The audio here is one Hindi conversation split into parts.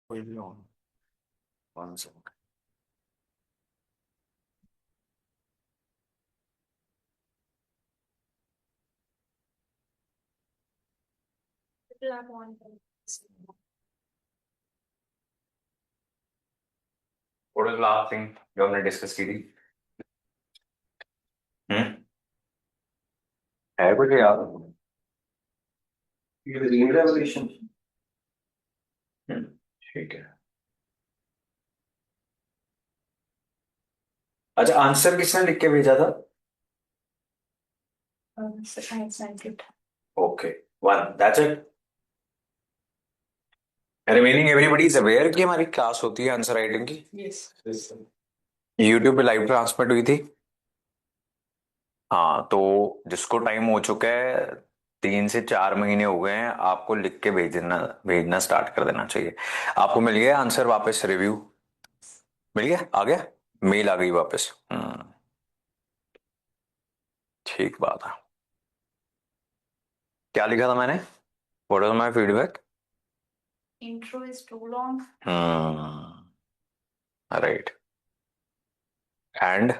कोई भी हो, कौन सा? व्हाट इज लास्ट थिंग जो हमने डिस्कस की थी? हम्म। है कुछ याद? Green revolution. ठीक है। अच्छा, आंसर किसने लिख के भेजा था? Okay, one, that's it. Remaining everybody is aware कि हमारी क्लास होती है आंसर राइटिंग की। यस। यूट्यूब पे लाइव ट्रांसमिट हुई थी। हाँ, तो जिसको टाइम हो चुका है, 3 से 4 महीने हो गए हैं, आपको लिख के भेजना भेजना स्टार्ट कर देना चाहिए। आपको मिल गया आंसर वापस? रिव्यू मिल गया? आ गया? मेल आ गई वापस? ठीक बात है। क्या लिखा था मैंने? What was my feedback? Intro is too long. Right. And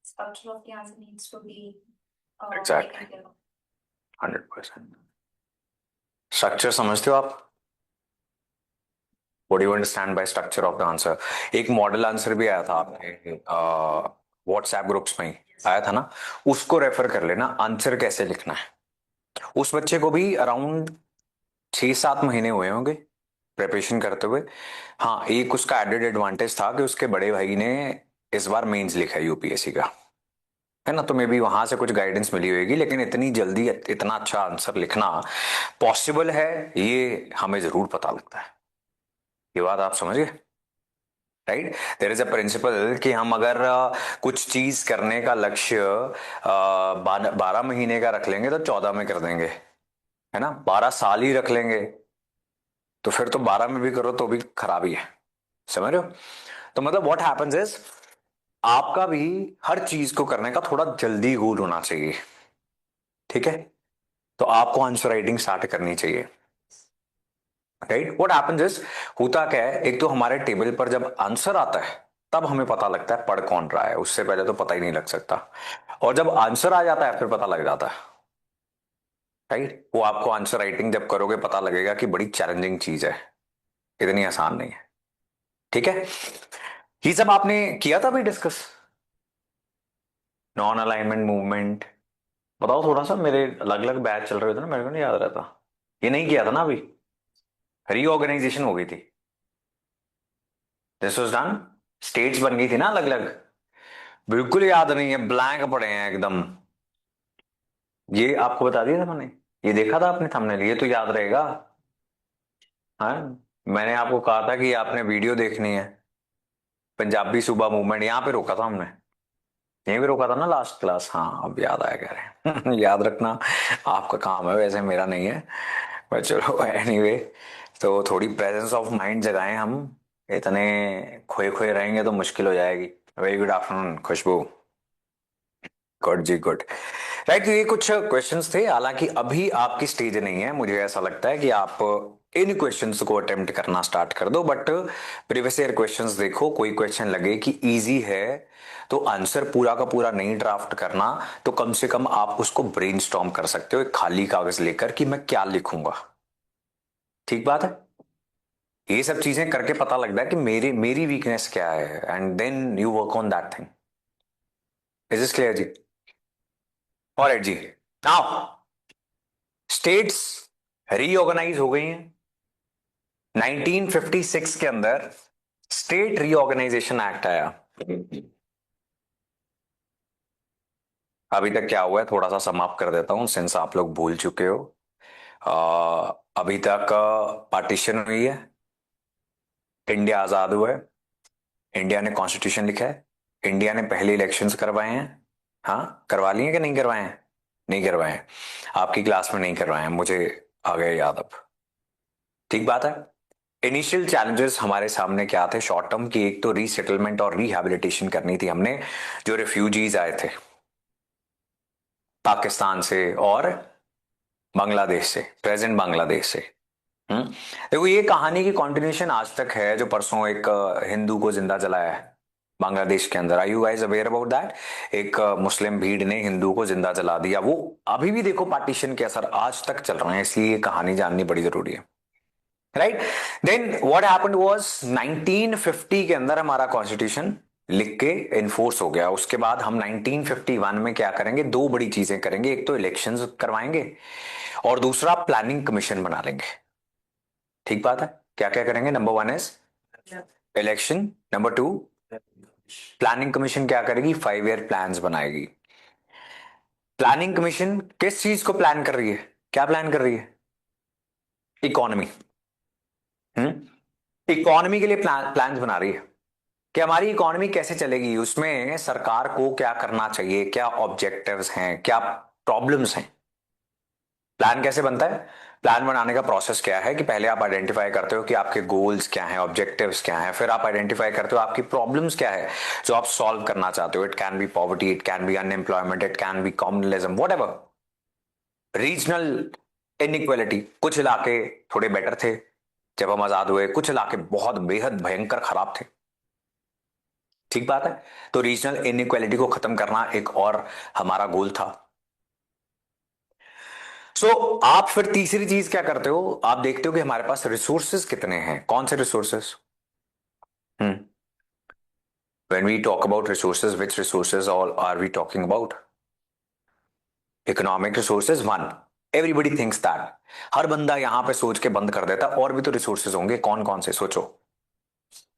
Structure of the answer needs to be exactly, taken care of. 100%। Structure समझते हो आप? What do you understand by structure of the answer? एक मॉडल आंसर भी आया था आपके व्हाट्सएप ग्रुप्स में ही आया था ना, उसको रेफर कर लेना, आंसर कैसे लिखना है। उस बच्चे को भी अराउंड 6-7 महीने हुए होंगे प्रिपरेशन करते हुए। हाँ, एक उसका एडेड एडवांटेज था कि उसके बड़े भाई ने इस बार मेंस लिखा है यूपीएससी का, है ना, तो मे बी वहां से कुछ गाइडेंस मिली होगी, लेकिन इतनी जल्दी इतना अच्छा आंसर लिखना पॉसिबल है, ये हमें जरूर पता लगता है। ये बात आप समझ गए? Right. There is a principle कि हम अगर कुछ चीज करने का लक्ष्य 12 महीने का रख लेंगे तो 14 में कर देंगे, है ना। 12 साल ही रख लेंगे तो फिर तो 12 में भी करो तो भी खराबी है। समझ रहे हो? तो मतलब व्हाट हैपेंस इज, आपका भी हर चीज को करने का थोड़ा जल्दी गोल होना चाहिए। ठीक है, तो आपको आंसर राइटिंग स्टार्ट करनी चाहिए। राइट, व्हाट हैपेंस इज, होता क्या है, एक तो हमारे टेबल पर जब आंसर आता है तब हमें पता लगता है पढ़ कौन रहा है, उससे पहले तो पता ही नहीं लग सकता। और जब आंसर आ जाता है फिर पता लग जाता है। राइट, वो आपको आंसर राइटिंग जब करोगे पता लगेगा कि बड़ी चैलेंजिंग चीज है, इतनी आसान नहीं है। ठीक है, ये सब आपने किया था भी डिस्कस, नॉन अलाइनमेंट मूवमेंट। बताओ थोड़ा सा, मेरे अलग अलग बैच चल रहे थे ना, मेरे को नहीं याद रहता। ये नहीं किया था ना अभी? रीऑर्गेनाइजेशन हो गई थी, दिस वाज डन। स्टेट्स बन गई थी ना अलग अलग। बिल्कुल याद नहीं है, ब्लैंक पड़े हैं एकदम। ये आपको बता दिया था मैंने, ये देखा था आपने थंबनेल, ये तो याद रहेगा। हाँ, मैंने आपको कहा था कि आपने वीडियो देखनी है, पंजाबी सूबा मूवमेंट, यहाँ पे रोका था हमने। यहीं पे रोका था ना लास्ट क्लास। हाँ, अब याद आया, कह रहे हैं याद रखना आपका काम है, वैसे मेरा नहीं है। पर चलो एनीवे, तो थोड़ी प्रेजेंस ऑफ माइंड जगाएं हम, इतने खोए खोए रहेंगे तो मुश्किल हो जाएगी। वेरी गुड आफ्टरनून खुशबू। गुड जी, गुड। राइट, तो ये कुछ क्वेश्चंस थे, हालांकि अभी आपकी स्टेज नहीं है, मुझे ऐसा लगता है कि आप इन क्वेश्चंस को अटेम्प्ट करना स्टार्ट कर दो, बट प्रीवियस ईयर क्वेश्चंस देखो, कोई क्वेश्चन लगे कि इजी है तो आंसर पूरा का पूरा नहीं ड्राफ्ट करना, तो कम से कम आप उसको ब्रेनस्टॉर्म कर सकते हो एक खाली कागज लेकर कि मैं क्या लिखूंगा। ठीक बात है। ये सब चीजें करके पता लगता है कि मेरी वीकनेस क्या है, and then you work on that thing. Is this clear ji? Alright ji. Now, states reorganise हो गई हैं 1956 के अंदर, स्टेट रीऑर्गेनाइजेशन एक्ट आया। अभी तक क्या हुआ है थोड़ा सा समाप्त कर देता हूं, सिंस आप लोग भूल चुके हो। अभी तक पार्टीशन हुई है, इंडिया आजाद हुआ है, इंडिया ने कॉन्स्टिट्यूशन लिखा है, इंडिया ने पहले इलेक्शंस करवाए हैं। हाँ, करवा लिए कि नहीं करवाए हैं? नहीं करवाए हैं, आपकी क्लास में नहीं करवाए हैं, मुझे आ गया याद अब। ठीक बात है। इनिशियल चैलेंजेस हमारे सामने क्या थे शॉर्ट टर्म की? एक तो रीसेटलमेंट और रिहैबिलिटेशन करनी थी हमने, जो रिफ्यूजीज आए थे पाकिस्तान से और बांग्लादेश से, प्रेजेंट बांग्लादेश से। देखो ये कहानी की कंटिन्यूशन आज तक है, जो परसों एक हिंदू को जिंदा जलाया है बांग्लादेश के अंदर। Are you guys aware about that? एक मुस्लिम भीड़ ने हिंदू को जिंदा जला दिया। वो अभी भी देखो पार्टीशन के असर आज तक चल रहे हैं, इसलिए ये कहानी जाननी बड़ी जरूरी है, right? Then what happened was 1950 के अंदर हमारा कॉन्स्टिट्यूशन लिख के इन्फोर्स हो गया। उसके बाद हम 1951 में क्या करेंगे, दो बड़ी चीजें करेंगे। एक तो इलेक्शंस करवाएंगे और दूसरा प्लानिंग कमीशन बना लेंगे। ठीक बात है? क्या क्या करेंगे? Number one is election, number two planning commission क्या करेगी, 5 ईयर प्लान्स बनाएगी। प्लानिंग कमीशन किस चीज को प्लान कर रही है, क्या प्लान कर रही है? इकोनॉमी। इकोनॉमी के लिए प्लान्स बना रही है कि हमारी इकोनॉमी कैसे चलेगी, उसमें सरकार को क्या करना चाहिए, क्या ऑब्जेक्टिव्स हैं, क्या प्रॉब्लम्स हैं। प्लान कैसे बनता है? प्लान बनाने का प्रोसेस क्या है कि पहले आप आइडेंटिफाई करते हो कि आपके गोल्स क्या हैं, ऑब्जेक्टिव्स क्या हैं, फिर आप आइडेंटिफाई करते हो आपकी प्रॉब्लम्स क्या है जो आप सॉल्व करना चाहते हो। It can be poverty, it can be unemployment, it can be communalism, whatever, regional inequality. कुछ इलाके थोड़े बेटर थे जब हम आजाद हुए, कुछ इलाके बहुत बेहद भयंकर खराब थे। ठीक बात है? तो रीजनल इनइक्वालिटी को खत्म करना एक और हमारा गोल था। आप फिर तीसरी चीज क्या करते हो, आप देखते हो कि हमारे पास रिसोर्सेज कितने हैं, कौन से resources. Hmm when we talk about resources, which resources all are we talking about? Economic resources one, everybody thinks that. हर बंदा यहां पे सोच के बंद कर देता, और भी तो रिसोर्सेज होंगे, कौन कौन से सोचो।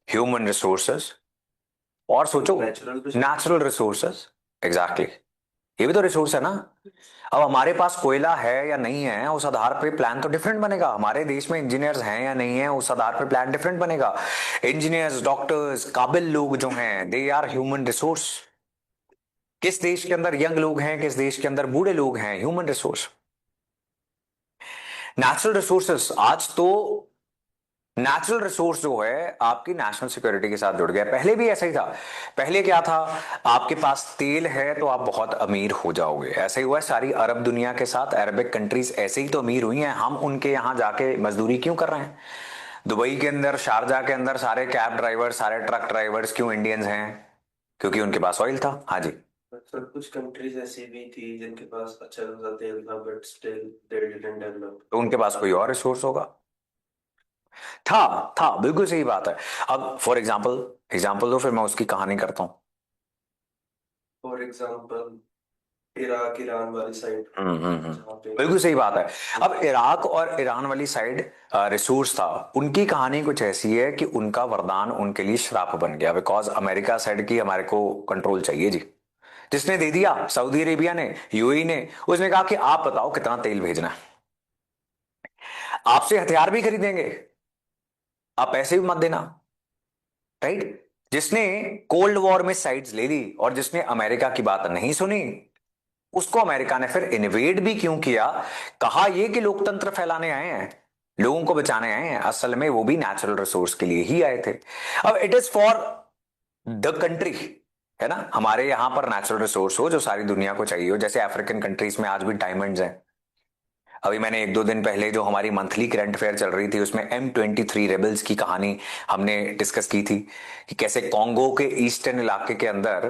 ह्यूमन रिसोर्सेज, और सोचो नेचुरल रिसोर्सेज। एग्जैक्टली, ये भी तो रिसोर्स है ना। अब हमारे पास कोयला है या नहीं है, उस आधार पे प्लान तो डिफरेंट बनेगा। हमारे देश में इंजीनियर्स हैं या नहीं है, उस आधार पे प्लान डिफरेंट बनेगा। इंजीनियर्स, डॉक्टर्स, काबिल लोग जो हैं, दे आर ह्यूमन रिसोर्स। किस देश के अंदर यंग लोग हैं, किस देश के अंदर बूढ़े लोग हैं, ह्यूमन रिसोर्स। नेचुरल रिसोर्सेस, आज तो नेचुरल रिसोर्स जो है आपकी नेशनल सिक्योरिटी के साथ जुड़ गया। पहले भी ऐसा ही था। पहले क्या था, आपके पास तेल है तो आप बहुत अमीर हो जाओगे। ऐसा ही हुआ है सारी अरब दुनिया के साथ, अरबिक कंट्रीज ऐसे ही तो अमीर हुई हैं। हम उनके यहां जाके मजदूरी क्यों कर रहे हैं? दुबई के अंदर, शारजा के अंदर सारे कैब ड्राइवर, सारे ट्रक ड्राइवर्स क्यों इंडियंस हैं? क्योंकि उनके पास ऑयल था। हाँ जी। सर कुछ कंट्रीज ऐसी भी थी जिनके पास अच्छा खासा तेल था but still they didn't develop. तो उनके पास कोई और रिसोर्स होगा। था, बिल्कुल सही बात है। अब फॉर एग्जाम्पल दो, फिर मैं उसकी कहानी करता हूँ। फॉर एग्जांपल इराक ईरान वाली साइड जहाँ पे बिल्कुल सही बात है। अब इराक और ईरान वाली साइड रिसोर्स था, उनकी कहानी कुछ ऐसी है कि उनका वरदान उनके लिए श्राप बन गया, बिकॉज अमेरिका साइड की हमारे को कंट्रोल चाहिए जी। जिसने दे दिया, सऊदी अरेबिया ने, यूएई ने, उसने कहा कि आप बताओ कितना तेल भेजना है, आपसे हथियार भी खरीदेंगे, आप पैसे भी मत देना, राइट? जिसने कोल्ड वॉर में साइड्स ले ली और जिसने अमेरिका की बात नहीं सुनी, उसको अमेरिका ने फिर इन्वेड भी क्यों किया? कहा यह कि लोकतंत्र फैलाने आए हैं, लोगों को बचाने आए हैं, असल में वो भी नेचुरल रिसोर्स के लिए ही आए थे। अब it is for the country, है ना। हमारे यहां पर नेचुरल रिसोर्स हो जो सारी दुनिया को चाहिए हो, जैसे अफ्रीकन कंट्रीज में आज भी डायमंड्स हैं। अभी मैंने 1-2 दिन पहले जो हमारी मंथली करंट अफेयर चल रही थी, उसमें M23 रेबल्स की कहानी हमने डिस्कस की थी कि कैसे कॉन्गो के ईस्टर्न इलाके के अंदर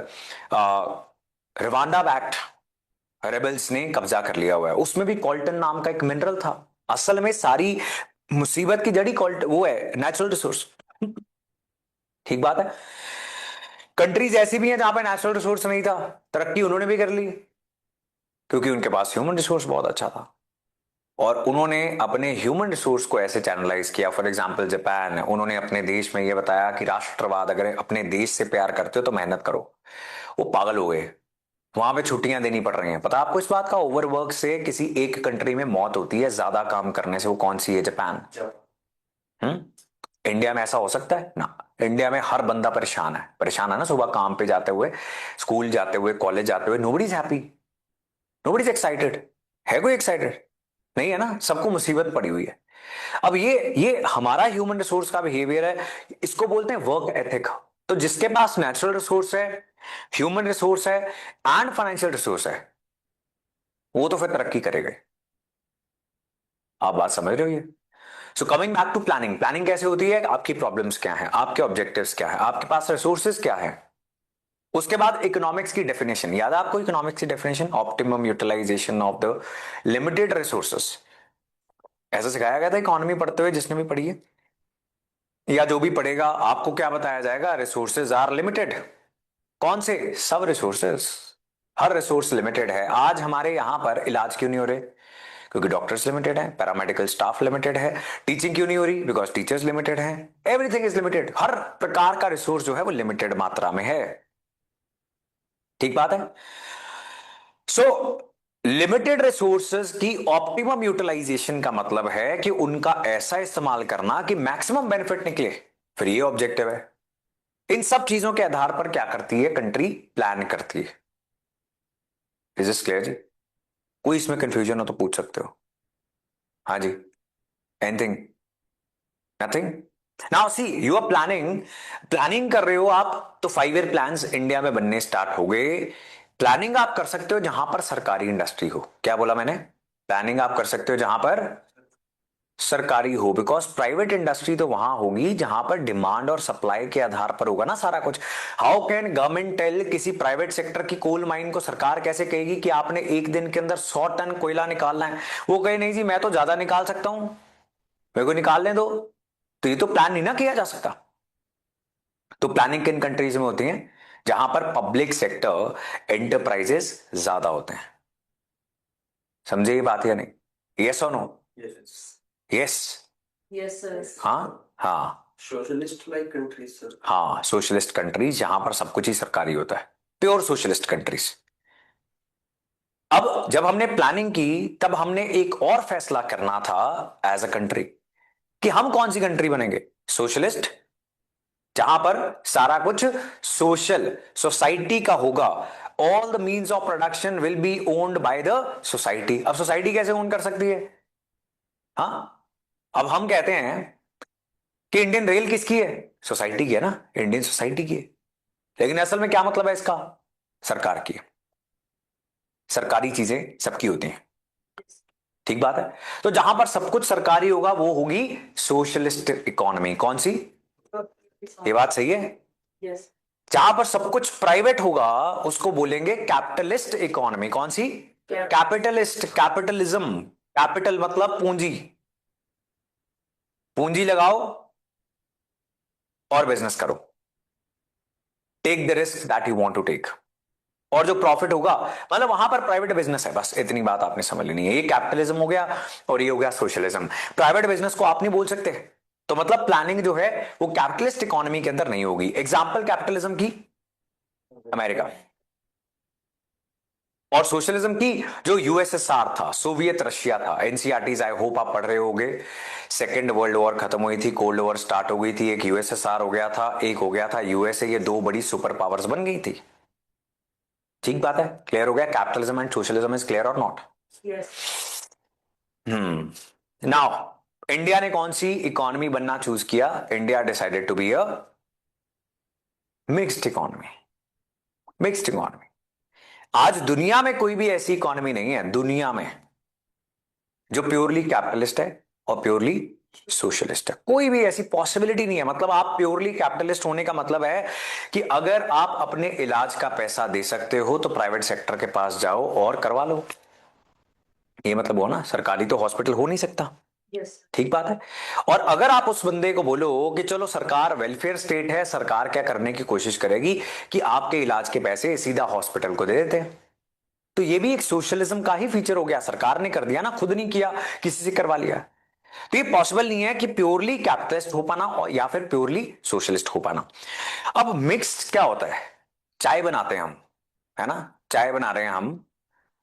रिवांडा बैक्ट रेबल्स ने कब्जा कर लिया हुआ है। उसमें भी कॉल्टन नाम का एक मिनरल था। असल में सारी मुसीबत की जड़ी कॉल्ट वो है, नेचुरल रिसोर्स। ठीक बात है। कंट्रीज ऐसी भी हैं जहां पे नेचुरल रिसोर्स नहीं था, तरक्की उन्होंने भी कर ली क्योंकि उनके पास ह्यूमन रिसोर्स बहुत अच्छा था, और उन्होंने अपने ह्यूमन रिसोर्स को ऐसे चैनलाइज किया। फॉर एग्जांपल जापान, उन्होंने अपने देश में यह बताया कि राष्ट्रवाद, अगर अपने देश से प्यार करते हो तो मेहनत करो। वो पागल हो गए, वहां पे छुट्टियां देनी पड़ रही हैं। पता आपको इस बात का? ओवरवर्क से किसी एक कंट्री में मौत होती है ज्यादा काम करने से, वो कौन सी है? जापान। इंडिया में ऐसा हो सकता है ना? इंडिया में हर बंदा परेशान है, परेशान है ना, सुबह काम पे जाते हुए, स्कूल जाते हुए, कॉलेज जाते हुए। Nobody is happy, nobody is excited. है कोई एक्साइटेड? नहीं है ना, सबको मुसीबत पड़ी हुई है। अब ये हमारा ह्यूमन रिसोर्स का बिहेवियर है, इसको बोलते हैं वर्क एथिक। तो जिसके पास नेचुरल रिसोर्स है, ह्यूमन रिसोर्स है एंड फाइनेंशियल रिसोर्स है, वो तो फिर तरक्की करेगा। आप बात समझ रहे हो ये? So coming back to planning, planning कैसे होती है? आपकी प्रॉब्लम्स क्या है, आपके ऑब्जेक्टिव्स क्या है, आपके पास रिसोर्सेज क्या है। उसके बाद इकोनॉमिक्स की डेफिनेशन याद है आपको? इकोनॉमिक्स की definition, optimum utilisation of the limited resources. ऐसा सिखाया गया था इकोनॉमी पढ़ते हुए, जिसने भी पढ़ी है या जो भी पढ़ेगा, आपको क्या बताया जाएगा? Resources are limited. कौन से? सब रिसोर्सेज। हर रिसोर्स लिमिटेड है। आज हमारे यहां पर इलाज क्यों नहीं हो रहे? क्योंकि डॉक्टर्स लिमिटेड है, पैरामेडिकल स्टाफ लिमिटेड है। टीचिंग क्यों नहीं हो रही? बिकॉज टीचर्स लिमिटेड है। Everything is limited. हर प्रकार का रिसोर्स जो है वो लिमिटेड मात्रा में है। ठीक बात है? सो लिमिटेड रिसोर्सेज की ऑप्टिमम यूटिलाइजेशन का मतलब है कि उनका ऐसा इस्तेमाल करना कि मैक्सिमम बेनिफिट निकले। फिर ये ऑब्जेक्टिव है। इन सब चीजों के आधार पर क्या करती है कंट्री? प्लान करती है। इज दिस क्लियर जी? कोई इसमें कंफ्यूजन हो तो पूछ सकते हो। हाँ जी, anything? Nothing? Now see, you are planning, planning कर रहे हो आप, तो 5 ईयर प्लान्स इंडिया में बनने स्टार्ट हो गए। प्लानिंग आप कर सकते हो जहां पर सरकारी इंडस्ट्री हो। क्या बोला मैंने? प्लानिंग आप कर सकते हो जहां पर सरकारी हो, बिकॉज प्राइवेट इंडस्ट्री तो वहां होगी जहां पर डिमांड और सप्लाई के आधार पर होगा ना सारा कुछ। हाउ कैन गवर्नमेंट टेल किसी प्राइवेट सेक्टर की कोल माइन को? सरकार कैसे कहेगी कि आपने एक दिन के अंदर 100 टन कोयला निकालना है? वो कहे नहीं जी मैं तो ज्यादा निकाल सकता हूं, मेरे को निकालने दो। तो ये तो प्लान नहीं ना किया जा सकता। तो प्लानिंग किन कंट्रीज में होती है? जहां पर पब्लिक सेक्टर एंटरप्राइजेस ज्यादा होते हैं। समझे ये बात या नहीं? यस और no? Yes. Yes? Yes, sir. हाँ हाँ Socialist like countries, sir. हाँ, सोशलिस्ट कंट्रीज जहां पर सब कुछ ही सरकारी होता है, प्योर सोशलिस्ट कंट्रीज। अब जब हमने प्लानिंग की तब हमने एक और फैसला करना था एज अ कंट्री कि हम कौन सी कंट्री बनेंगे? सोशलिस्ट, जहां पर सारा कुछ सोशल सोसाइटी का होगा। All the means of production will be owned by the society. अब सोसाइटी कैसे ओन कर सकती है? हाँ, अब हम कहते हैं कि इंडियन रेल किसकी है? सोसाइटी की है ना, इंडियन सोसाइटी की है। लेकिन असल में क्या मतलब है इसका? सरकार की है। सरकारी चीजें सबकी होती हैं। ठीक बात है? तो जहां पर सब कुछ सरकारी होगा वो होगी सोशलिस्ट इकोनॉमी। कौन सी? ये बात सही है? Yes. जहां पर सब कुछ प्राइवेट होगा उसको बोलेंगे कैपिटलिस्ट इकोनॉमी। कौन सी? Capitalist, capitalism. कैपिटल मतलब पूंजी। पूंजी लगाओ और बिजनेस करो। Take the risk that you want to take. और जो प्रॉफिट होगा, मतलब वहां पर प्राइवेट बिजनेस है, बस इतनी बात आपने समझ लेनी है। ये कैपिटलिज्म हो गया और ये हो गया सोशलिज्म। प्राइवेट बिजनेस को आप नहीं बोल सकते। तो मतलब प्लानिंग जो है वो कैपिटलिस्ट इकोनॉमी के अंदर नहीं होगी। एग्जाम्पल कैपिटलिज्म की, अमेरिका। और सोशलिज्म की, जो यूएसएसआर था, सोवियत रशिया था। एनसीईआरटीज आई होप आप पढ़ रहे होगे। सेकेंड वर्ल्ड वॉर खत्म हुई थी, कोल्ड वॉर स्टार्ट हो गई थी, एक यूएसएसआर हो गया था, एक हो गया था यूएसए। ये दो बड़ी सुपर पावर्स बन गई थी। ठीक बात है? क्लियर हो गया? Capitalism and socialism is clear और नॉट? Yes. नाउ इंडिया ने कौन सी इकोनॉमी बनना चूज किया? India decided to be a mixed economy. Mixed economy. आज दुनिया में कोई भी ऐसी इकोनॉमी नहीं है दुनिया में जो प्योरली कैपिटलिस्ट है और प्योरली सोशलिस्ट है। कोई भी ऐसी पॉसिबिलिटी नहीं है। मतलब आप प्योरली कैपिटलिस्ट होने का मतलब है कि अगर आप अपने इलाज का पैसा दे सकते हो तो प्राइवेट सेक्टर के पास जाओ और करवा लो। ये मतलब हो ना, सरकारी तो हॉस्पिटल हो नहीं सकता। Yes. ठीक बात है? और अगर आप उस बंदे को बोलो कि चलो सरकार वेलफेयर स्टेट है, सरकार क्या करने की कोशिश करेगी कि आपके इलाज के पैसे सीधा हॉस्पिटल को दे देते हैं, तो ये भी एक सोशलिज्म का ही फीचर हो गया। सरकार ने कर दिया ना, खुद नहीं किया, किसी से करवा लिया। तो ये पॉसिबल नहीं है कि प्योरली कैपिटलिस्ट हो पाना या फिर प्योरली सोशलिस्ट हो पाना। अब मिक्स्ड क्या होता है? चाय बनाते हैं हम, है ना? चाय बना रहे हैं हम।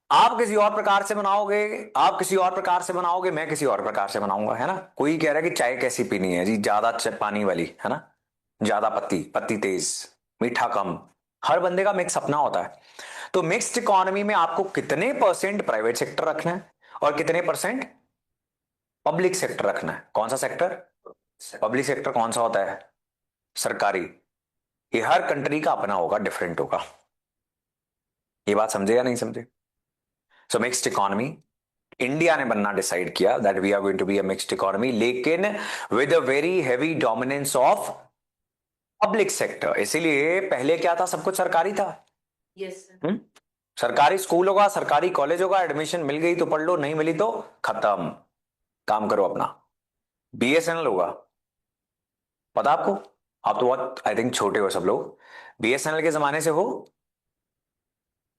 आप किसी और प्रकार से बनाओगे, आप किसी और प्रकार से बनाओगे, मैं किसी और प्रकार से बनाऊंगा, है ना? कोई कह रहा है कि चाय कैसी पीनी है जी, ज्यादा पानी वाली, है ना, ज्यादा पत्ती, पत्ती तेज, मीठा कम। हर बंदे का मिक्स अपना होता है। तो मिक्स्ड इकोनॉमी में आपको कितने परसेंट प्राइवेट सेक्टर रखना है और कितने परसेंट पब्लिक सेक्टर रखना है? कौन सा सेक्टर? पब्लिक सेक्टर कौन सा होता है? सरकारी। ये हर कंट्री का अपना होगा, डिफरेंट होगा। ये बात समझे या नहीं समझे? सो मिक्स्ड इकोनॉमी इंडिया ने बनना डिसाइड किया that we are going to be a mixed economy, लेकिन with a very heavy dominance of public sector. इसीलिए पहले क्या था, सब कुछ सरकारी था। यस सरकारी स्कूल होगा, सरकारी कॉलेज होगा, एडमिशन मिल गई तो पढ़ लो, नहीं मिली तो खत्म, काम करो अपना। बीएसएनएल होगा, पता आपको? आप तो बहुत आई थिंक छोटे हो सब लोग। बीएसएनएल के जमाने से हो,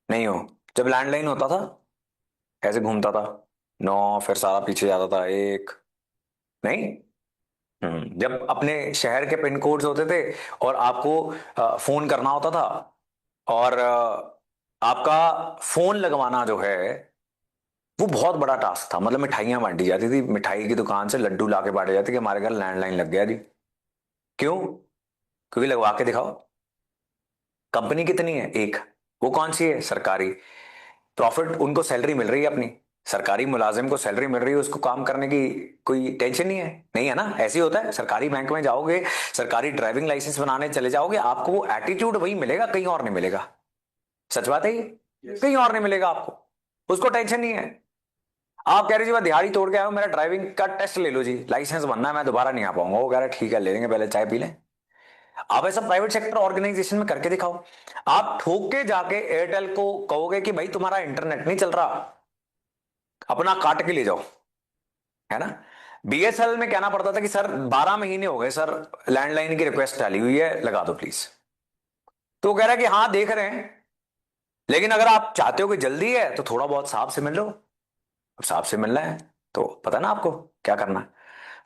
नहीं हो? जब लैंडलाइन होता था कैसे घूमता था, 9 फिर सारा पीछे जाता था, एक नहीं। जब अपने शहर के पिन कोड्स होते थे और आपको फोन करना होता था, और आपका फोन लगवाना जो है वो बहुत बड़ा टास्क था। मतलब मिठाइयां बांटी जाती थी, मिठाई की दुकान से लड्डू लाके बांटे जाते कि हमारे घर लैंडलाइन लग गया जी। क्यों? क्योंकि लगवा के दिखाओ। कंपनी कितनी है? एक। वो कौन सी है? सरकारी। प्रॉफिट, उनको सैलरी मिल रही है अपनी। सरकारी मुलाजिम को सैलरी मिल रही है, उसको काम करने की कोई टेंशन नहीं है। नहीं है ना? ऐसे ही होता है। सरकारी बैंक में जाओगे, सरकारी ड्राइविंग लाइसेंस बनाने चले जाओगे, आपको वो एटीट्यूड वही मिलेगा, कहीं और नहीं मिलेगा। सच बात है ये, कहीं और नहीं मिलेगा आपको। उसको टेंशन नहीं है। आप कह रहे जी मैं दिहाड़ी तोड़ के आया हूं, मेरा ड्राइविंग का टेस्ट ले लो जी, लाइसेंस बनना है, मैं दोबारा नहीं आ पाऊंगा। वो कह रहा है ठीक है ले लेंगे, पहले चाय पी लें। आप ऐसा प्राइवेट सेक्टर ऑर्गेनाइजेशन में करके दिखाओ। आप ठोक के जाके एयरटेल को कहोगे कि भाई तुम्हारा इंटरनेट नहीं चल रहा, अपना काट के ले जाओ, है ना? बीएसएल में कहना पड़ता था कि सर 12 महीने हो गए सर, लैंडलाइन की रिक्वेस्ट डाली हुई है, लगा दो प्लीज। तो वो कह रहा है कि हाँ देख रहे हैं, लेकिन अगर आप चाहते हो कि जल्दी है तो थोड़ा बहुत साहब से मिल लो। अब साहब से मिलना है तो पता ना आपको क्या करना है।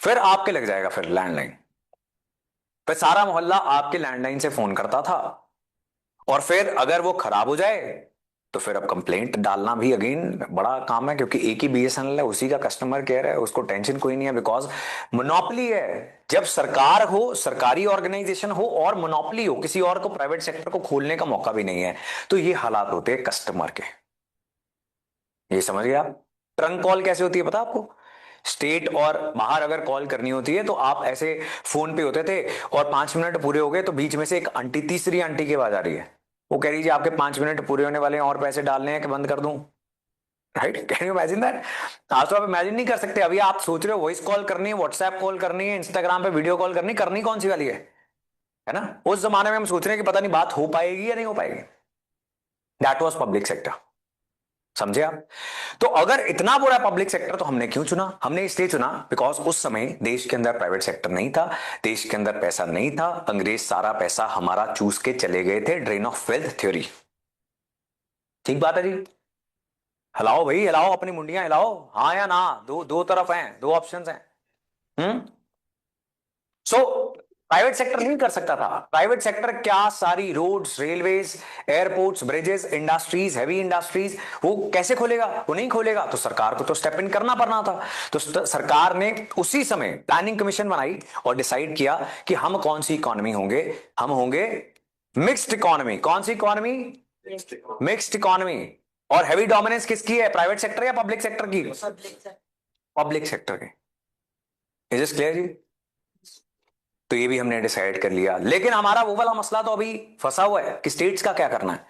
फिर आपके लग जाएगा फिर लैंडलाइन, फिर सारा मोहल्ला आपके लैंडलाइन से फोन करता था, और फिर अगर वो खराब हो जाए तो फिर अब कंप्लेंट डालना भी अगेन बड़ा काम है, क्योंकि एक ही बीएसएनएल है, उसी का कस्टमर केयर है, उसको टेंशन कोई नहीं है, बिकॉज मोनोपोली है। जब सरकार हो, सरकारी ऑर्गेनाइजेशन हो और मोनोपोली हो, किसी और को, प्राइवेट सेक्टर को खोलने का मौका भी नहीं है, तो ये हालात होते हैं कस्टमर के। ये समझ गए आप? ट्रंक कॉल कैसे होती है पता आपको? स्टेट और बाहर अगर कॉल करनी होती है तो आप ऐसे फोन पे होते थे, और 5 मिनट पूरे हो गए तो बीच में से एक आंटी, तीसरी आंटी की आवाज आ रही है, वो कह रही जी आपके 5 मिनट पूरे होने वाले हैं, और पैसे डालने हैं कि बंद कर दूं। Right? Can you imagine that? आज तो आप इमेजिन नहीं कर सकते। अभी आप सोच रहे हो वॉइस कॉल करनी है, व्हाट्सएप कॉल करनी है, इंस्टाग्राम पे वीडियो कॉल करनी, करनी कौन सी वाली है ना? उस जमाने में हम सोच रहे हैं कि पता नहीं बात हो पाएगी या नहीं हो पाएगी। That was public sector. समझे आप? तो अगर इतना बुरा पब्लिक सेक्टर तो हमने क्यों चुना? हमने इसलिए चुना बिकॉज उस समय देश के अंदर प्राइवेट सेक्टर नहीं था, देश के अंदर पैसा नहीं था, अंग्रेज सारा पैसा हमारा चूस के चले गए थे। Drain of wealth theory. ठीक बात है जी? हिलाओ भाई हिलाओ, अपनी मुंडियां हिलाओ, हाँ या ना। दो दो तरफ हैं, दो ऑप्शंस हैं। सो प्राइवेट सेक्टर नहीं कर सकता था। प्राइवेट सेक्टर क्या, सारी roads, railways, airports, bridges, industries, heavy industries, वो कैसे खोलेगा? वो नहीं खोलेगा तो सरकार को तो स्टेप इन करना पड़ना था। तो सरकार ने उसी समय प्लानिंग कमीशन बनाई और डिसाइड किया कि हम कौन सी इकोनॉमी होंगे। हम होंगे मिक्स्ड इकोनॉमी। कौन सी इकोनॉमी? Mixed economy. और हैवी डोमिनेंस किसकी है, प्राइवेट सेक्टर या पब्लिक सेक्टर की? पब्लिक सेक्टर की। इज इट क्लियर जी? तो ये भी हमने डिसाइड कर लिया, लेकिन हमारा वो वाला मसला तो अभी फंसा हुआ है कि स्टेट्स का क्या करना है।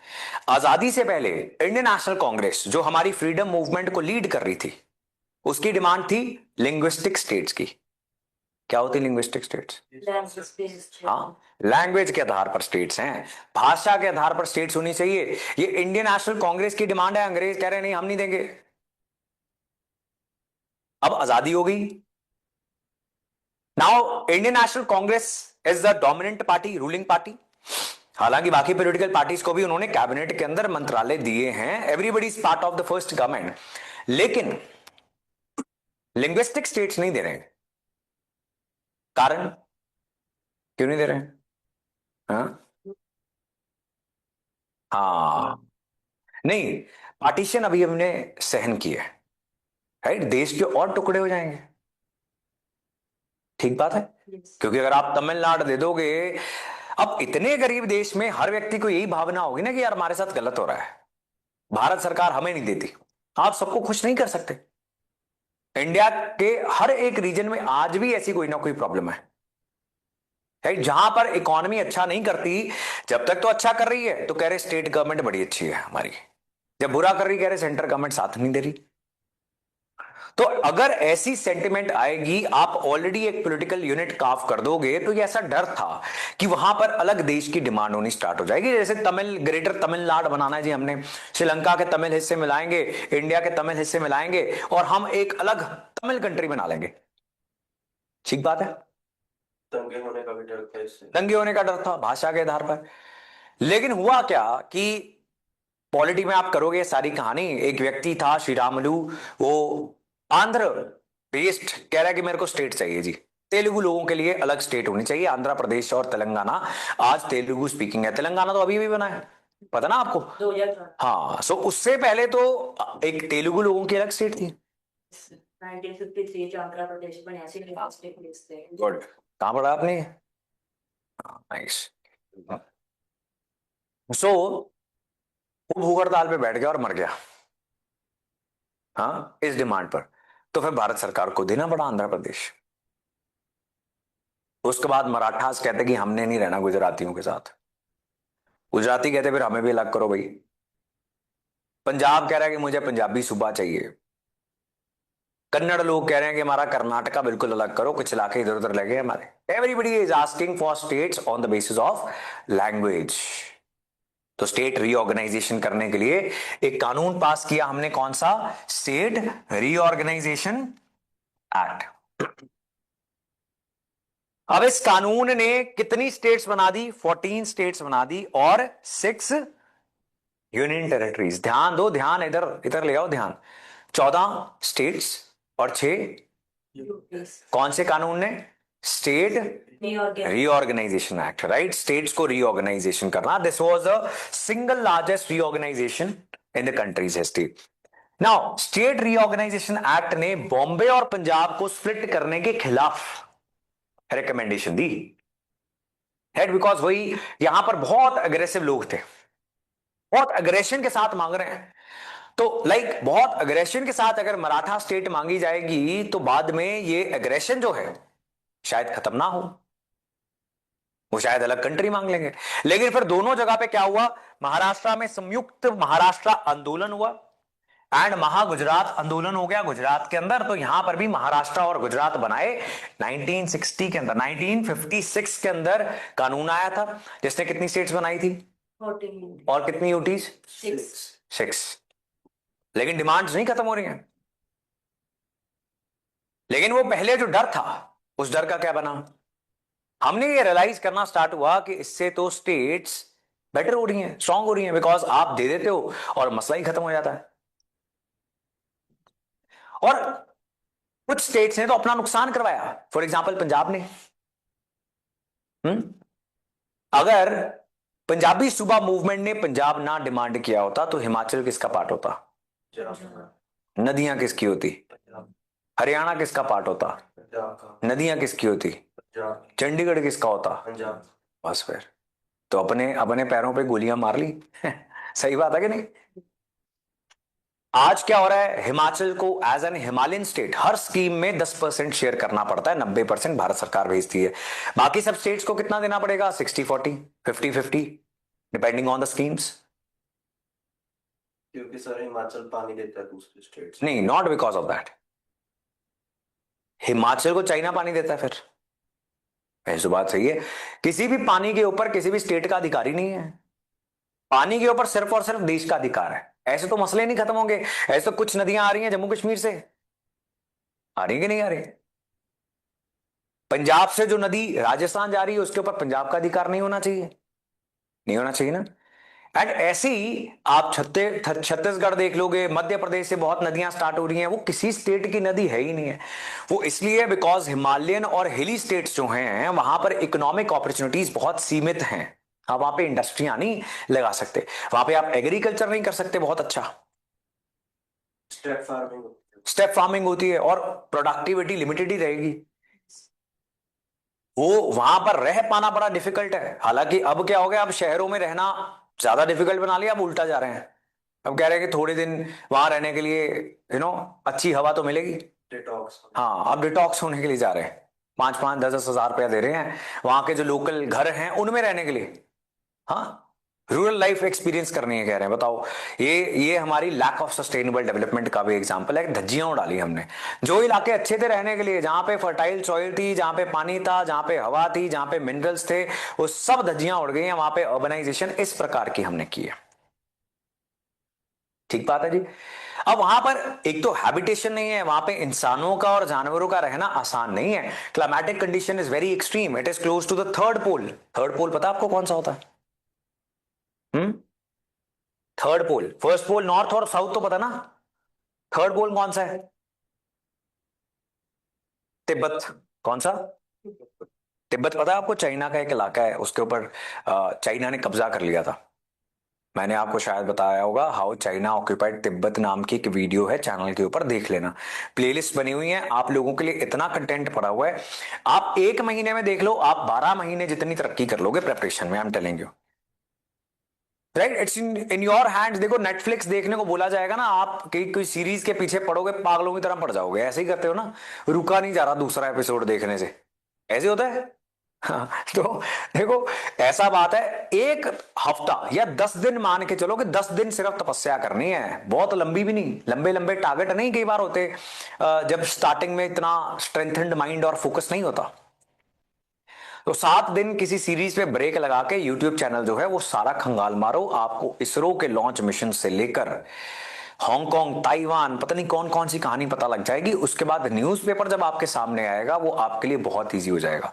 आजादी से पहले इंडियन नेशनल कांग्रेस जो हमारी फ्रीडम मूवमेंट को लीड कर रही थी, उसकी डिमांड थी लिंग्विस्टिक स्टेट्स की। क्या होती लिंग्विस्टिक स्टेट्स? हाँ, लैंग्वेज के आधार पर स्टेट्स हैं, भाषा के आधार पर स्टेट्स होनी चाहिए। ये इंडियन नेशनल कांग्रेस की डिमांड है। अंग्रेज कह रहे नहीं, हम नहीं देंगे। अब आजादी हो गई। Now Indian national Congress is the dominant party, ruling party. हालांकि बाकी पॉलिटिकल पार्टीज को भी उन्होंने कैबिनेट के अंदर मंत्रालय दिए हैं, everybody is part of the first government, लेकिन लिंग्विस्टिक स्टेट्स नहीं दे रहे हैं। कारण क्यों नहीं दे रहे हैं? हाँ, हाँ, नहीं, पार्टीशन अभी हमने सहन किया है, राइट? देश के और टुकड़े हो जाएंगे। ठीक बात है। क्योंकि अगर आप तमिलनाडु दे दोगे, अब इतने गरीब देश में हर व्यक्ति को यही भावना होगी ना कि यार हमारे साथ गलत हो रहा है, भारत सरकार हमें नहीं देती। आप सबको खुश नहीं कर सकते। इंडिया के हर एक रीजन में आज भी ऐसी कोई ना कोई प्रॉब्लम है, राइट? जहां पर इकोनॉमी अच्छा नहीं करती, जब तक तो अच्छा कर रही है तो कह रहे स्टेट गवर्नमेंट बड़ी अच्छी है हमारी, जब बुरा कर रही कह रहे सेंट्रल गवर्नमेंट साथ नहीं दे रही। तो अगर ऐसी सेंटिमेंट आएगी, आप ऑलरेडी एक पॉलिटिकल यूनिट काफ कर दोगे, तो ये ऐसा डर था कि वहां पर अलग देश की डिमांड होनी स्टार्ट हो जाएगी। जैसे तमिल, ग्रेटर तमिलनाडु बनाना है जी हमने, श्रीलंका के तमिल हिस्से मिलाएंगे, इंडिया के तमिल हिस्से मिलाएंगे और हम एक अलग तमिल कंट्री बना लेंगे। ठीक बात है, दंगे होने का भी डर था इससे। दंगे होने का डर था भाषा के आधार पर। लेकिन हुआ क्या कि पॉलिटी में आप करोगे सारी कहानी, एक व्यक्ति था श्रीरामुलु, वो आंध्र बेस्ड, कह रहा है कि मेरे को स्टेट चाहिए जी, तेलुगु लोगों के लिए अलग स्टेट होनी चाहिए। आंध्र प्रदेश और तेलंगाना आज तेलुगु स्पीकिंग है, तेलंगाना तो अभी भी बना है, पता ना आपको? 2004 हाँ, सो उससे पहले तो एक तेलुगु लोगों की अलग स्टेट थी। 1953 च आंध्र प्रदेश बने ऐसे स्टेट लिस्ट है। गुड, कहां पढ़ा आपने? नाइस। सो वो भूख हड़ताल पे बैठ गया और मर गया, हाँ, इस डिमांड पर। तो फिर भारत सरकार को देना पड़ा आंध्र प्रदेश। उसके बाद मराठास कहते कि हमने नहीं रहना गुजरातियों के साथ, गुजराती कहते फिर हमें भी अलग करो भाई। पंजाब कह रहा है कि मुझे पंजाबी सूबा चाहिए, कन्नड़ लोग कह रहे हैं कि हमारा कर्नाटका बिल्कुल अलग करो, कुछ इलाके इधर उधर लगे हमारे। Everybody is asking for states on the basis of language. तो स्टेट रीऑर्गेनाइजेशन करने के लिए एक कानून पास किया हमने, कौन सा? State reorganisation act. अब इस कानून ने कितनी स्टेट्स बना दी? 14 स्टेट्स बना दी और 6 यूनियन टेरिटरीज। ध्यान दो, ध्यान इधर इधर ले आओ ध्यान। 14 स्टेट्स और 6 कौन से कानून ने? State reorganisation act, right? States को रीऑर्गेनाइजेशन करना। This was the single largest reorganisation in the country's हिस्ट्री। नाउ स्टेट रीऑर्गेनाइजेशन एक्ट ने बॉम्बे और पंजाब को स्प्लिट करने के खिलाफ रिकमेंडेशन दी, राइट? बिकॉज वही यहां पर बहुत अग्रेसिव लोग थे, बहुत अग्रेशन के साथ मांग रहे हैं। तो लाइक बहुत अग्रेशन के साथ अगर मराठा स्टेट मांगी जाएगी तो बाद में ये अग्रेशन जो है शायद खत्म ना हो, वो शायद अलग कंट्री मांग लेंगे। लेकिन फिर दोनों जगह पे क्या हुआ? महाराष्ट्र में संयुक्त महाराष्ट्र आंदोलन हुआ एंड महागुजरात आंदोलन हो गया गुजरात के अंदर। तो यहां पर भी महाराष्ट्र और गुजरात बनाए 1960 के अंदर। 1956 के अंदर कानून आया था जिसने कितनी स्टेट्स बनाई थी 14 और कितनी यूटीज? 6। लेकिन डिमांड्स नहीं खत्म हो रही हैं। लेकिन वो पहले जो डर था, उस डर का क्या बना? हमने ये रियलाइज करना स्टार्ट हुआ कि इससे तो स्टेट्स बेटर हो रही हैं, स्ट्रांग हो रही हैं, बिकॉज आप दे देते हो और मसला ही खत्म हो जाता है। और कुछ स्टेट्स ने तो अपना नुकसान करवाया। फॉर एग्जाम्पल पंजाब ने, अगर पंजाबी सूबा मूवमेंट ने पंजाब ना डिमांड किया होता तो हिमाचल किसका पार्ट होता? नदियां किसकी होती? हरियाणा किसका पार्ट होता? नदियां किसकी होती? चंडीगढ़ किसका होता? बस फिर तो अपने अपने पैरों पे गोलियां मार ली। सही बात है कि नहीं? आज क्या हो रहा है? हिमाचल को एज एन हिमालयन स्टेट हर स्कीम में 10% शेयर करना पड़ता है, 90% भारत सरकार भेजती है। बाकी सब स्टेट्स को कितना देना पड़ेगा? 60-40, 50-50 डिपेंडिंग ऑन द स्कीम्स। क्योंकि सर हिमाचल पानी देता है दूसरे स्टेट्स। नहीं, not because of that. Himachal को चाइना पानी देता है। फिर ऐसी बात सही है, किसी भी पानी के ऊपर किसी भी स्टेट का अधिकारी नहीं है। पानी के ऊपर सिर्फ और सिर्फ देश का अधिकार है। ऐसे तो मसले नहीं खत्म होंगे। ऐसे तो कुछ नदियां आ रही हैं जम्मू कश्मीर से, आ रही कि नहीं आ रही? पंजाब से जो नदी राजस्थान जा रही है उसके ऊपर पंजाब का अधिकार नहीं होना चाहिए, नहीं होना चाहिए ना? एंड ऐसे ही आप छत्तीसगढ़ देख लोगे, मध्य प्रदेश से बहुत नदियां स्टार्ट हो रही हैं, वो किसी स्टेट की नदी है ही नहीं है। वो इसलिए बिकॉज हिमालयन और हिली स्टेट्स जो हैं वहां पर इकोनॉमिक अपॉर्चुनिटीज बहुत सीमित हैं। आप वहां पे इंडस्ट्रियां नहीं लगा सकते, वहां पे आप एग्रीकल्चर नहीं कर सकते बहुत अच्छा। स्टेप फार्मिंग होती है और प्रोडक्टिविटी लिमिटेड ही रहेगी। वो वहां पर रह पाना बड़ा डिफिकल्ट है। हालांकि अब क्या हो गया, अब शहरों में रहना ज्यादा डिफिकल्ट बना लिया, अब उल्टा जा रहे हैं। अब कह रहे हैं कि थोड़े दिन वहां रहने के लिए अच्छी हवा तो मिलेगी, डिटॉक्स। हाँ, अब डिटॉक्स होने के लिए जा रहे हैं। 5-5, 10-10 हजार रुपया दे रहे हैं वहां के जो लोकल घर हैं उनमें रहने के लिए। हाँ, रूरल लाइफ एक्सपीरियंस करनी है कह रहे हैं, बताओ। ये हमारी लैक ऑफ सस्टेनेबल डेवलपमेंट का भी एग्जांपल है। धज्जियां उड़ा ली हमने। जो इलाके अच्छे थे रहने के लिए, जहां पे फर्टाइल सॉइल थी, जहां पे पानी था, जहां पे हवा थी, जहां पे मिनरल्स थे, वो सब धज्जियां उड़ गई हैं। वहां पे अर्बनाइजेशन इस प्रकार की हमने की है। ठीक बात है जी। अब वहां पर एक तो हैबिटेशन नहीं है, वहां पे इंसानों का और जानवरों का रहना आसान नहीं है। Climatic condition is very extreme, it is close to the third pole. Third pole पता आपको कौन सा होता है? Third pole, first pole north और साउथ तो पता ना, थर्ड पोल कौन सा है? तिब्बत। कौन सा? तिब्बत पता है आपको? चाइना का एक इलाका है, उसके ऊपर चाइना ने कब्जा कर लिया था। मैंने आपको शायद बताया होगा, हाउ चाइना ऑक्यूपाइड तिब्बत नाम की एक वीडियो है, चैनल के ऊपर देख लेना। प्लेलिस्ट बनी हुई है आप लोगों के लिए, इतना कंटेंट पड़ा हुआ है। आप 1 महीने में देख लो, आप 12 महीने जितनी तरक्की कर लोगे प्रेपरेशन में, I am telling you. Right, it's in your hands. देखो नेटफ्लिक्स देखने को बोला जाएगा ना, आप कोई सीरीज के पीछे पड़ोगे, पागलों की तरह पड़ जाओगे। ऐसे ही करते हो ना, रुका नहीं जा रहा दूसरा एपिसोड देखने से, ऐसे होता है। हाँ, तो देखो ऐसा बात है, 1 हफ्ता या 10 दिन मान के चलो कि 10 दिन सिर्फ तपस्या करनी है, बहुत लंबी भी नहीं, लंबे लंबे टारगेट नहीं कई बार होते जब स्टार्टिंग में इतना स्ट्रेंथेंड माइंड और फोकस नहीं होता। तो 7 दिन किसी सीरीज पे ब्रेक लगा के यूट्यूब चैनल जो है वो सारा खंगाल मारो। आपको इसरो के लॉन्च मिशन से लेकर हांगकांग, ताइवान, पता नहीं कौन कौन सी कहानी पता लग जाएगी। उसके बाद न्यूज़पेपर जब आपके सामने आएगा वो आपके लिए बहुत इजी हो जाएगा।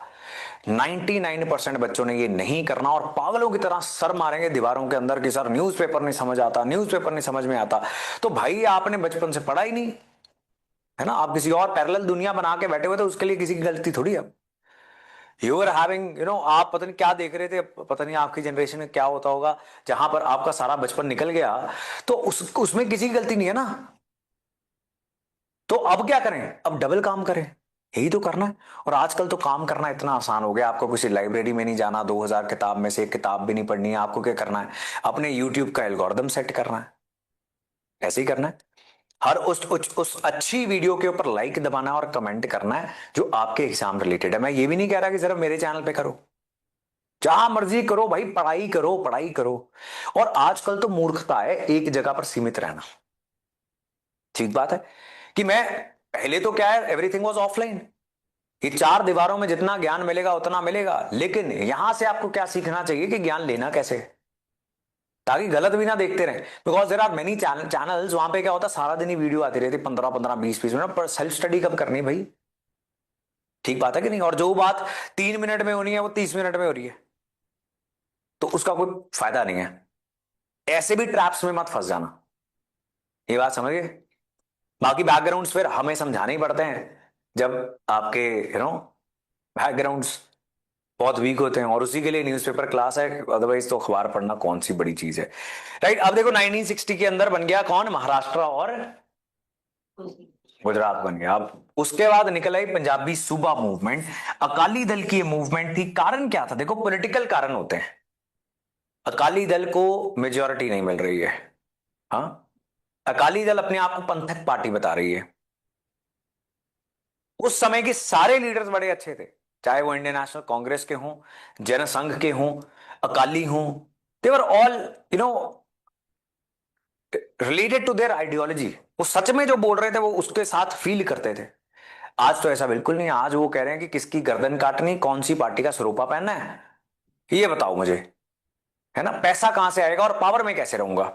99% बच्चों ने ये नहीं करना और पागलों की तरह सर मारेंगे दीवारों के अंदर कि सर न्यूज़पेपर नहीं समझ आता, न्यूज़पेपर नहीं समझ में आता। तो भाई आपने बचपन से पढ़ा ही नहीं है ना, आप किसी और पैरेलल दुनिया बना के बैठे हुए थे, उसके लिए किसी की गलती थोड़ी है। यू आर हैविंग आप पता नहीं क्या देख रहे थे, पता नहीं आपकी जनरेशन में क्या होता होगा, जहां पर आपका सारा बचपन निकल गया, तो उसमें किसी की गलती नहीं है ना। तो अब क्या करें? अब डबल काम करें, यही तो करना है। और आजकल तो काम करना इतना आसान हो गया, आपको किसी लाइब्रेरी में नहीं जाना, 2000 किताब में से एक किताब भी नहीं पढ़नी है। आपको क्या करना है? अपने यूट्यूब का एल्गोरिदम सेट करना है, ऐसे ही करना है। हर उस अच्छी वीडियो के ऊपर लाइक दबाना और कमेंट करना है जो आपके एग्जाम रिलेटेड है। मैं ये भी नहीं कह रहा कि सिर्फ मेरे चैनल पे करो, जहां मर्जी करो भाई, पढ़ाई करो, पढ़ाई करो। और आजकल तो मूर्खता है एक जगह पर सीमित रहना। ठीक बात है कि मैं पहले तो क्या है, एवरीथिंग वाज ऑफलाइन, ये 4 दीवारों में जितना ज्ञान मिलेगा उतना मिलेगा। लेकिन यहां से आपको क्या सीखना चाहिए कि ज्ञान लेना कैसे, ताकि गलत भी ना देखते रहे। Because there are many channels, वहां पे क्या होता है, सारा दिन ही वीडियो आती रहती, 15-15, 20-20 मिनट पर। सेल्फ स्टडी कब करनी भाई? ठीक बात है कि नहीं? और जो बात 3 मिनट में होनी है वो 30 मिनट में हो रही है, तो उसका कोई फायदा नहीं है। ऐसे भी ट्रैप्स में मत फंस जाना, ये बात समझिए। बाकी बैकग्राउंड्स फिर हमें समझाने ही पड़ते हैं जब आपके बैकग्राउंड्स बहुत वीक होते हैं, और उसी के लिए न्यूज़पेपर क्लास है, अदरवाइज तो अखबार पढ़ना कौन सी बड़ी चीज है। राइट, अब देखो 1960 के अंदर बन गया कौन? महाराष्ट्र और गुजरात बन गया। अब उसके बाद निकल आई पंजाबी सूबा मूवमेंट, अकाली दल की मूवमेंट थी। कारण क्या था? देखो पॉलिटिकल कारण होते हैं। अकाली दल को मेजोरिटी नहीं मिल रही है, हाँ, अकाली दल अपने आप को पंथक पार्टी बता रही है। उस समय के सारे लीडर्स बड़े अच्छे थे, चाहे वो इंडियन नेशनल कांग्रेस के हों, जनसंघ के हों, अकाली हों, they were all related to their ideology. वो सच में जो बोल रहे थे वो उसके साथ फील करते थे। आज तो ऐसा बिल्कुल नहीं। आज वो कह रहे हैं कि किसकी गर्दन काटनी, कौन सी पार्टी का सरोपा पहनना है, ये बताओ मुझे, है ना, पैसा कहां से आएगा और पावर में कैसे रहूंगा।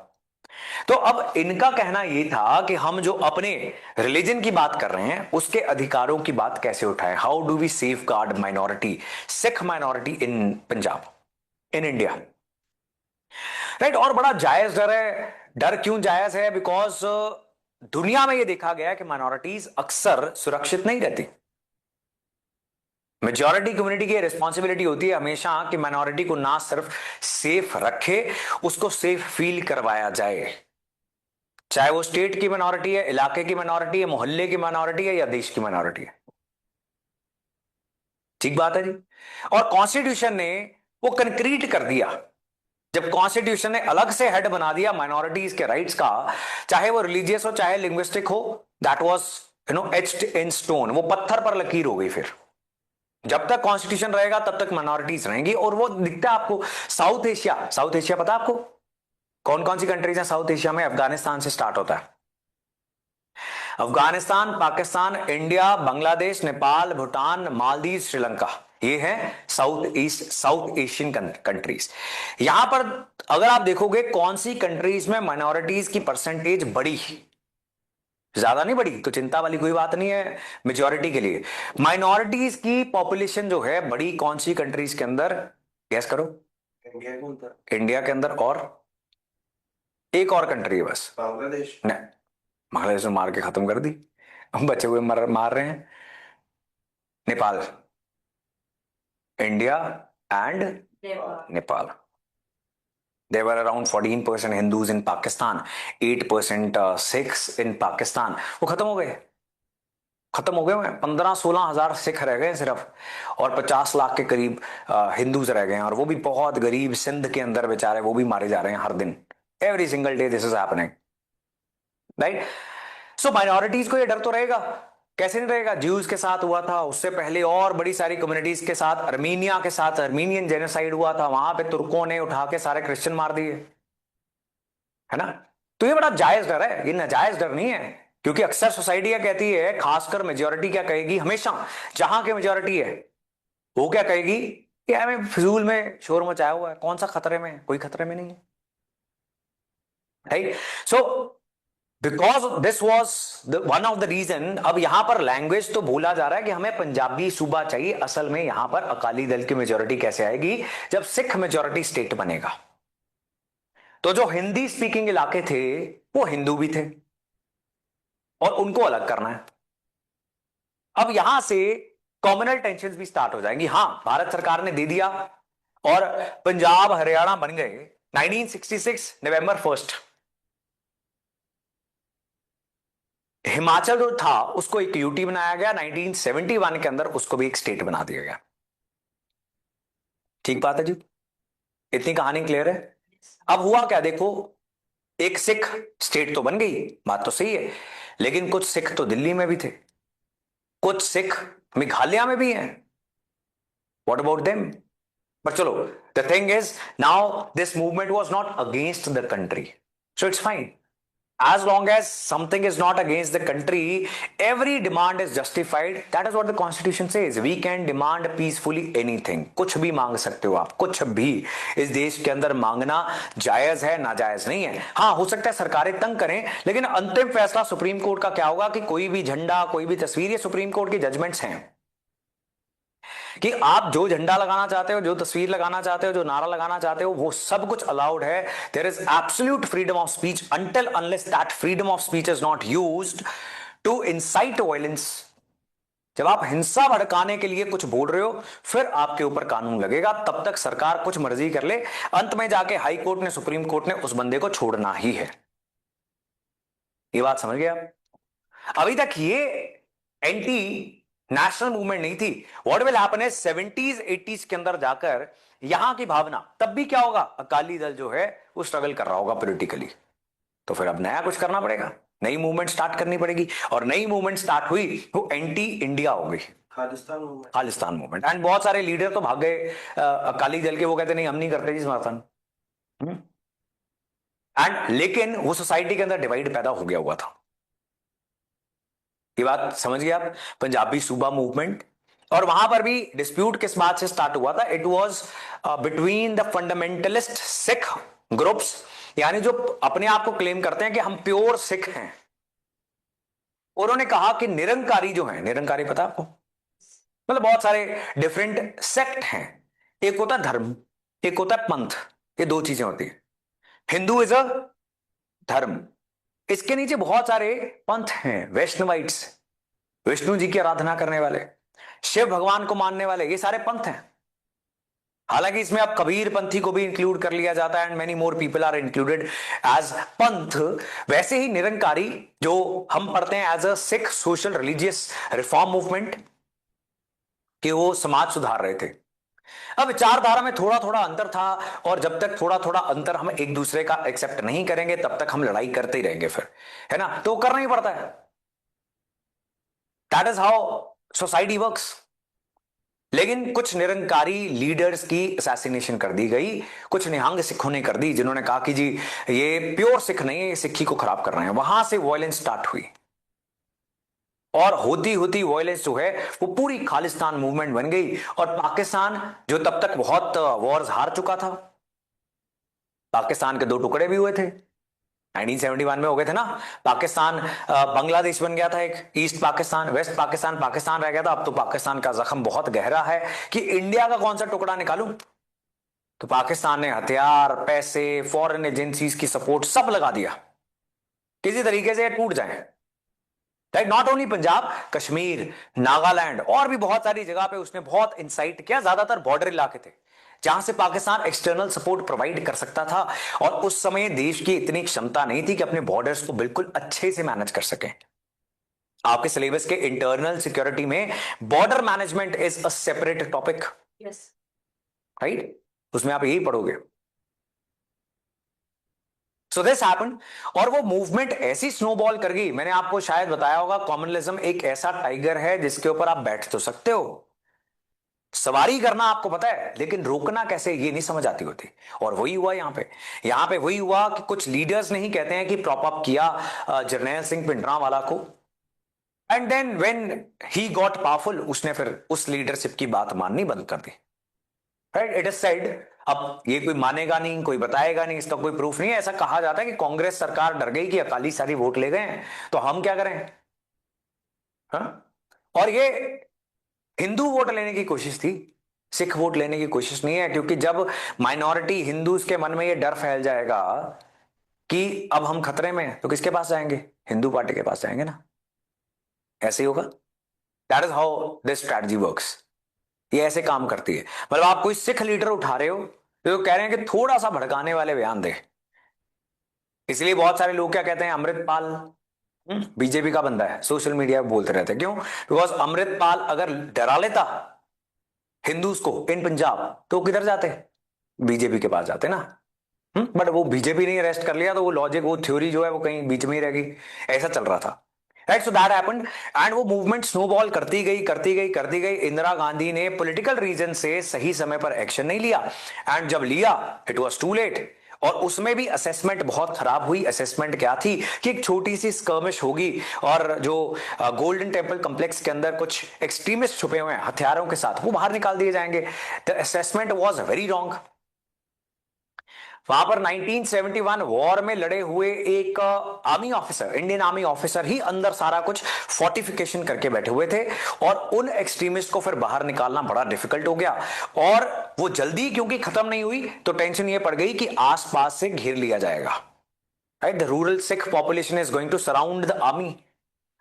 तो अब इनका कहना यह था कि हम जो अपने रिलीजन की बात कर रहे हैं उसके अधिकारों की बात कैसे उठाएं, how do we safeguard minority, Sikh minority in Punjab, in India. Right, और बड़ा जायज डर है। डर क्यों जायज है? बिकॉज दुनिया में यह देखा गया कि माइनॉरिटीज अक्सर सुरक्षित नहीं रहती। मेजॉरिटी कम्युनिटी की रिस्पॉन्सिबिलिटी होती है हमेशा कि माइनॉरिटी को ना सिर्फ सेफ रखे, उसको सेफ फील करवाया जाए, चाहे वो स्टेट की माइनॉरिटी है, इलाके की माइनॉरिटी है, मोहल्ले की माइनॉरिटी है या देश की माइनॉरिटी है। ठीक बात है जी। और कॉन्स्टिट्यूशन ने वो कंक्रीट कर दिया। जब कॉन्स्टिट्यूशन ने अलग से हेड बना दिया माइनॉरिटीज के राइट्स का, चाहे वो रिलीजियस हो चाहे लिंग्विस्टिक हो, that was etched in stone, वो पत्थर पर लकीर हो गई। फिर जब तक कॉन्स्टिट्यूशन रहेगा तब तक माइनॉरिटीज रहेंगी, और वो दिखता है आपको। साउथ एशिया, साउथ एशिया पता है आपको कौन कौन सी कंट्रीज हैं साउथ एशिया में? अफगानिस्तान से स्टार्ट होता है। अफगानिस्तान, पाकिस्तान, इंडिया, बांग्लादेश, नेपाल, भूटान, मालदीव, श्रीलंका, ये है साउथ एशियन कंट्रीज। यहां पर अगर आप देखोगे कौन सी कंट्रीज में माइनॉरिटीज की परसेंटेज बढ़ी, ज्यादा नहीं बढ़ी, तो चिंता वाली कोई बात नहीं है मेजॉरिटी के लिए। माइनॉरिटीज की पॉपुलेशन जो है बड़ी कौन सी कंट्रीज के अंदर, गैस करो। इंडिया के अंदर, इंडिया के अंदर, और एक और कंट्री है बस। बांग्लादेश। नहीं, बांग्लादेश में मार के खत्म कर दी, हम बचे हुए मार रहे हैं। Nepal, India and Nepal. There were around 14% Hindus in Pakistan, 8% Sikhs in Pakistan. वो खत्म हो गए, खत्म हो गए। 15-16 हजार सिख रह गए सिर्फ, और 50 लाख के करीब हिंदूज रह गए हैं, और वो भी बहुत गरीब, सिंध के अंदर बेचारे वो भी मारे जा रहे हैं हर दिन। Every single day this is happening, right? So minorities को ये डर तो रहेगा, कैसे नहीं रहेगा? ज्यूज के साथ हुआ था, उससे पहले और बड़ी सारी कम्युनिटीज के साथ, अर्मीनिया के साथ अर्मीनियन जेनोसाइड हुआ था, वहां पे तुर्कों ने उठा के सारे क्रिश्चियन मार दिए, है ना? तो ये बड़ा जायज डर है, ये नाजायज डर नहीं है। क्योंकि अक्सर सोसाइटी क्या कहती है, खासकर मेजोरिटी क्या कहेगी हमेशा, जहां की मेजोरिटी है वो क्या कहेगी कि हमें फिजूल में शोर मचाया हुआ है, कौन सा खतरे में है? कोई खतरे में नहीं है, right? So because this was one of the reason. अब यहां पर लैंग्वेज तो बोला जा रहा है कि हमें पंजाबी सूबा चाहिए, असल में यहां पर अकाली दल की मेजोरिटी कैसे आएगी? जब सिख मेजोरिटी स्टेट बनेगा, तो जो हिंदी स्पीकिंग इलाके थे वो हिंदू भी थे, और उनको अलग करना है। अब यहां से कॉम्युनल टेंशन भी स्टार्ट हो जाएंगी। हां, भारत सरकार ने दे दिया और पंजाब हरियाणा बन गए 1966 नवंबर 1। हिमाचल जो था उसको एक यूटी बनाया गया 1971 के अंदर, उसको भी एक स्टेट बना दिया गया। ठीक बात है जी, इतनी कहानी क्लियर है? अब हुआ क्या देखो, एक सिख स्टेट तो बन गई, बात तो सही है, लेकिन कुछ सिख तो दिल्ली में भी थे, कुछ सिख मेघालय में भी हैं। What about them? पर चलो, the thing is now this movement was not against the country, so it's fine. As long as something is not against the country, every demand is justified. That is what the constitution says. We can demand peacefully anything. कुछ भी मांग सकते हो आप, कुछ भी इस देश के अंदर मांगना जायज है, नाजायज नहीं है। हाँ, हो सकता है सरकारें तंग करें, लेकिन अंतिम फैसला सुप्रीम कोर्ट का क्या होगा कि कोई भी झंडा, कोई भी तस्वीर, ये सुप्रीम कोर्ट की जजमेंट्स हैं कि आप जो झंडा लगाना चाहते हो, जो तस्वीर लगाना चाहते हो, जो नारा लगाना चाहते हो, वो सब कुछ अलाउड है। There is absolute freedom of speech until unless that freedom of speech is not used to incite violence. जब आप हिंसा भड़काने के लिए कुछ बोल रहे हो, फिर आपके ऊपर कानून लगेगा। तब तक सरकार कुछ मर्जी कर ले, अंत में जाके हाई कोर्ट ने, सुप्रीम कोर्ट ने उस बंदे को छोड़ना ही है। ये बात समझ गए आप? अभी तक ये एंटी नेशनल मूवमेंट नहीं थी। What will happen is 70s 80s के अंदर जाकर यहां की भावना, तब भी क्या होगा, अकाली दल जो है वो स्ट्रगल कर रहा होगा पॉलिटिकली, तो फिर अब नया कुछ करना पड़ेगा, नई मूवमेंट स्टार्ट करनी पड़ेगी। और नई मूवमेंट स्टार्ट हुई वो एंटी इंडिया हो गई, Khalistan movement. Khalistan movement. And बहुत सारे लीडर तो भाग गए अकाली दल के, वो कहते नहीं हम नहीं करते जी समर्थन। एंड लेकिन वो सोसाइटी के अंदर डिवाइड पैदा हो गया हुआ था। ये बात समझ गए आप? पंजाबी सूबा मूवमेंट, और वहां पर भी डिस्प्यूट किस बात से स्टार्ट हुआ था? It was between the fundamentalist Sikh groups, यानी जो अपने आप को क्लेम करते हैं कि हम प्योर सिख हैं। उन्होंने कहा कि निरंकारी जो है, निरंकारी पता आपको, मतलब बहुत सारे डिफरेंट सेक्ट हैं। एक होता है धर्म, एक होता है पंथ, ये दो चीजें होती है। हिंदू इज अ धर्म, इसके नीचे बहुत सारे पंथ हैं, वैष्णवाइट्स, विष्णु जी की आराधना करने वाले, शिव भगवान को मानने वाले, ये सारे पंथ हैं। हालांकि इसमें अब कबीर पंथी को भी इंक्लूड कर लिया जाता है, and many more people are included as Panth. वैसे ही निरंकारी जो हम पढ़ते हैं as a Sikh social religious reform movement, कि वो समाज सुधार रहे थे। अब विचारधारा में थोड़ा थोड़ा अंतर था, और जब तक थोड़ा थोड़ा अंतर हम एक दूसरे का एक्सेप्ट नहीं करेंगे, तब तक हम लड़ाई करते ही रहेंगे फिर, है ना? तो करना ही पड़ता है, that is how society works. लेकिन कुछ निरंकारी लीडर्स की असैसिनेशन कर दी गई, कुछ निहंग सिखों ने कर दी, जिन्होंने कहा कि जी ये प्योर सिख नहीं है, ये सिक्खी को खराब कर रहे हैं। वहां से वॉयलेंस स्टार्ट हुई और होती होती वॉयलेंस जो है वो पूरी खालिस्तान मूवमेंट बन गई। और पाकिस्तान जो तब तक बहुत वॉर्स हार चुका था, पाकिस्तान के दो टुकड़े भी हुए थे, 1971 में हो गए थे ना। पाकिस्तान बांग्लादेश बन गया था, एक ईस्ट पाकिस्तान, वेस्ट पाकिस्तान, पाकिस्तान रह गया था। अब तो पाकिस्तान का जख्म बहुत गहरा है कि इंडिया का कौन सा टुकड़ा निकालूं। तो पाकिस्तान ने हथियार, पैसे, फॉरेन एजेंसीज की सपोर्ट सब लगा दिया, किसी तरीके से टूट जाए। Right, not only Punjab, Kashmir, Nagaland और भी बहुत सारी जगह पे उसने बहुत इंसाइट किया। ज्यादातर बॉर्डर इलाके थे जहां से पाकिस्तान एक्सटर्नल सपोर्ट प्रोवाइड कर सकता था, और उस समय देश की इतनी क्षमता नहीं थी कि अपने बॉर्डर्स को बिल्कुल अच्छे से मैनेज कर सके। आपके सिलेबस के इंटरनल सिक्योरिटी में border management is a separate topic, yes. Right, उसमें आप यही पढ़ोगे। सो दिस हैपेंड, और वो मूवमेंट ऐसी स्नोबॉल कर गई। मैंने आपको शायद बताया होगा, कॉमनलिज्म एक ऐसा टाइगर है जिसके ऊपर आप बैठ तो सकते हो, सवारी करना आपको पता है, लेकिन रोकना कैसे ये नहीं समझ आती होती। और वही हुआ यहां पे वही हुआ कि कुछ लीडर्स नहीं कहते हैं कि प्रॉप अप किया जरनैल सिंह भिंडरांवाला को, and then when he got powerful उसने फिर उस लीडरशिप की बात माननी बंद कर दी। राइट, इट इज सेड, अब ये कोई मानेगा नहीं, कोई बताएगा नहीं, इसका कोई प्रूफ नहीं है। ऐसा कहा जाता है कि कांग्रेस सरकार डर गई कि अकाली सारी वोट ले गए हैं, तो हम क्या करें। हाँ? और ये हिंदू वोट लेने की कोशिश थी, सिख वोट लेने की कोशिश नहीं है, क्योंकि जब माइनॉरिटी हिंदूज के मन में ये डर फैल जाएगा कि अब हम खतरे में हैं, तो किसके पास जाएंगे, हिंदू पार्टी के पास जाएंगे ना। ऐसे ही होगा, that is how this strategy works. ये ऐसे काम करती है। मतलब आप कोई सिख लीडर उठा रहे हो तो कह रहे हैं कि थोड़ा सा भड़काने वाले बयान दे, इसलिए बहुत सारे लोग क्या कहते हैं, अमृतपाल बीजेपी का बंदा है, सोशल मीडिया पे बोलते रहते हैं। क्यों? बिकॉज अमृतपाल अगर डरा लेता हिंदूज को इन पंजाब, तो किधर जाते, बीजेपी के पास जाते ना। बट वो बीजेपी ने अरेस्ट कर लिया, तो वो लॉजिक, वो थ्योरी जो है वो कहीं बीच में ही रह गई। ऐसा चल रहा था, right. So that happened, and वो मूवमेंट स्नोबॉल करती गई करती गई करती गई। इंदिरा गांधी ने पॉलिटिकल रीजन से सही समय पर एक्शन नहीं लिया, एंड जब लिया इट वाज टू लेट। और उसमें भी असेसमेंट बहुत खराब हुई। असेसमेंट क्या थी कि एक छोटी सी स्कर्मिश होगी, और जो गोल्डन टेम्पल कॉम्प्लेक्स के अंदर कुछ एक्सट्रीमिस्ट छुपे हुए हैं हथियारों के साथ, वो बाहर निकाल दिए जाएंगे। The assessment was very wrong. वहां पर 1971 वॉर में लड़े हुए एक army officer, Indian army officer ही अंदर सारा कुछ फोर्टिफिकेशन करके बैठे हुए थे, और उन एक्सट्रीमिस्ट को फिर बाहर निकालना बड़ा डिफिकल्ट हो गया। और वो जल्दी क्योंकि खत्म नहीं हुई, तो टेंशन ये पड़ गई कि आसपास से घेर लिया जाएगा। Right, the rural Sikh population is going to surround the army.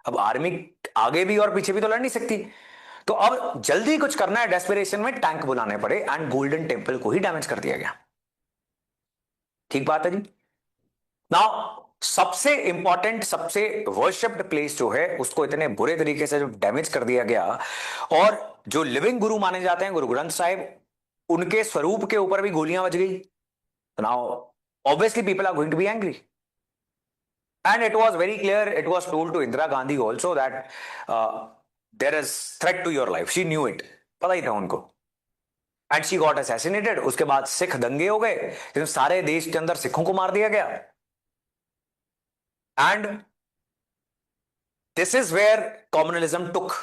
अब आर्मी आगे भी और पीछे भी तो लड़ नहीं सकती, तो अब जल्दी कुछ करना है, डेस्परेशन में टैंक बुलाने पड़े, एंड गोल्डन टेम्पल को ही डैमेज कर दिया गया। ठीक बात है जी। नाउ सबसे इंपॉर्टेंट, सबसे वर्शिप्ड प्लेस जो है, उसको इतने बुरे तरीके से जो डैमेज कर दिया गया, और जो लिविंग गुरु माने जाते हैं गुरु ग्रंथ साहिब, उनके स्वरूप के ऊपर भी गोलियां बज गई। Now obviously people are going to be angry, and it was very clear, it was told to Indira Gandhi also that there is threat to your life. She knew it, पता ही था उनको, एंड शी गॉट असैसिनेटेड। उसके बाद सिख दंगे हो गए, जिसमें सारे देश के अंदर सिखों को मार दिया गया। And this is where communalism took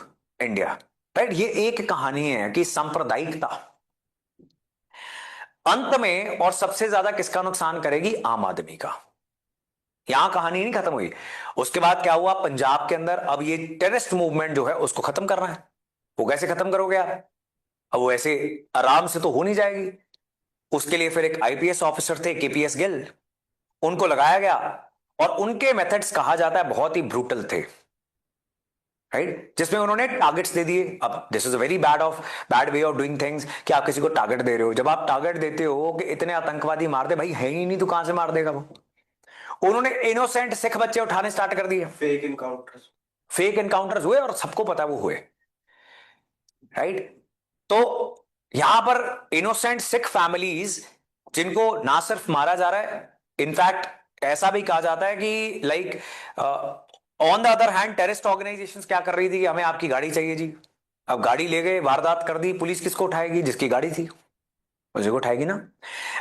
India. Right, ये एक कहानी है कि सांप्रदायिकता अंत में और सबसे ज्यादा किसका नुकसान करेगी, आम आदमी का। यहां कहानी नहीं खत्म हुई। उसके बाद क्या हुआ पंजाब के अंदर, अब ये टेररिस्ट मूवमेंट जो है उसको खत्म करना है। वो कैसे खत्म करोगे आप, अब वो ऐसे आराम से तो हो नहीं जाएगी। उसके लिए फिर एक आईपीएस ऑफिसर थे, केपीएस गिल, उनको लगाया गया, और उनके मेथड्स कहा जाता है बहुत ही ब्रूटल थे। राइट, जिसमें उन्होंने टारगेट्स दे दिए। अब this is a very bad way of doing things कि आप किसी को टारगेट दे रहे हो। जब आप टारगेट देते हो कि इतने आतंकवादी मार दे, भाई है ही नहीं तो कहां से मार देगा वो। उन्होंने इनोसेंट सिख बच्चे उठाने स्टार्ट कर दिए, फेक इनकाउंटर्स हुए, और सबको पता वो हुए। राइट, तो यहां पर इनोसेंट सिख फैमिलीज, जिनको ना सिर्फ मारा जा रहा है, इनफैक्ट ऐसा भी कहा जाता है कि like on the other hand terrorist organisations क्या कर रही थी कि हमें आपकी गाड़ी चाहिए जी, अब गाड़ी ले गए, वारदात कर दी, पुलिस किसको उठाएगी? जिसकी गाड़ी थी उसी को उठाएगी ना।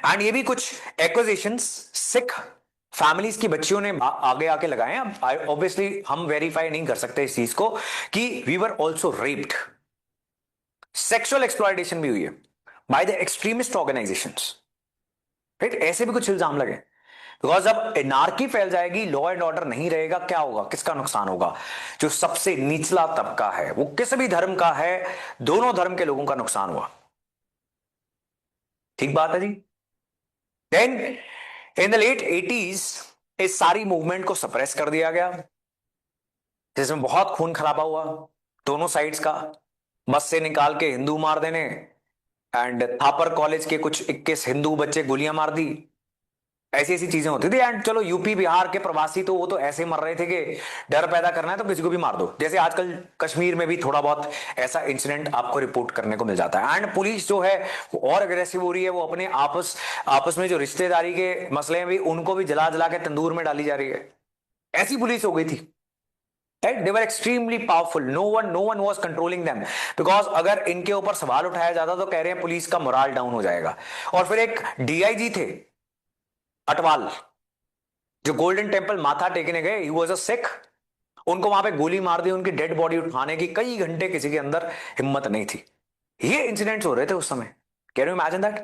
एंड ये भी कुछ एक्विजिशंस सिख फैमिलीज की बच्चियों ने आगे आके लगाए हैं। अब ऑब्वियसली हम वेरीफाई नहीं कर सकते इस चीज को कि we were also raped, sexual exploitation भी हुई है by the extremist organisations, right? ऐसे भी कुछ इल्जाम लगे। बिकॉज जब एनार्की फैल जाएगी, लॉ एंड ऑर्डर नहीं रहेगा, क्या होगा? किसका नुकसान होगा? जो सबसे निचला तबका है, वो किस भी धर्म का है, दोनों धर्म के लोगों का नुकसान हुआ। ठीक बात है जी। Then in the late 80s इस सारी मूवमेंट को सप्रेस कर दिया गया, जिसमें बहुत खून खराबा हुआ दोनों साइड्स का। बस से निकाल के हिंदू मार देने, एंड थापर कॉलेज के कुछ 21 हिंदू बच्चे गोलियां मार दी, ऐसी ऐसी चीजें होती थी। एंड चलो यूपी बिहार के प्रवासी तो वो तो ऐसे मर रहे थे कि डर पैदा करना है तो किसी को भी मार दो, जैसे आजकल कश्मीर में भी थोड़ा बहुत ऐसा इंसिडेंट आपको रिपोर्ट करने को मिल जाता है। एंड पुलिस जो है वो और अग्रेसिव हो रही है, वो अपने आपस में जो रिश्तेदारी के मसले हैं भी उनको भी जला जला के तंदूर में डाली जा रही है। ऐसी पुलिस हो गई थी, right? They were extremely powerful, no one was controlling them, because अगर इनके ऊपर सवाल उठाया जाता तो कह रहे हैं पुलिस का मोराल डाउन हो जाएगा। और फिर एक डीआईजी थे अटवाल, जो गोल्डन टेम्पल माथा टेकने गए, ही वाज अ सिख, उनको वहां पे गोली मार दी, उनकी डेड बॉडी उठाने की कई घंटे किसी के अंदर हिम्मत नहीं थी। ये इंसिडेंट्स हो रहे थे उस समय। Can you imagine that?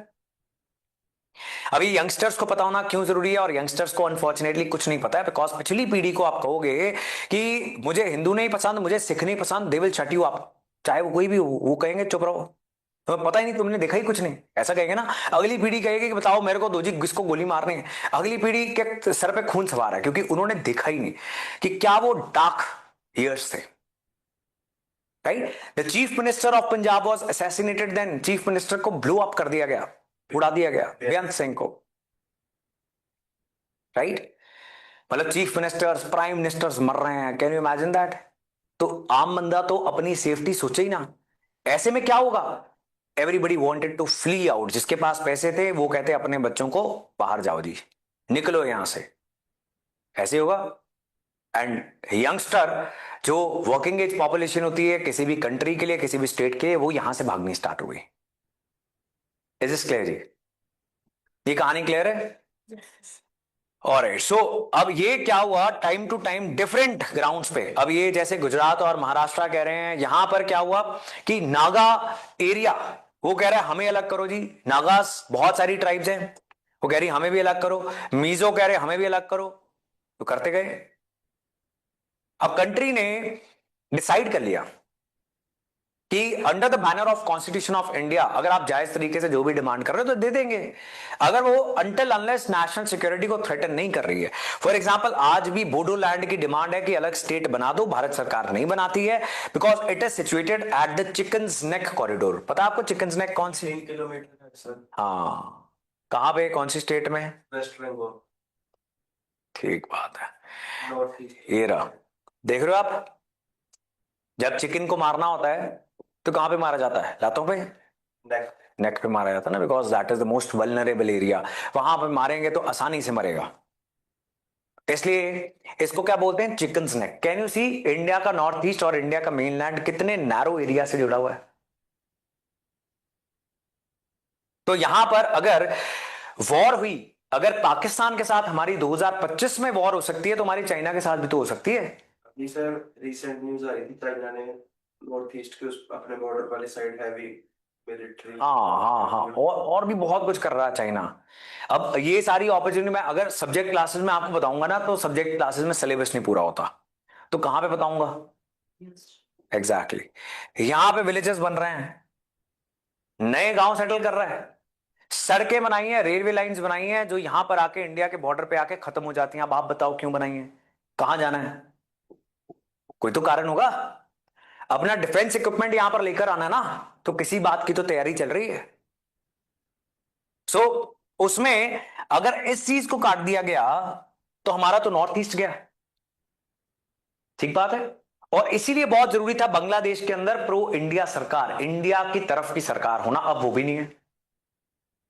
अभी यंगस्टर्स को पता होना क्यों जरूरी है, और यंगस्टर्स को अनफॉर्चुनेटली कुछ नहीं पता है, बिकॉज पिछली पीढ़ी को आप कहोगे कि मुझे हिंदू नहीं पसंद, मुझे सिख नहीं पसंद, they will shut you up, चाहे वो कोई भी हो, वो कहेंगे चुप रहो, तुम्हें पता ही नहीं, तुमने देखा ही कुछ नहीं, ऐसा कहेंगे ना। अगली पीढ़ी कहेगी कि बताओ मेरे को दो जी किसको गोली मारनी है। अगली पीढ़ी के सर पे खून सवार है, क्योंकि उन्होंने देखा ही नहीं कि क्या वो डार्क ईयर्स थे, right? The chief minister of Punjab was assassinated, then chief minister को ब्लो अप कर दिया गया, उड़ा दिया गया, बेअंत सिंह को, राइट? मतलब चीफ मिनिस्टर्स, प्राइम मिनिस्टर्स मर रहे हैं, कैन यू इमेजिन दैट? तो आम बंदा तो अपनी सेफ्टी सोचे ही ना। ऐसे में क्या होगा? Everybody wanted to flee out, जिसके पास पैसे थे वो कहते अपने बच्चों को बाहर जाओ जी, निकलो यहां से, ऐसे होगा। एंड यंगस्टर जो वर्किंग एज पॉपुलेशन होती है किसी भी कंट्री के लिए, किसी भी स्टेट के लिए, वो यहां से भागनी स्टार्ट हो गई। इज दिस क्लियर जी? ये कहानी क्लियर है? और सो अब ये क्या हुआ, time to time different grounds पे, अब ये जैसे गुजरात और महाराष्ट्र कह रहे हैं, यहां पर क्या हुआ कि नागा एरिया वो कह रहा है हमें अलग करो जी, नागास बहुत सारी ट्राइब्स हैं, वो कह रही हमें भी अलग करो, मीजो कह रहे हमें भी अलग करो, तो करते गए। अब कंट्री ने डिसाइड कर लिया कि under the banner of constitution of India अगर आप जायज तरीके से जो भी डिमांड कर रहे हो तो दे देंगे, अगर वो अनटिल अनलेस नेशनल सिक्योरिटी को थ्रेटन नहीं कर रही है। फॉर एग्जांपल आज भी बोडोलैंड की डिमांड है कि अलग स्टेट बना दो, भारत सरकार नहीं बनाती है, because it is situated at the chickens neck corridor. पता है आपको चिकन्स नेक कौन सी? 3 किलोमीटर है सर। हाँ, कहां पे, कौन सी स्टेट में? वेस्ट बंगाल। ठीक बात है, नॉर्थ ईस्ट। ये रहा, देख रहे हो आप, जब चिकन को मारना होता है तो कहां पे मारा जाता है? लातों पे, नेक पे मारा जाता है ना, because that is the most vulnerable area, वहां पे मारेंगे तो आसानी से मरेगा, इसलिए इसको क्या बोलते हैं? Chicken's neck. Can you see India का नॉर्थ ईस्ट और इंडिया का मेनलैंड कितने नैरो एरिया से जुड़ा हुआ है। तो यहां पर अगर वॉर हुई, अगर पाकिस्तान के साथ हमारी 2025 में वॉर हो सकती है तो हमारी चाइना के साथ भी तो हो सकती है। अभी सर रिसेंट न्यूज आई थी, चाइना ने नॉर्थ ईस्ट के उस अपने बॉर्डर वाली साइड हैवी मिलिट्री। हाँ, और भी बहुत कुछ कर रहा है चाइना। अब ये सारी अपॉर्चुनिटी मैं अगर सब्जेक्ट क्लासेस में आपको बताऊंगा ना, तो सब्जेक्ट क्लासेस में सिलेबस नहीं पूरा होता, तो कहां पे बताऊंगा? एग्जैक्टली यहां पे विलेजेस बन रहे हैं, नए गांव सेटल कर रहे हैं, सड़कें बनाई हैं, रेलवे लाइंस बनाई हैं, जो यहां पर आके इंडिया के बॉर्डर पे आके खत्म हो जाती हैं। अब आप बताओ क्यों बनाई हैं? कहां जाना है? कोई तो कारण होगा। अपना डिफेंस इक्विपमेंट यहां पर लेकर आना ना, तो किसी बात की तो तैयारी चल रही है। सो उसमें अगर इस चीज को काट दिया गया तो हमारा तो नॉर्थ ईस्ट गया। ठीक बात है। और इसीलिए बहुत जरूरी था बांग्लादेश के अंदर प्रो इंडिया सरकार, इंडिया की तरफ की सरकार होना, अब वो भी नहीं है।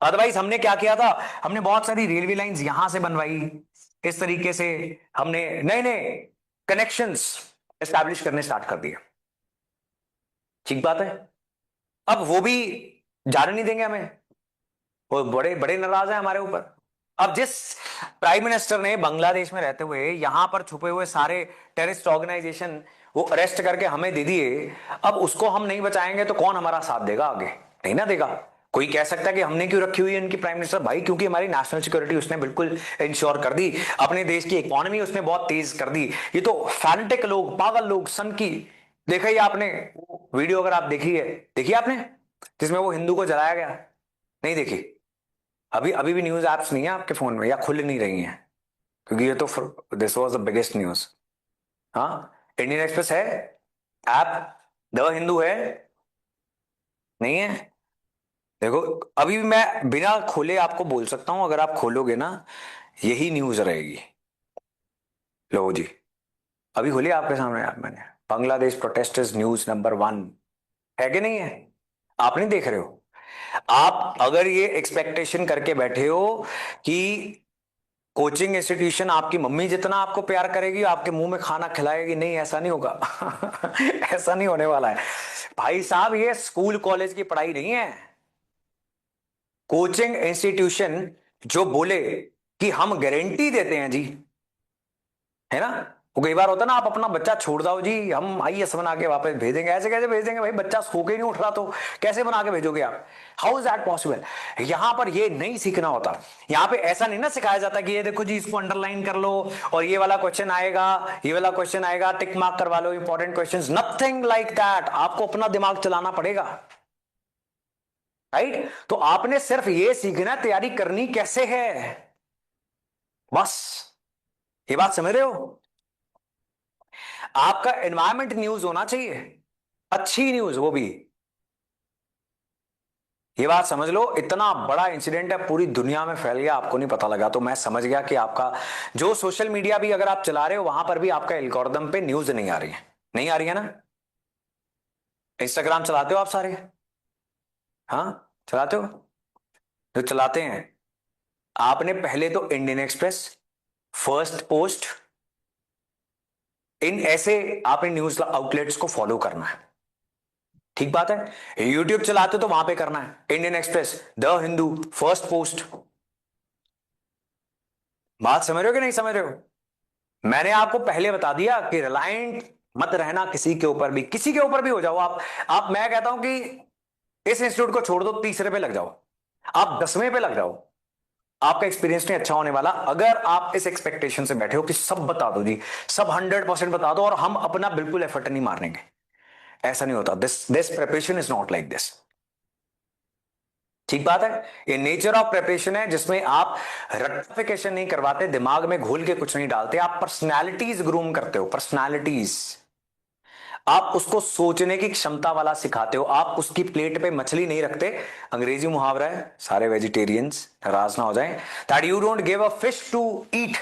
अदरवाइज हमने क्या किया था, हमने बहुत सारी रेलवे लाइंस यहां से बनवाई, इस तरीके से हमने नए नए कनेक्शंस एस्टैब्लिश करने स्टार्ट कर दिए। ठीक बात है। अब वो भी जाने नहीं देंगे हमें, वो बड़े बड़े नाराज हैं हमारे ऊपर। अब जिस प्राइम मिनिस्टर ने बांग्लादेश में रहते हुए यहां पर छुपे हुए सारे टेररिस्ट ऑर्गेनाइजेशन वो अरेस्ट करके हमें दे दिए, अब उसको हम नहीं बचाएंगे तो कौन हमारा साथ देगा आगे? नहीं ना देगा। कोई कह सकता है कि हमने क्यों रखी हुई है इनकी प्राइम मिनिस्टर? भाई क्योंकि हमारी नेशनल सिक्योरिटी उसने बिल्कुल इंश्योर कर दी, अपने देश की इकोनॉमी उसने बहुत तेज कर दी। ये तो फैनेटिक लोग, पागल लोग, सन की, देखा ही आपने वीडियो, अगर आप देखिए आपने जिसमें वो हिंदू को जलाया गया? नहीं देखी? अभी अभी भी न्यूज एप्स नहीं है आपके फोन में या खुल नहीं रही हैं? क्योंकि ये तो this was the biggest news. हाँ, इंडियन एक्सप्रेस है ऐप, द हिंदू है, नहीं है? देखो, अभी भी मैं बिना खोले आपको बोल सकता हूं, अगर आप खोलोगे ना यही न्यूज रहेगी। लो जी, अभी खोलिए आपके सामने आप, मैंने बांग्लादेश प्रोटेस्टर्स न्यूज नंबर 1 है कि नहीं है? आप नहीं देख रहे हो? आप अगर ये एक्सपेक्टेशन करके बैठे हो कि कोचिंग इंस्टीट्यूशन आपकी मम्मी जितना आपको प्यार करेगी आपके मुंह में खाना खिलाएगी, नहीं, ऐसा नहीं होगा। ऐसा नहीं होने वाला है भाई साहब। ये स्कूल कॉलेज की पढ़ाई नहीं है। कोचिंग इंस्टीट्यूशन जो बोले कि हम गारंटी देते हैं जी, है ना? वो कई बार होता ना, आप अपना बच्चा छोड़ दो जी, हम आईएएस बना के वापस भेजेंगे, ऐसे कैसे भेज देंगे भाई? बच्चा सो के नहीं उठ रहा तो कैसे बना के भेजोगे आप? How is that possible? यहां पर ये नहीं सीखना होता। यहां पे ऐसा नहीं ना सिखाया जाता कि ये देखो जी इसको अंडरलाइन कर लो और ये वाला क्वेश्चन आएगा, ये वाला क्वेश्चन आएगा, टिक मार्क करवा लो important questions. Nothing like that. आपको अपना दिमाग चलाना पड़ेगा, राइट? तो आपने सिर्फ ये सीखना तैयारी करनी कैसे है, बस। ये बात समझ रहे हो? आपका एनवायरमेंट न्यूज होना चाहिए, अच्छी न्यूज वो भी। ये बात समझ लो, इतना बड़ा इंसिडेंट है पूरी दुनिया में फैल गया, आपको नहीं पता लगा। तो मैं समझ गया कि आपका जो सोशल मीडिया भी अगर आप चला रहे हो वहां पर भी आपका एल्गोरिदम पे न्यूज नहीं आ रही है, नहीं आ रही है ना? इंस्टाग्राम चलाते हो आप सारे? हाँ, चलाते हो? जो चलाते हैं, आपने पहले तो इंडियन एक्सप्रेस, फर्स्ट पोस्ट, इन ऐसे आपने न्यूज आउटलेट्स को फॉलो करना है। ठीक बात है। यूट्यूब चलाते तो वहां पे करना है Indian express, the Hindu, first post. बात समझ रहे हो कि नहीं समझ रहे हो? मैंने आपको पहले बता दिया कि रिलायंट मत रहना किसी के ऊपर भी, किसी के ऊपर भी हो जाओ आप। मैं कहता हूं कि इस इंस्टीट्यूट को छोड़ दो, तीसरे पे लग जाओ, आप 10वें पे लग जाओ, आपका एक्सपीरियंस नहीं अच्छा होने वाला। अगर आप इस एक्सपेक्टेशन से बैठे हो कि सब बता दो जी, सब 100% बता दो और हम अपना बिल्कुल एफर्ट नहीं मारेंगे, ऐसा नहीं होता। This preparation is not like this. ठीक बात है। ये नेचर ऑफ प्रिपरेशन है जिसमें आप रटिफिकेशन नहीं करवाते, दिमाग में घोल के कुछ नहीं डालते, आप पर्सनैलिटीज ग्रूम करते हो, पर्सनैलिटीज। आप उसको सोचने की क्षमता वाला सिखाते हो, आप उसकी प्लेट पे मछली नहीं रखते। अंग्रेजी मुहावरा है, सारे वेजिटेरियंस नाराज ना हो जाएं, that you don't give a fish to eat,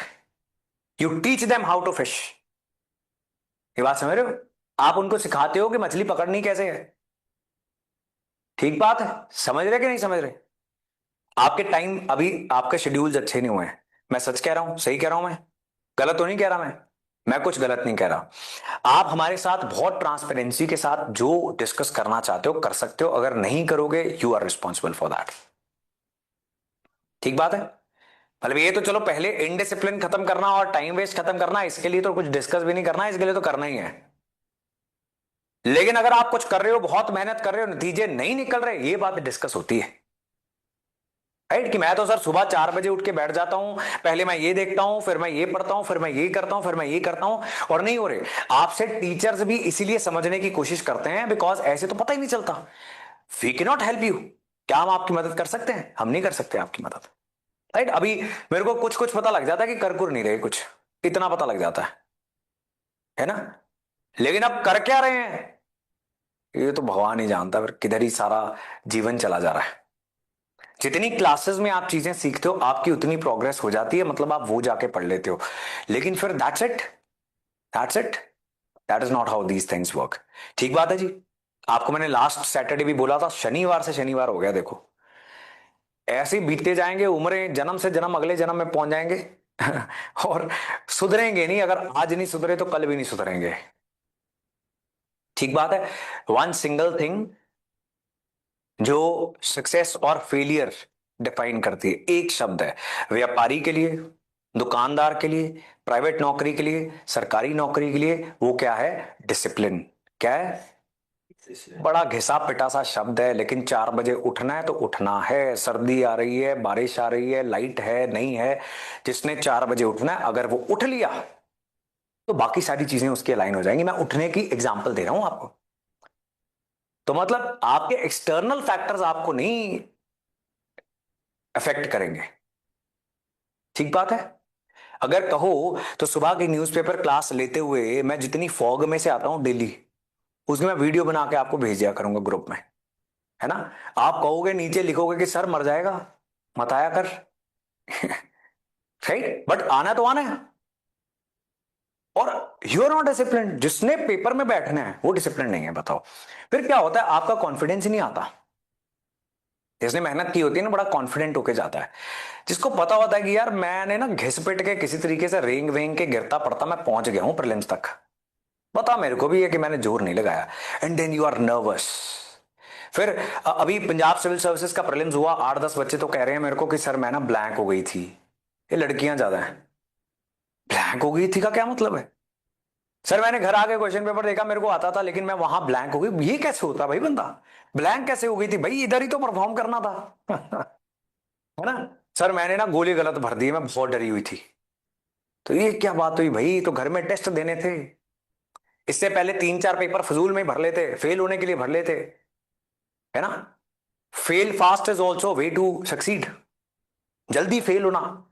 you teach them how to fish. ये बात समझ रहे हो? आप उनको सिखाते हो कि मछली पकड़नी कैसे है। ठीक बात है, समझ रहे कि नहीं समझ रहे? आपके टाइम, अभी आपके शेड्यूल्स अच्छे नहीं हुए हैं, मैं सच कह रहा हूं, सही कह रहा हूं मैं? गलत तो नहीं कह रहा मैं कुछ गलत नहीं कह रहा। आप हमारे साथ बहुत ट्रांसपेरेंसी के साथ जो डिस्कस करना चाहते हो कर सकते हो, अगर नहीं करोगे you are responsible for that. ठीक बात है। मतलब ये तो चलो पहले इनडिसिप्लिन खत्म करना और टाइम वेस्ट खत्म करना, इसके लिए तो कुछ डिस्कस भी नहीं करना, इसके लिए तो करना ही है। लेकिन अगर आप कुछ कर रहे हो, बहुत मेहनत कर रहे हो, नतीजे नहीं निकल रहे, ये बात डिस्कस होती है, राइट? कि मैं तो सर सुबह 4 बजे उठ के बैठ जाता हूं, पहले मैं ये देखता हूं, फिर मैं ये पढ़ता हूं, फिर मैं ये करता हूं, फिर मैं ये करता हूं, और नहीं हो रहे। आपसे टीचर्स भी इसीलिए समझने की कोशिश करते हैं बिकॉज ऐसे तो पता ही नहीं चलता। We can not help you. क्या हम आपकी मदद कर सकते हैं? हम नहीं कर सकते आपकी मदद, राइट? अभी मेरे को कुछ कुछ पता लग जाता है कि कर कुर नहीं रहे कुछ, इतना पता लग जाता है ना? लेकिन अब कर क्या रहे हैं ये तो भगवान ही जानता, फिर किधर ही सारा जीवन चला जा रहा है। जितनी क्लासेस में आप चीजें सीखते हो आपकी उतनी प्रोग्रेस हो जाती है, मतलब आप वो जाके पढ़ लेते हो, लेकिन फिर that's it, that is not how these things work. ठीक बात है जी। आपको मैंने लास्ट सैटरडे भी बोला था, शनिवार से शनिवार हो गया, देखो ऐसे ही बीतते जाएंगे उम्रें, जन्म से जन्म अगले जन्म में पहुंच जाएंगे। और सुधरेंगे नहीं, अगर आज नहीं सुधरे तो कल भी नहीं सुधरेंगे। ठीक बात है। वन सिंगल थिंग जो सक्सेस और फेलियर डिफाइन करती है, एक शब्द है, व्यापारी के लिए, दुकानदार के लिए, प्राइवेट नौकरी के लिए, सरकारी नौकरी के लिए, वो क्या है? डिसिप्लिन। क्या है? इसलिए बड़ा घिसा पिटा सा शब्द है, लेकिन 4 बजे उठना है तो उठना है। सर्दी आ रही है, बारिश आ रही है, लाइट है नहीं है, जिसने 4 बजे उठना है, अगर वो उठ लिया तो बाकी सारी चीजें उसकी अलाइन हो जाएंगी। मैं उठने की एग्जांपल दे रहा हूं आपको। तो मतलब आपके एक्सटर्नल फैक्टर्स आपको नहीं अफेक्ट करेंगे। ठीक बात है। अगर कहो तो सुबह की न्यूज़पेपर क्लास लेते हुए मैं जितनी फॉग में से आता हूं डेली, उसकी मैं वीडियो बना के आपको भेज दिया करूंगा ग्रुप में, है ना। आप कहोगे, नीचे लिखोगे कि सर मर जाएगा, मत आया कर। राइट, बट आना तो आना है। और यू आर नॉट डिसिप्लिन। जिसने पेपर में बैठना है वो डिसिप्लिन नहीं है, बताओ। फिर क्या होता है? आपका कॉन्फिडेंस ही नहीं आता। जिसने मेहनत की होती है ना, बड़ा कॉन्फिडेंट होके जाता है। जिसको पता होता है कि यार मैंने ना घिस पिट के किसी तरीके से रेंग वेंग के गिरता पड़ता मैं पहुंच गया हूं प्रीलिम्स तक, पता मेरे को भी है कि मैंने जोर नहीं लगाया, and then you are nervous. फिर अभी पंजाब सिविल सर्विसेज का प्रीलिम्स हुआ, 8-10 बच्चे तो कह रहे हैं मेरे को कि सर मैं ना ब्लैंक हो गई थी। ये लड़कियां ज्यादा हैं। ब्लैंक हो गई थी का क्या मतलब है? सर मैंने घर आके क्वेश्चन पेपर देखा, मेरे को आता था लेकिन मैं वहां ब्लैंक हो गई। ये कैसे होता भाई? बंदा ब्लैंक कैसे हो गई थी भाई? इधर ही तो परफॉर्म करना था। है ना। सर मैंने ना गोली गलत भर दी, मैं बहुत डरी हुई थी। तो ये क्या बात हुई भाई? तो घर में टेस्ट देने थे, इससे पहले 3-4 पेपर फजूल में ही भर लेते, फेल होने के लिए भर लेते, है ना। Fail fast is also way to succeed. जल्दी फेल होना।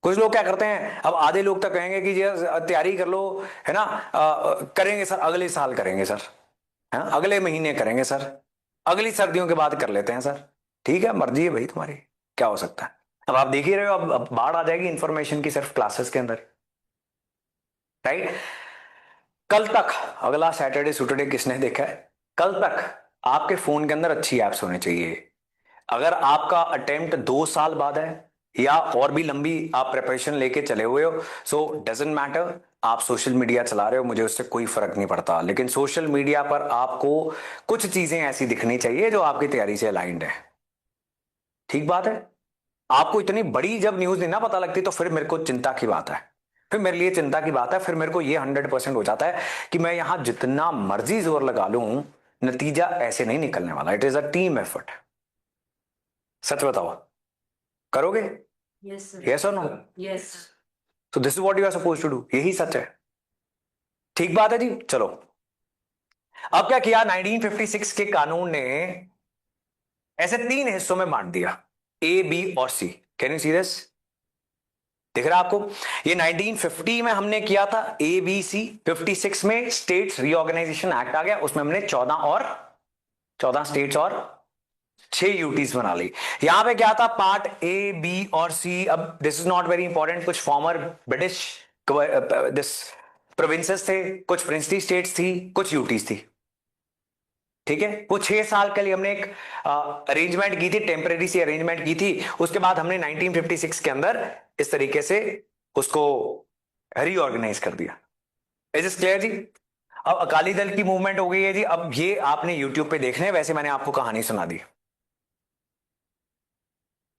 कुछ लोग क्या करते हैं, अब आधे लोग तो कहेंगे कि जी तैयारी कर लो, है ना, करेंगे सर, अगले साल करेंगे सर, है ना? अगले महीने करेंगे सर, अगली सर्दियों के बाद कर लेते हैं सर। ठीक है, मर्जी है भाई तुम्हारी, क्या हो सकता है। अब आप देख ही रहे हो, अब बाढ़ आ जाएगी इंफॉर्मेशन की सिर्फ क्लासेस के अंदर। राइट। कल तक, अगला सैटरडे सैटरडे किसने देखा है? कल तक आपके फोन के अंदर अच्छी एप्स होने चाहिए। अगर आपका अटेम्प्ट 2 साल बाद है या और भी लंबी आप प्रिपरेशन लेके चले हुए हो, सो डजेंट मैटर। आप सोशल मीडिया चला रहे हो, मुझे उससे कोई फर्क नहीं पड़ता, लेकिन सोशल मीडिया पर आपको कुछ चीजें ऐसी दिखनी चाहिए जो आपकी तैयारी से अलाइंड है। ठीक बात है। आपको इतनी बड़ी जब न्यूज नहीं ना पता लगती तो फिर मेरे को चिंता की बात है, फिर मेरे लिए चिंता की बात है। फिर मेरे को ये 100% हो जाता है कि मैं यहां जितना मर्जी जोर लगा लूं, नतीजा ऐसे नहीं निकलने वाला। It is a team effort. सच बताओ, करोगे? Yes sir. यस और नो? यस। तो this is what you are suppose to do. यही सच है। ठीक बात है जी। चलो, अब क्या किया 1956 के कानून ने, ऐसे 3 हिस्सों में बांट दिया, ए बी और C. Can you see this? दिख रहा है आपको? ये 1950 में हमने किया था ए बी सी, 56 में स्टेट्स रीऑर्गेनाइजेशन एक्ट आ गया, उसमें हमने 14 स्टेट्स और 6 यूटीज बना ली। यहां पे क्या था? पार्ट ए बी और सी। अब this is not very important. कुछ फॉर्मर ब्रिटिश दिस प्रोविंसेस थे, कुछ प्रिंसली स्टेट्स थी, कुछ यूटीज थी। ठीक है, वो 6 साल के लिए हमने एक अरेंजमेंट की थी, टेम्परेरी सी अरेंजमेंट की थी। उसके बाद हमने 1956 के अंदर इस तरीके से उसको रीऑर्गेनाइज कर दिया। इज इज क्लियर जी? अब अकाली दल की मूवमेंट हो गई है जी। अब ये आपने यूट्यूब पे देखने हैं, वैसे मैंने आपको कहानी सुना दी।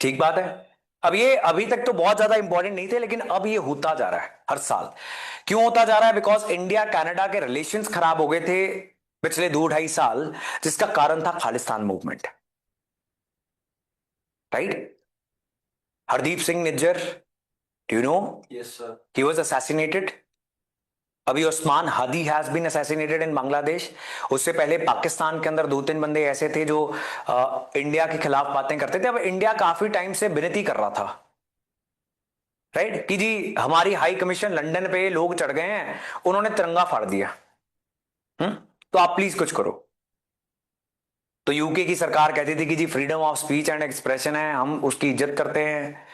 ठीक बात है। अब ये अभी तक तो बहुत ज्यादा इंपॉर्टेंट नहीं थे, लेकिन अब ये होता जा रहा है हर साल। क्यों होता जा रहा है? बिकॉज इंडिया कनाडा के रिलेशंस खराब हो गए थे पिछले 2-2.5 साल, जिसका कारण था Khalistan movement. Right. Hardeep Singh Nijjar, do you know yes sir. He was assassinated. अभी Usman Hadi has been assassinated in Bangladesh. उससे पहले पाकिस्तान के अंदर 2-3 बंदे ऐसे थे जो इंडिया के खिलाफ बातें करते थे। अब इंडिया काफी टाइम से विनती कर रहा था, राइट, कि जी हमारी हाई कमीशन लंदन पे लोग चढ़ गए हैं, उन्होंने तिरंगा फाड़ दिया, तो आप प्लीज कुछ करो। तो यूके की सरकार कहती थी कि जी freedom of speech and expression है, हम उसकी इज्जत करते हैं।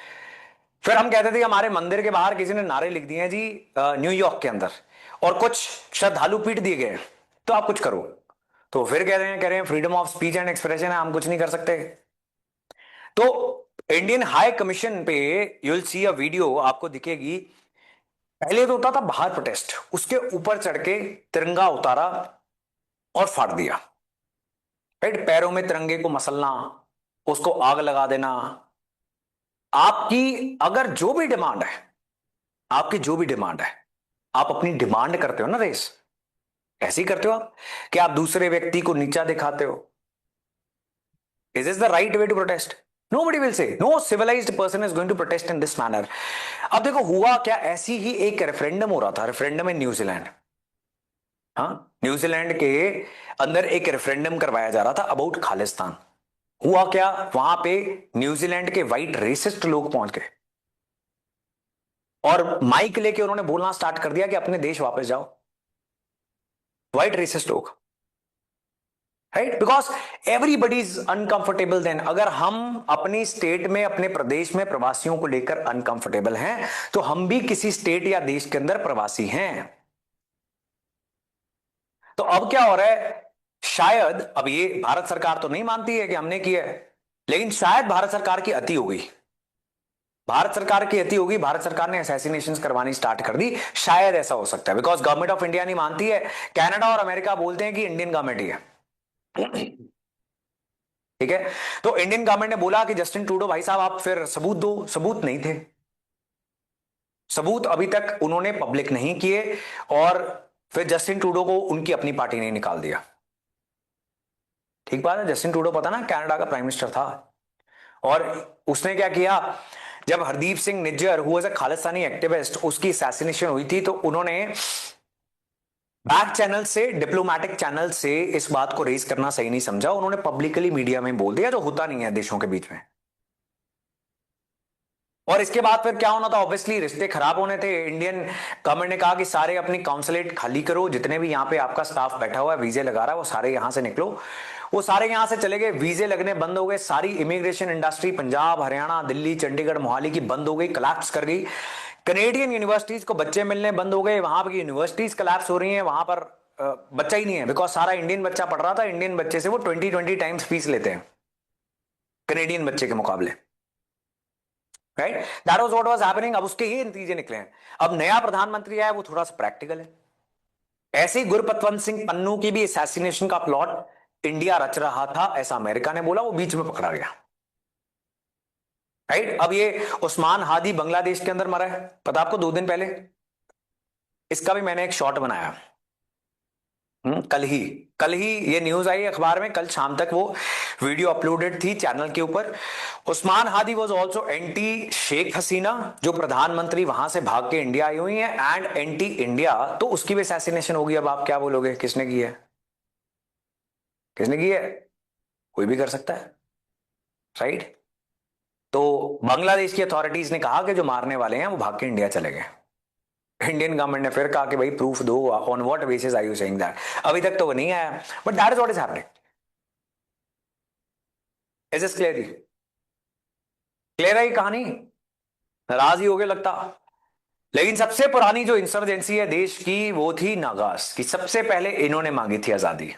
फिर हम कहते थे कि हमारे मंदिर के बाहर किसी ने नारे लिख दिए हैं जी न्यूयॉर्क के अंदर, और कुछ श्रद्धालु पीट दिए गए, तो आप कुछ करो। तो फिर कह रहे हैं freedom of speech and expression है, हम कुछ नहीं कर सकते। तो इंडियन हाई कमीशन पे you will see a video, आपको दिखेगी। पहले तो होता था बाहर प्रोटेस्ट, उसके ऊपर चढ़ के तिरंगा उतारा, और फाड़ दिया। राइट, पैरों में तिरंगे को मसलना, उसको आग लगा देना। आपकी अगर जो भी डिमांड है, आपकी जो भी डिमांड है, आप अपनी डिमांड करते हो ना रेस, ऐसे ही करते हो आप कि आप दूसरे व्यक्ति को नीचा दिखाते हो। Is this the right way to protest? Nobody will say. No civilized person is going to protest in this manner. अब देखो हुआ क्या, ऐसी ही एक रेफरेंडम हो रहा था, रेफरेंडम इन न्यूजीलैंड। हाँ, न्यूजीलैंड के अंदर एक रेफरेंडम करवाया जा रहा था अबाउट खालिस्तान। हुआ क्या, वहां पे न्यूजीलैंड के वाइट रेसिस्ट लोग पहुंच गए और माइक लेके उन्होंने बोलना स्टार्ट कर दिया कि अपने देश वापस जाओ। वाइट रेसिस्ट लोग, right, because everybody is uncomfortable then. अगर हम अपनी स्टेट में, अपने प्रदेश में प्रवासियों को लेकर अनकंफर्टेबल हैं, तो हम भी किसी स्टेट या देश के अंदर प्रवासी हैं। तो अब क्या हो रहा है, शायद अब ये भारत सरकार तो नहीं मानती है कि हमने किया है, लेकिन शायद भारत सरकार की अति हो गई। भारत सरकार की अति होगी, भारत सरकार ने असैसिनेशंस करवानी स्टार्ट कर दी। शायद ऐसा हो सकता है, बिकॉज गवर्नमेंट ऑफ इंडिया नहीं मानती है। कनाडा और अमेरिका बोलते हैं कि इंडियन गवर्नमेंट ही है। ठीक है, तो इंडियन गवर्नमेंट ने बोला कि जस्टिन ट्रूडो भाई साहब आप फिर सबूत दो। सबूत नहीं थे, सबूत अभी तक उन्होंने पब्लिक नहीं किए, और फिर जस्टिन ट्रूडो को उनकी अपनी पार्टी ने निकाल दिया। ठीक बात है, जस्टिन ट्रूडो पता ना कनाडा का प्राइम मिनिस्टर था, और उसने क्या किया, जब Hardeep Singh Nijjar who was a Khalistani activist, उसकी असैसिनेशन हुई थी, तो उन्होंने बैक चैनल से, डिप्लोमेटिक चैनल से इस बात को रेज करना सही नहीं समझा। उन्होंने पब्लिकली मीडिया में बोल दिया, जो होता नहीं है देशों के बीच में। और इसके बाद फिर क्या होना था, ऑब्वियसली रिश्ते खराब होने थे। इंडियन गवर्नमेंट ने कहा कि सारे अपनी काउंसलेट खाली करो, जितने भी यहाँ पे आपका स्टाफ बैठा हुआ है वीजे लगा रहा है, वो सारे यहां से निकलो। वो सारे यहां से चले गए, वीजे लगने बंद हो गए। सारी इमिग्रेशन इंडस्ट्री पंजाब, हरियाणा, दिल्ली, चंडीगढ़, मोहाली की बंद हो गई, कोलैप्स कर गई। कनेडियन यूनिवर्सिटीज को बच्चे मिलने बंद हो गए, वहां पर यूनिवर्सिटीज कोलैप्स हो रही हैं, वहां पर बच्चा ही नहीं है, बिकॉज सारा इंडियन बच्चा पढ़ रहा था। इंडियन बच्चे से वो 20 टाइम्स फीस लेते हैं कनेडियन बच्चे के मुकाबले। Right, that was what was happening. अब उसके ये नतीजे निकले हैं। अब नया प्रधानमंत्री आया, वो थोड़ा सा प्रैक्टिकल है। ऐसे ही गुरपतवंत सिंह पन्नू की भी असैसिनेशन का प्लॉट इंडिया रच रहा था, ऐसा अमेरिका ने बोला, वो बीच में पकड़ा गया। राइट, अब ये उस्मान हादी बांग्लादेश के अंदर मरा है, पता आपको 2 दिन पहले। इसका भी मैंने एक शॉर्ट बनाया। कल ही ये न्यूज आई अखबार में, कल शाम तक वो वीडियो अपलोडेड थी चैनल के ऊपर। Usman Hadi was also anti Sheikh Hasina, जो प्रधानमंत्री वहां से भाग के इंडिया आई हुई है, एंड एंटी इंडिया। तो उसकी भी असैसिनेशन होगी। अब आप क्या बोलोगे, किसने की है? किसने की है? कोई भी कर सकता है, राइट। तो बांग्लादेश की अथॉरिटीज ने कहा कि जो मारने वाले हैं वो भाग के इंडिया चले गए। इंडियन गवर्नमेंट ने फिर कहा कि भाई प्रूफ दो, on what basis are you saying that. अभी तक तो वो नहीं आया, but that is what is happening. Is this clear? Clear है कहानी? नाराज ही हो गए लगता। लेकिन सबसे पुरानी जो इंसर्जेंसी है देश की, वो थी नागास की। सबसे पहले इन्होंने मांगी थी आजादी,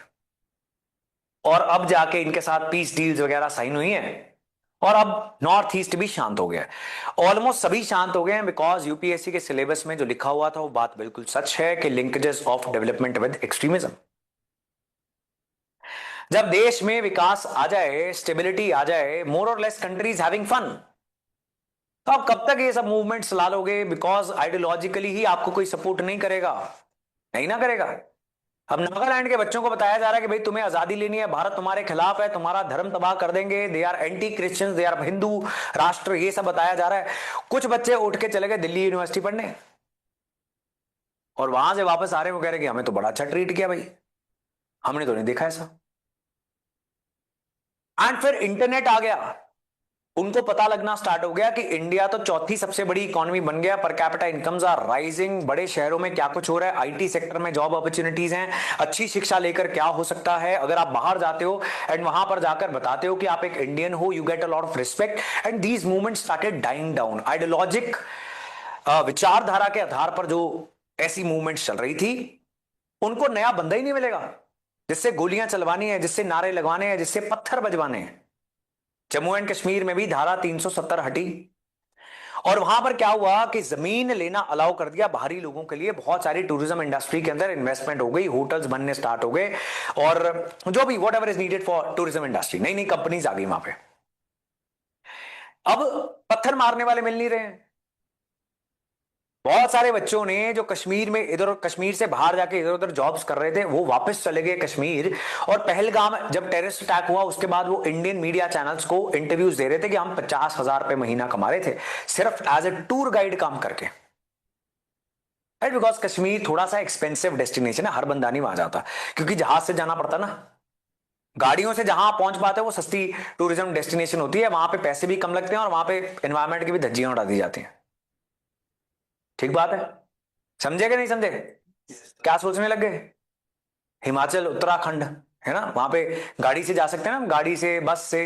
और अब जाके इनके साथ पीस डील्स वगैरह साइन हुई हैं, और अब नॉर्थ ईस्ट भी शांत हो गया। ऑलमोस्ट सभी शांत हो गए हैं, बिकॉज यूपीएससी के सिलेबस में जो लिखा हुआ था वो बात बिल्कुल सच है कि linkages of development with extremism. जब देश में विकास आ जाए, स्टेबिलिटी आ जाए, मोर और लेस कंट्रीज हैविंग फन, तो आप कब तक ये सब मूवमेंट चला लोगे? बिकॉज आइडियोलॉजिकली ही आपको कोई सपोर्ट नहीं करेगा, नहीं ना करेगा। अब नागालैंड के बच्चों को बताया जा रहा है कि भाई तुम्हें आजादी लेनी है, भारत तुम्हारे खिलाफ है, तुम्हारा धर्म तबाह कर देंगे, they are anti Christians, they are Hindu Rashtra, ये सब बताया जा रहा है। कुछ बच्चे उठ के चले गए दिल्ली यूनिवर्सिटी पढ़ने, और वहां से वापस आ रहे हैं, वो कह रहे कि हमें तो बड़ा अच्छा ट्रीट किया भाई, हमने तो नहीं देखा ऐसा। एंड फिर इंटरनेट आ गया, उनको पता लगना स्टार्ट हो गया कि इंडिया तो चौथी सबसे बड़ी इकोनॉमी बन गया, per capita incomes are rising, बड़े शहरों में क्या कुछ हो रहा है, आईटी सेक्टर में जॉब अपॉर्चुनिटीज हैं, अच्छी शिक्षा लेकर क्या हो सकता है। अगर आप बाहर जाते हो एंड वहां पर जाकर बताते हो कि आप एक इंडियन हो, you get a lot of respect. And these movements started dying down. Ideologic विचारधारा के आधार पर जो ऐसी मूवमेंट्स चल रही थी, उनको नया बंदा ही नहीं मिलेगा जिससे गोलियां चलवानी है, जिससे नारे लगवाने हैं, जिससे पत्थर बजवाने हैं। जम्मू एंड कश्मीर में भी धारा 370 हटी, और वहां पर क्या हुआ कि जमीन लेना अलाउ कर दिया बाहरी लोगों के लिए, बहुत सारी टूरिज्म इंडस्ट्री के अंदर इन्वेस्टमेंट हो गई, होटल्स बनने स्टार्ट हो गए, और जो भी what ever is needed for tourism industry, नई नई कंपनीज आ गई वहां पे। अब पत्थर मारने वाले मिल नहीं रहे हैं। बहुत सारे बच्चों ने जो कश्मीर में इधर, कश्मीर से बाहर जाके इधर उधर जॉब्स कर रहे थे, वो वापस चले गए कश्मीर। और पहलगाम जब टेररिस्ट अटैक हुआ उसके बाद वो इंडियन मीडिया चैनल्स को इंटरव्यूज दे रहे थे कि हम 50,000 रुपए महीना कमा रहे थे सिर्फ एज ए टूर गाइड काम करके। राइट, बिकॉज कश्मीर थोड़ा सा एक्सपेंसिव डेस्टिनेशन है, हर बंदा नहीं वहां जाता, क्योंकि जहाज से जाना पड़ता ना। गाड़ियों से जहां पहुंच पाते हैं वो सस्ती टूरिज्म डेस्टिनेशन होती है, वहां पे पैसे भी कम लगते हैं और वहां पे एनवायरमेंट की भी धज्जियां उड़ा दी जाती हैं। ठीक बात है, समझे कि नहीं समझे? क्या सोचने लग गए? हिमाचल उत्तराखंड है ना, वहां पे गाड़ी से जा सकते हैं ना, गाड़ी से, बस से,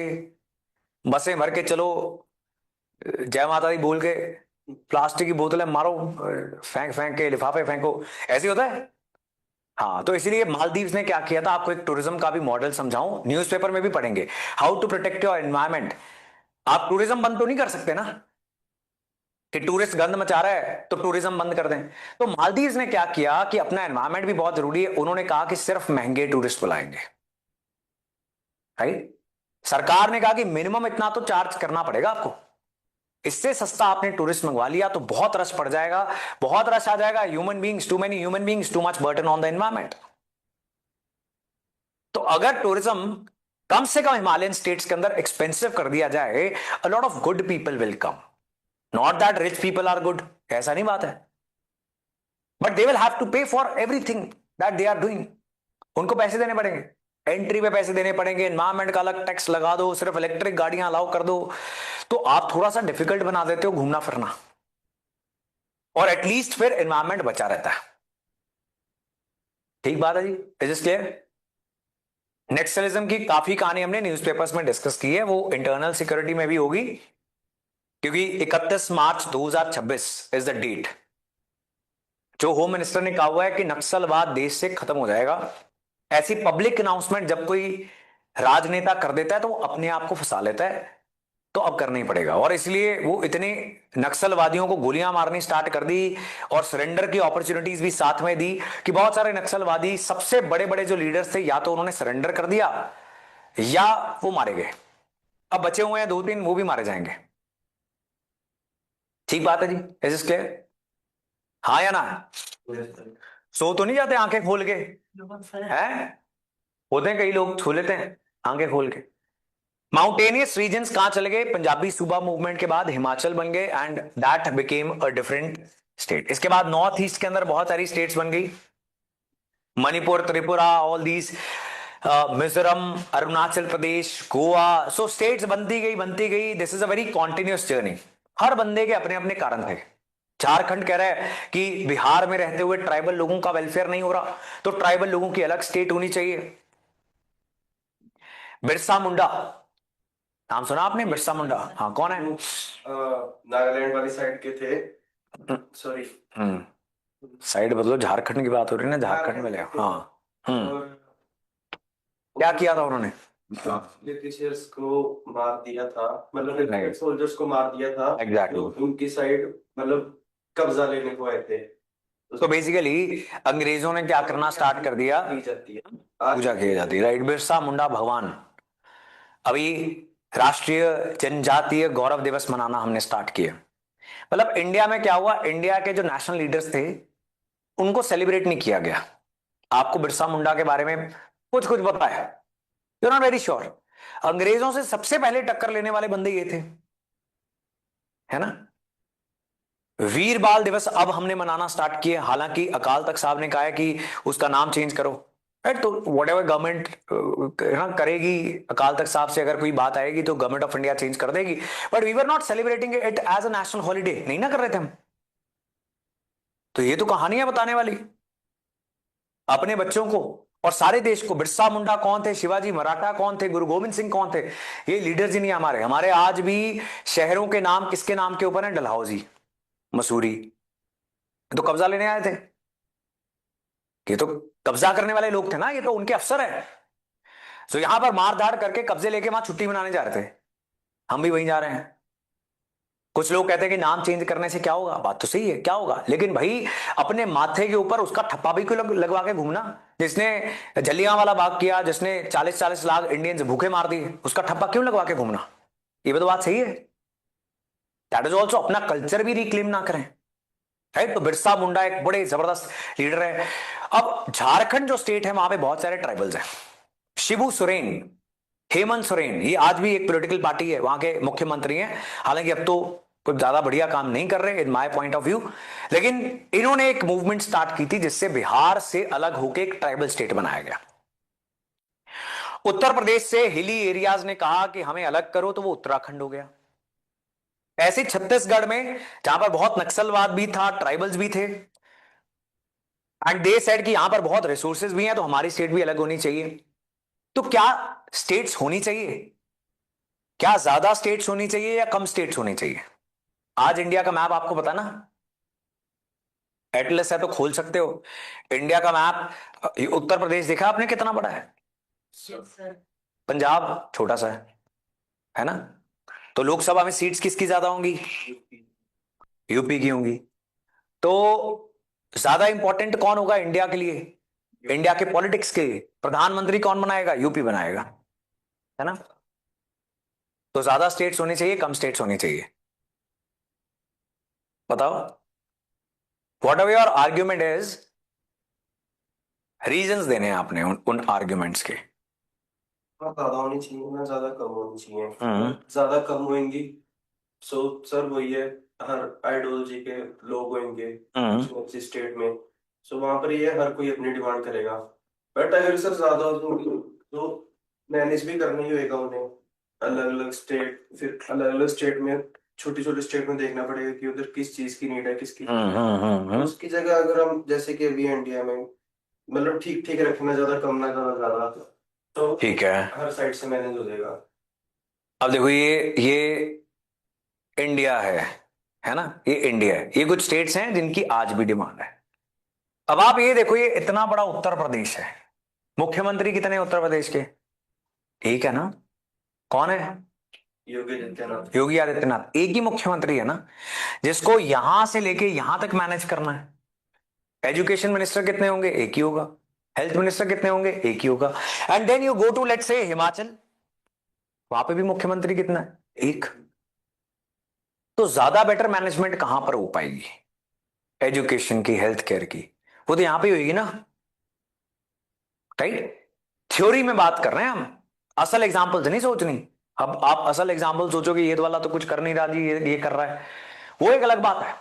बसें भर के चलो, जय माता दी बोल के, प्लास्टिक की बोतलें मारो, फेंक फेंक के, लिफाफे फेंको, ऐसे होता है। हाँ, तो इसलिए मालदीव्स ने क्या किया था, आपको एक टूरिज्म का भी मॉडल समझाऊं, न्यूज़पेपर में भी पढ़ेंगे, how to protect your environment. आप टूरिज्म बंद तो नहीं कर सकते ना, कि टूरिस्ट गंद मचा रहा है तो टूरिज्म बंद कर दें। तो मालदीव्स ने क्या किया कि अपना एनवायरमेंट भी बहुत जरूरी है, उन्होंने कहा कि सिर्फ महंगे टूरिस्ट बुलाएंगे। राइट, सरकार ने कहा कि मिनिमम इतना तो चार्ज करना पड़ेगा आपको, इससे सस्ता आपने टूरिस्ट मंगवा लिया तो बहुत रश पड़ जाएगा, बहुत रश आ जाएगा, human beings, too many human beings, too much burden on the environment. तो अगर टूरिज्म कम से कम हिमालयन स्टेट्स के अंदर एक्सपेंसिव कर दिया जाए, a lot of good people will come. Not that rich people are good, ऐसा नहीं बात है, but they will have to pay for everything that they are doing. उनको पैसे देने पड़ेंगे, एंट्री पे पैसे देने पड़ेंगे, एनवायरमेंट का अलग टैक्स लगा दो, सिर्फ इलेक्ट्रिक गाड़ियां अलाउ कर दो, तो आप थोड़ा सा डिफिकल्ट बना देते हो घूमना फिरना, और एटलीस्ट फिर एनवायरमेंट बचा रहता है। ठीक बात है जी, इज इट क्लियर? नेक्सलिज्म की काफी कहानी हमने न्यूज़पेपर्स में डिस्कस की है, वो इंटरनल सिक्योरिटी में भी होगी, क्योंकि 31 मार्च 2026 इज द डेट जो होम मिनिस्टर ने कहा हुआ है कि नक्सलवाद देश से खत्म हो जाएगा। ऐसी पब्लिक अनाउंसमेंट जब कोई राजनेता कर देता है तो वो अपने आप को फंसा लेता है, तो अब करना ही पड़ेगा। और इसलिए वो इतने नक्सलवादियों को गोलियां मारनी स्टार्ट कर दी और सरेंडर की अपॉर्चुनिटीज भी साथ में दी, कि बहुत सारे नक्सलवादी, सबसे बड़े बड़े जो लीडर्स थे, या तो उन्होंने सरेंडर कर दिया या वो मारे गए। अब बचे हुए हैं 2-3, वो भी मारे जाएंगे। ठीक बात है जी, इज इट क्लियर? हाँ या ना? सो तो नहीं जाते आंखें खोल के, हैं? होते हैं कई लोग, छू लेते हैं आंखें खोल के। माउंटेनियस रीजन्स कहां चले गए? पंजाबी सूबा मूवमेंट के बाद हिमाचल बन गए, and that became a different state. इसके बाद नॉर्थ ईस्ट के अंदर बहुत सारी स्टेट्स बन गई, Manipur, Tripura, all these, Mizoram, Arunachal Pradesh, Goa. So states बनती गई। This is a very continuous journey, हर बंदे के अपने अपने कारण थे। झारखंड कह रहा है कि बिहार में रहते हुए ट्राइबल लोगों का वेलफेयर नहीं हो रहा, तो ट्राइबल लोगों की अलग स्टेट होनी चाहिए। बिरसा मुंडा, नाम सुना आपने? बिरसा मुंडा, हाँ, कौन है? नागालैंड वाली साइड के थे, सॉरी। साइड बदलो, झारखंड की बात हो रही है ना, झारखंड में ले। हाँ, और क्या किया था उन्होंने? ब्रिटिशर्स को मार दिया था, मतलब Right. सोल्जर्स को मार दिया था। Exactly. तो उनकी साइड मतलब कब्जा लेने को आए थे। तो बेसिकली अंग्रेजों ने क्या करना स्टार्ट कर दिया? की जाती है, पूजा की जाती है। राइट, बिरसा मुंडा भगवान। अभी राष्ट्रीय जनजातीय गौरव दिवस मनाना हमने स्टार्ट किया। मतलब इंडिया में क्या हुआ, इंडिया के जो नेशनल लीडर्स थे उनको सेलिब्रेट नहीं किया गया। आपको बिरसा मुंडा के बारे में कुछ कुछ पता है, यू नॉट वेरी श्योर। अंग्रेजों से सबसे पहले टक्कर लेने वाले बंदे ये थे, है ना। वीर बाल दिवस अब हमने मनाना स्टार्ट किया, हालांकि अकाल तख्त साहब ने कहा है कि उसका नाम चेंज करो। राइट, तो वट एवर गवर्नमेंट करेगी, अकाल तख्त साहब से अगर कोई बात आएगी तो गवर्नमेंट ऑफ इंडिया चेंज कर देगी, but we were not celebrating it as a national holiday, नहीं ना कर रहे थे हम। तो ये तो कहानियां बताने वाली अपने बच्चों को और सारे देश को। बिरसा मुंडा कौन थे, शिवाजी मराठा कौन थे, गुरु गोविंद सिंह कौन थे, ये लीडर्स ही नहीं हमारे आज भी शहरों के नाम किसके नाम के ऊपर है? डलहौजी, मसूरी, तो कब्जा लेने आए थे। ये तो कब्जा करने वाले लोग थे ना, ये तो उनके अफसर है। तो यहां पर मार धाड़ करके कब्जे लेके वहां छुट्टी मनाने जा रहे थे, हम भी वहीं जा रहे हैं। कुछ लोग कहते हैं कि नाम चेंज करने से क्या होगा, बात तो सही है, क्या होगा, लेकिन भाई अपने माथे के ऊपर उसका ठप्पा भी क्यों लगवा के घूमना। जिसने जलियांवाला बाग किया, जिसने 40-40 लाख इंडियंस भूखे मार दिए, उसका ठप्पा क्यों लगवा के घूमना। ये भी तो बात सही है। दैट इज ऑल्सो, अपना कल्चर भी रिक्लेम ना करें, राइट। तो बिरसा मुंडा एक बड़े जबरदस्त लीडर है। अब झारखंड जो स्टेट है वहां पे बहुत सारे ट्राइबल्स हैं। शिबू सोरेन, हेमंत सोरेन, ये आज भी एक पॉलिटिकल पार्टी है, वहां के मुख्यमंत्री हैं। हालांकि अब तो कुछ ज्यादा बढ़िया काम नहीं कर रहे in my point of view, लेकिन इन्होंने एक मूवमेंट स्टार्ट की थी जिससे बिहार से अलग होकर एक ट्राइबल स्टेट बनाया गया। उत्तर प्रदेश से हिली एरियाज ने कहा कि हमें अलग करो, तो वो उत्तराखंड हो गया। ऐसे छत्तीसगढ़ में जहां पर बहुत नक्सलवाद भी था, ट्राइबल्स भी थे, एंड दे सेड कि यहां पर बहुत रिसोर्सेज भी हैं, तो हमारी स्टेट भी अलग होनी चाहिए। तो क्या स्टेट्स होनी चाहिए, क्या ज्यादा स्टेट्स होनी चाहिए या कम स्टेट्स होनी चाहिए। आज इंडिया का मैप आपको पता ना, एटलस है तो खोल सकते हो। इंडिया का मैप, उत्तर प्रदेश देखा आपने कितना बड़ा है, सर पंजाब छोटा सा है ना। तो लोकसभा में सीट्स किसकी ज्यादा होंगी, यूपी की होंगी। तो ज्यादा इंपॉर्टेंट कौन होगा इंडिया के लिए, इंडिया के पॉलिटिक्स के प्रधानमंत्री कौन बनाएगा, यूपी बनाएगा, है ना। तो ज्यादा स्टेट्स होनी चाहिए, कम स्टेट्स होनी चाहिए, बताओ। What ever your argument is, reasons देने हैं आपने उन आर्ग्यूमेंट्स के। ना ज्यादा होनी चाहिए ना ज्यादा कम होनी चाहिए। हम्म। ज्यादा कम होंगी सो सर वही है, हर आइडियोलॉजी के लोग होंगे हम्म। स्टेट में। सो वहां पर ये हर कोई अपनी डिमांड करेगा। बट अगर सर ज्यादा हो तो मैनेज भी करना ही होगा उन्हें। अलग अलग स्टेट, फिर अलग अलग स्टेट में, छोटी छोटी स्टेट में देखना पड़ेगा कि उधर किस चीज की नीड है, किसकी। तो उसकी जगह अगर हम जैसे कि अभी इंडिया में मतलब ठीक ठीक रखना, ज्यादा कम ना ज्यादा ज्यादा, तो ठीक है। हर साइड से मैनेज हो जाएगा। अब देखो ये इंडिया है ना, ये इंडिया है, ये कुछ स्टेट्स हैं जिनकी आज भी डिमांड है। अब आप ये देखो, ये इतना बड़ा उत्तर प्रदेश है, मुख्यमंत्री कितने हैं उत्तर प्रदेश के, एक है ना, कौन है, योगी आदित्यनाथ। योगी आदित्यनाथ, एक ही मुख्यमंत्री है ना, जिसको यहां से लेके यहां तक मैनेज करना है। एजुकेशन मिनिस्टर कितने होंगे, एक ही होगा। हेल्थ मिनिस्टर कितने होंगे, एक ही होगा। And then you go to let's say Himachal, वहां पे भी मुख्यमंत्री कितना है, एक। तो ज्यादा बेटर मैनेजमेंट कहां पर हो पाएगी, एजुकेशन की, हेल्थ केयर की, वो तो यहां पे होगी ना, राइट। थ्योरी में बात कर रहे हैं हम, असल एग्जांपल्स नहीं सोचनी। अब आप असल एग्जांपल सोचोगे ये वाला तो कुछ कर नहीं रहा जी, ये कर रहा है, वो एक अलग बात है।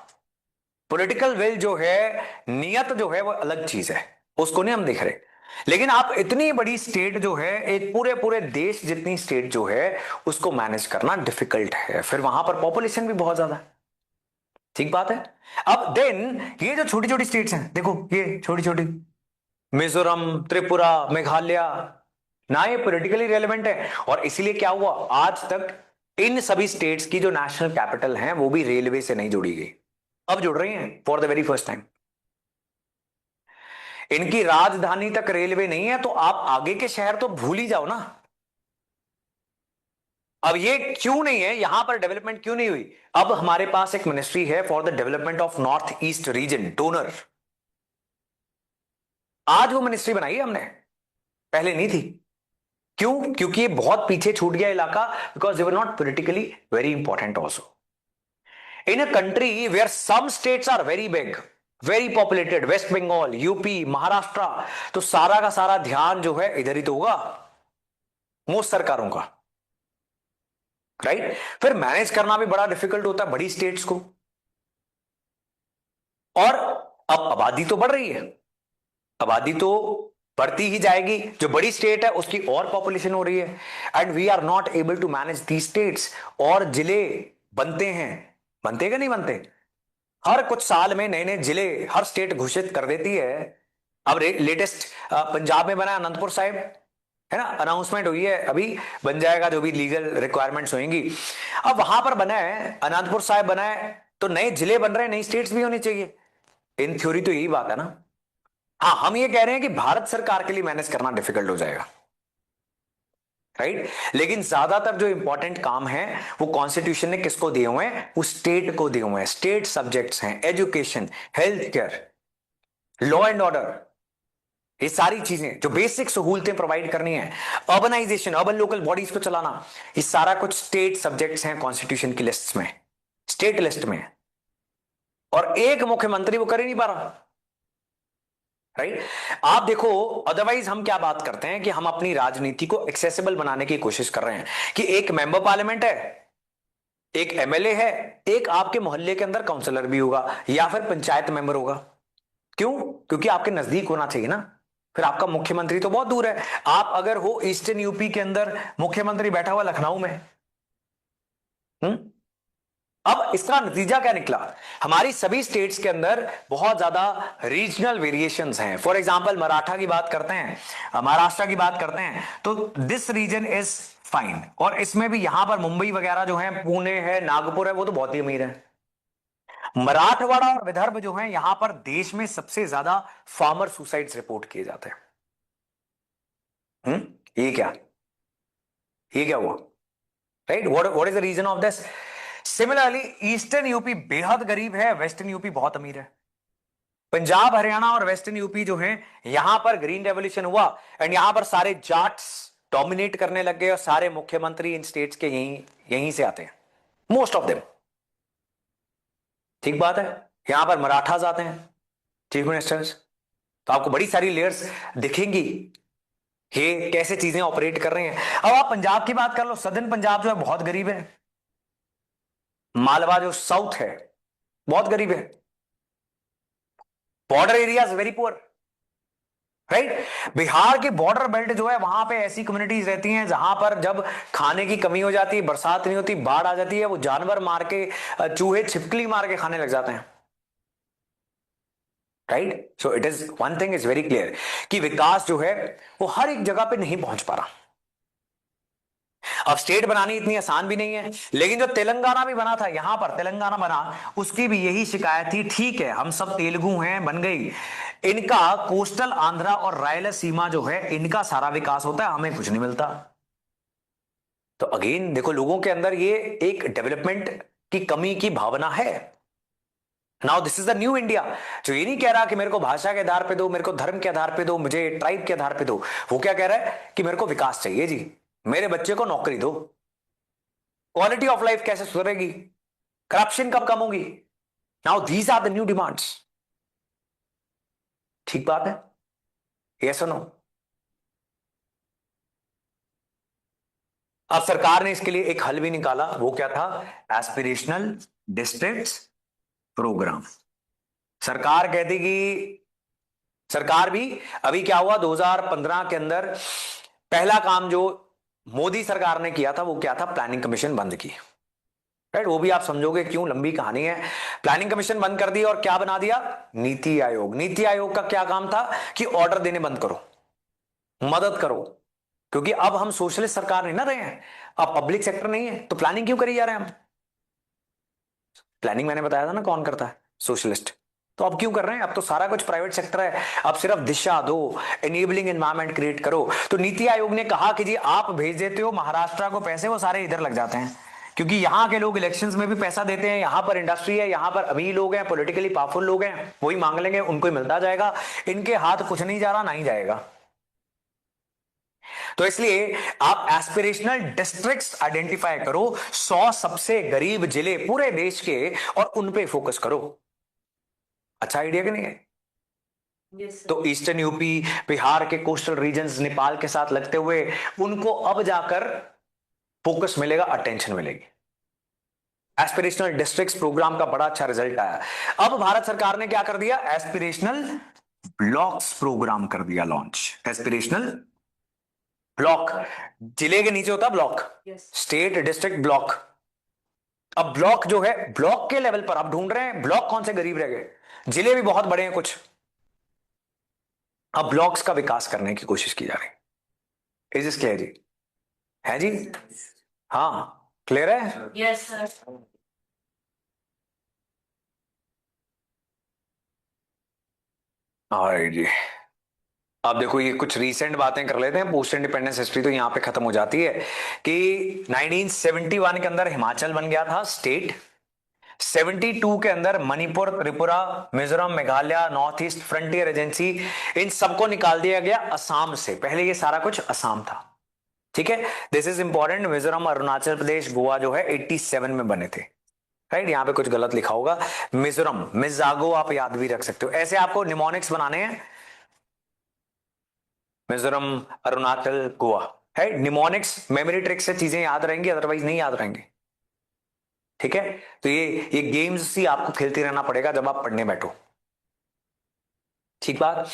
पॉलिटिकल विल जो है, नियत जो है, वो अलग चीज है, उसको नहीं हम देख रहे। लेकिन आप इतनी बड़ी स्टेट जो है, एक पूरे पूरे देश जितनी स्टेट जो है, उसको मैनेज करना डिफिकल्ट है, फिर वहां पर पॉपुलेशन भी बहुत ज्यादा है, ठीक बात है। अब देन ये जो छोटी छोटी स्टेट्स हैं, देखो ये छोटी छोटी, मिजोरम, त्रिपुरा, मेघालय, ना ये पॉलिटिकली रेलेवेंट है। और इसीलिए क्या हुआ, आज तक इन सभी स्टेट्स की जो नेशनल कैपिटल हैं वो भी रेलवे से नहीं जुड़ी गई, अब जुड़ रही हैं for the very first time. इनकी राजधानी तक रेलवे नहीं है, तो आप आगे के शहर तो भूल ही जाओ ना। अब ये क्यों नहीं है, यहां पर डेवलपमेंट क्यों नहीं हुई। अब हमारे पास एक मिनिस्ट्री है for the development of north east region, donor. आज वो मिनिस्ट्री बनाई है हमने, पहले नहीं थी। क्यों, क्योंकि ये बहुत पीछे छूट गया इलाका, because they were not politically very important also. In a country where some states are very big, very populated, West Bengal, UP, Maharashtra, तो सारा का सारा ध्यान जो है इधर ही तो होगा, मोस्ट सरकारों का, राइट। फिर मैनेज करना भी बड़ा डिफिकल्ट होता है बड़ी स्टेट्स को। और अब आबादी तो बढ़ रही है, आबादी तो बढ़ती ही जाएगी, जो बड़ी स्टेट है उसकी और पॉपुलेशन हो रही है, and we are not able to manage the states. और जिले बनते हैं, बनते कि नहीं बनते, हर कुछ साल में नए नए जिले हर स्टेट घोषित कर देती है। अब लेटेस्ट पंजाब में बना अनंतपुर साहिब, है ना, अनाउंसमेंट हुई है, अभी बन जाएगा, जो भी लीगल रिक्वायरमेंट्स होंगी। अब वहां पर बना है, अनंतपुर साहिब बना है, तो नए जिले बन रहे हैं, नई स्टेट्स भी होनी चाहिए। इन थ्योरी तो यही बात है ना। हाँ, हम ये कह रहे हैं कि भारत सरकार के लिए मैनेज करना डिफिकल्ट हो जाएगा, राइट। लेकिन ज्यादातर जो इंपॉर्टेंट काम है वो कॉन्स्टिट्यूशन ने किसको दिए हुए हैं? वो स्टेट को दिए हुए हैं। स्टेट सब्जेक्ट्स हैं education, health care, law and order, ये सारी चीजें जो बेसिक सहूलतें प्रोवाइड करनी है, अर्बनाइजेशन, अर्बन लोकल बॉडीज को चलाना, ये सारा कुछ स्टेट सब्जेक्ट्स हैं कॉन्स्टिट्यूशन की लिस्ट में, स्टेट लिस्ट में। और एक मुख्यमंत्री वो कर ही नहीं पा रहा, राइट। आप देखो, अदरवाइज हम क्या बात करते हैं कि हम अपनी राजनीति को एक्सेसिबल बनाने की कोशिश कर रहे हैं कि एक मेंबर पार्लियामेंट है, एक एमएलए है, एक आपके मोहल्ले के अंदर काउंसलर भी होगा या फिर पंचायत मेंबर होगा। क्यों? क्योंकि आपके नजदीक होना चाहिए ना। फिर आपका मुख्यमंत्री तो बहुत दूर है। आप अगर हो ईस्टर्न यूपी के अंदर, मुख्यमंत्री बैठा हुआ लखनऊ में। अब इसका नतीजा क्या निकला? हमारी सभी स्टेट्स के अंदर बहुत ज्यादा रीजनल वेरिएशंस हैं। फॉर एग्जांपल मराठा की बात करते हैं, महाराष्ट्र की बात करते हैं, तो दिस रीजन इज फाइन। और इसमें भी यहां पर मुंबई वगैरह जो है, पुणे है, नागपुर है, वो तो बहुत ही अमीर है। मराठवाड़ा और विदर्भ जो है, यहां पर देश में सबसे ज्यादा फार्मर सुसाइड्स रिपोर्ट किए जाते हैं। ये क्या, ये क्या हुआ? Right, what is the reason of this? Similarly eastern UP बेहद गरीब है, वेस्टर्न यूपी बहुत अमीर है। पंजाब, हरियाणा और वेस्टर्न यूपी जो है, यहां पर ग्रीन रेवोल्यूशन हुआ एंड यहां पर सारे जाट्स डोमिनेट करने लग गए और सारे मुख्यमंत्री इन स्टेट्स के यहीं से आते हैं, मोस्ट ऑफ देम। ठीक बात है। यहां पर मराठास आते हैं चीफ मिनिस्टर्स, तो आपको बड़ी सारी लेयर्स दिखेंगी ये कैसे चीजें ऑपरेट कर रही हैं। अब आप पंजाब की बात कर लो, सदर्न पंजाब जो है बहुत गरीब है, मालवा जो साउथ है बहुत गरीब है, border areas very poor, right. Bihar के बॉर्डर बेल्ट जो है, वहां पे ऐसी कम्युनिटीज रहती हैं जहां पर जब खाने की कमी हो जाती है, बरसात नहीं होती, बाढ़ आ जाती है, वो जानवर मार के, चूहे छिपकली मार के खाने लग जाते हैं, right. So it is one thing is very clear कि विकास जो है वो हर एक जगह पे नहीं पहुंच पा रहा। अब स्टेट बनानी इतनी आसान भी नहीं है, लेकिन जो तेलंगाना भी बना था, यहां पर तेलंगाना बना, उसकी भी यही शिकायत थी, ठीक है हम सब तेलुगु हैं, बन गई, इनका कोस्टल आंध्रा और रायलसीमा जो है, इनका सारा विकास होता है, हमें कुछ नहीं मिलता। तो अगेन देखो, लोगों के अंदर ये एक डेवलपमेंट की कमी की भावना है। Now this is the new India, जो ये नहीं कह रहा कि मेरे को भाषा के आधार पे दो, मेरे को धर्म के आधार पे दो, मुझे ट्राइब के आधार पे दो। वो क्या कह रहा है कि मेरे को विकास चाहिए जी, मेरे बच्चे को नौकरी दो। क्वालिटी ऑफ लाइफ कैसे सुधरेगी? करप्शन कब कम होगी? Now these are the new demands. ठीक बात है, यस और नो? अब सरकार ने इसके लिए एक हल भी निकाला, वो क्या था? Aspirational districts programme. सरकार कहती कि सरकार भी, अभी क्या हुआ 2015 के अंदर पहला काम जो मोदी सरकार ने किया था वो क्या था? प्लानिंग कमीशन बंद की, राइट। वो भी आप समझोगे क्यों, लंबी कहानी है। प्लानिंग कमीशन बंद कर दी और क्या बना दिया? नीति आयोग। नीति आयोग का क्या काम था कि ऑर्डर देने बंद करो, मदद करो, क्योंकि अब हम सोशलिस्ट सरकार नहीं ना रहे हैं, अब पब्लिक सेक्टर नहीं है, तो प्लानिंग क्यों करी जा रहे हैं हम? प्लानिंग मैंने बताया था ना कौन करता है, सोशलिस्ट। तो अब क्यों कर रहे हैं? अब तो सारा कुछ प्राइवेट सेक्टर है, अब सिर्फ दिशा दो, एनेबलिंग एनवायरनमेंट क्रिएट करो। तो नीति आयोग ने कहा कि जी आप भेज देते हो महाराष्ट्र को पैसे, वो सारे इधर लग जाते हैं, क्योंकि यहां के लोग इलेक्शंस में भी पैसा देते हैं, यहां पर इंडस्ट्री है, यहां पर अमीर लोग हैं, पॉलिटिकली पावरफुल लोग हैं, वही मांग लेंगे, उनको ही मिलता जाएगा, इनके हाथ कुछ नहीं जा रहा, नहीं जाएगा। तो इसलिए आप एस्पिरेशनल डिस्ट्रिक्ट्स आइडेंटिफाई करो, 100 सबसे गरीब जिले पूरे देश के, और उन पे फोकस करो। अच्छा आइडिया कि नहीं है? Yes, sir. तो ईस्टर्न यूपी, बिहार के कोस्टल रीजन्स नेपाल के साथ लगते हुए, उनको अब जाकर फोकस मिलेगा, अटेंशन मिलेगी। एस्पिरेशनल डिस्ट्रिक्ट्स प्रोग्राम का बड़ा अच्छा रिजल्ट आया। अब भारत सरकार ने क्या कर दिया? एस्पिरेशनल ब्लॉक्स प्रोग्राम कर दिया लॉन्च। एस्पिरेशनल ब्लॉक, जिले के नीचे होता है block, Yes. State, district, block. अब ब्लॉक जो है, ब्लॉक के लेवल पर आप ढूंढ रहे हैं ब्लॉक कौन से गरीब रह गए, जिले भी बहुत बड़े हैं कुछ, अब ब्लॉक्स का विकास करने की कोशिश की जा रही है। इज दिस क्लियर जी? है जी? हाँ क्लियर है। Yes, sir. ऑलराइट जी। अब देखो ये कुछ रीसेंट बातें कर लेते हैं, पोस्ट इंडिपेंडेंस हिस्ट्री तो यहाँ पे खत्म हो जाती है कि 1971 के अंदर हिमाचल बन गया था स्टेट। 72 के अंदर Manipur, Tripura, Mizoram, Meghalaya, north east frontier agency, इन सबको निकाल दिया गया असम से। पहले ये सारा कुछ असम था, ठीक है। This is important. Mizoram, Arunachal Pradesh, Goa जो है 87 में बने थे, राइट। यहाँ पे कुछ गलत लिखा होगा, मिजोरम, मिजागो आप याद भी रख सकते हो। ऐसे आपको निमोनिक्स बनाने हैं, मिजोरम, अरुणाचल, गोवा, है। निमोनिक्स मेमोरी ट्रिक से चीजें याद रहेंगी, अदरवाइज नहीं याद रहेंगे, ठीक है। तो ये गेम्स ही आपको खेलते रहना पड़ेगा जब आप पढ़ने बैठो, ठीक बात।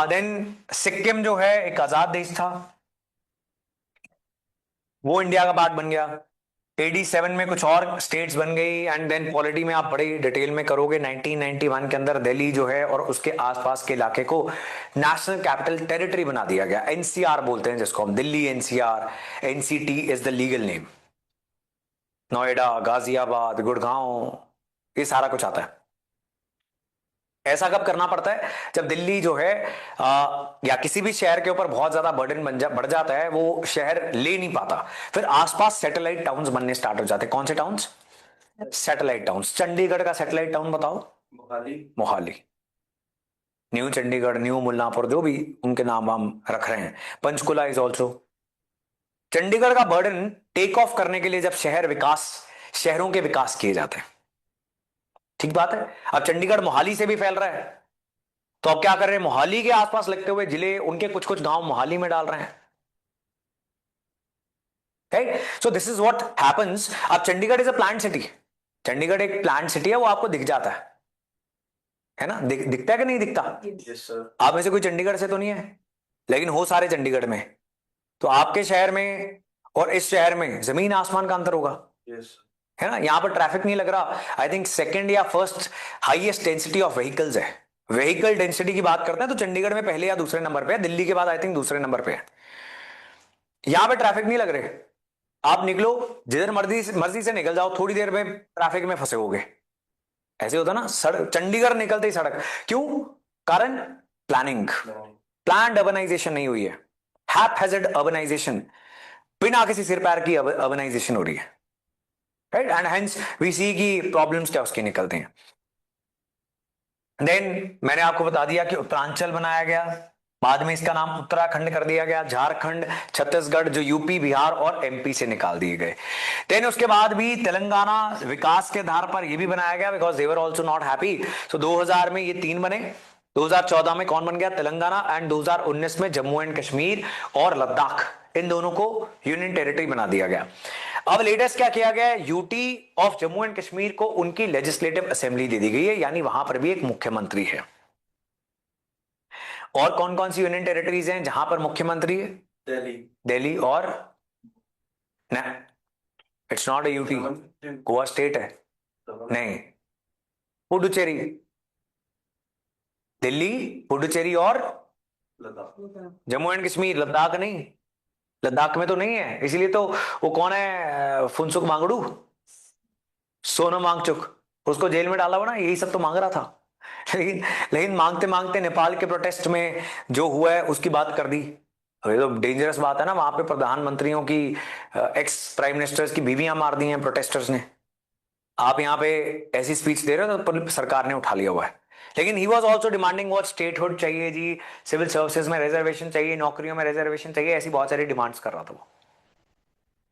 देन सिक्किम जो है एक आजाद देश था, वो इंडिया का पार्ट बन गया। 87 में कुछ और स्टेट्स बन गई, एंड देन पॉलिटी में आप बड़े डिटेल में करोगे। 1991 के अंदर दिल्ली जो है और उसके आसपास के इलाके को नेशनल कैपिटल टेरिटरी बना दिया गया। एनसीआर बोलते हैं जिसको हम, Delhi NCR. NCT is the legal name. Noida, Ghaziabad, Gurgaon, ये सारा कुछ आता है। ऐसा कब करना पड़ता है? जब दिल्ली जो है या किसी भी शहर के ऊपर बहुत ज्यादा बर्डन बढ़ जाता है, वो शहर ले नहीं पाता, फिर आसपास सैटेलाइट टाउन्स बनने स्टार्ट हो जाते हैं। कौन से टाउन्स? Satellite towns. चंडीगढ़ का सैटेलाइट टाउन बताओ। मोहाली। मोहाली, न्यू चंडीगढ़, न्यू मुल्लांपुर, जो भी उनके नाम हम रख रहे हैं। Panchkula is also. चंडीगढ़ का बर्डन टेक ऑफ करने के लिए जब शहरों के विकास किए जाते हैं, ठीक बात है। अब चंडीगढ़ मोहाली से भी फैल रहा है, तो अब क्या कर रहे हैं? मोहाली के आसपास लगते हुए जिले, उनके कुछ कुछ गांव मोहाली में डाल रहे हैं, right. So this is what happens. अब Chandigarh is a plant city. Chandigarh एक प्लांट सिटी है, वो आपको दिख जाता है ना? दिखता है कि नहीं दिखता? Yes sir. आप में से कोई चंडीगढ़ से तो नहीं है, लेकिन हो सारे चंडीगढ़ में। तो आपके शहर में और इस शहर में जमीन आसमान का अंतर होगा, यस है ना। यहां पर ट्रैफिक नहीं लग रहा। आई थिंक सेकंड या first highest density of vehicles है। व्हीकल डेंसिटी की बात करते हैं तो चंडीगढ़ में पहले या दूसरे नंबर पे है, दिल्ली के बाद आई थिंक दूसरे नंबर पे है। यहां पे ट्रैफिक नहीं लग रहे, आप निकलो जिधर मर्जी से निकल जाओ, थोड़ी देर में ट्रैफिक में फंसे होगे। ऐसे होता ना, सड़क, चंडीगढ़ निकलते ही सड़क। क्यों? कारण प्लानिंग, प्लान्ड अर्बनाइजेशन नहीं हुई है। हैपहैज़र्ड अर्बनाइजेशन, बिना किसी सिर पैर की अर्बनाइजेशन हो रही है, राइट। एंड हेंस वी सी की प्रॉब्लम्स क्या उसके निकलते हैं। देन मैंने आपको बता दिया कि उत्तरांचल बनाया गया, बाद में इसका नाम उत्तराखंड कर दिया गया। झारखंड, छत्तीसगढ़ जो यूपी, बिहार और एमपी से निकाल दिए गए। देन उसके बाद भी तेलंगाना विकास के आधार पर ये भी बनाया गया, because they were also not happy. So 2000 में ये 3 बने। 2014 में कौन बन गया? तेलंगाना। एंड 2019 में जम्मू एंड कश्मीर और लद्दाख, इन दोनों को यूनियन टेरिटरी बना दिया गया। अब लेटेस्ट क्या किया गया है? UT of Jammu and Kashmir को उनकी लेजिस्लेटिव असेंबली दे दी गई है, यानी वहां पर भी एक मुख्यमंत्री है। और कौन कौन सी यूनियन टेरिटरीज हैं जहां पर मुख्यमंत्री है? दिल्ली। दिल्ली और ना, it's not a UT, Goa state है। नहीं, पुडुचेरी। दिल्ली, पुडुचेरी और जम्मू एंड कश्मीर। लद्दाख नहीं, लद्दाख में तो नहीं है। इसीलिए तो वो कौन है, फुनसुक मांगड़ू, सोनम वांगचुक, उसको जेल में डाला हुआ ना, यही सब तो मांग रहा था। लेकिन मांगते मांगते नेपाल के प्रोटेस्ट में जो हुआ है उसकी बात कर दी। ये तो डेंजरस बात है ना, वहां पे प्रधानमंत्रियों की, एक्स प्राइम मिनिस्टर्स की बीवियां मार दी हैं प्रोटेस्टर्स ने। आप यहाँ पे ऐसी स्पीच दे रहे हो तो सरकार ने उठा लिया हुआ है। लेकिन he was also demanding what statehood चाहिए जी, सिविल सर्विसेज में रिजर्वेशन चाहिए, नौकरियों में रिजर्वेशन चाहिए, ऐसी बहुत सारी डिमांड्स कर रहा था वो,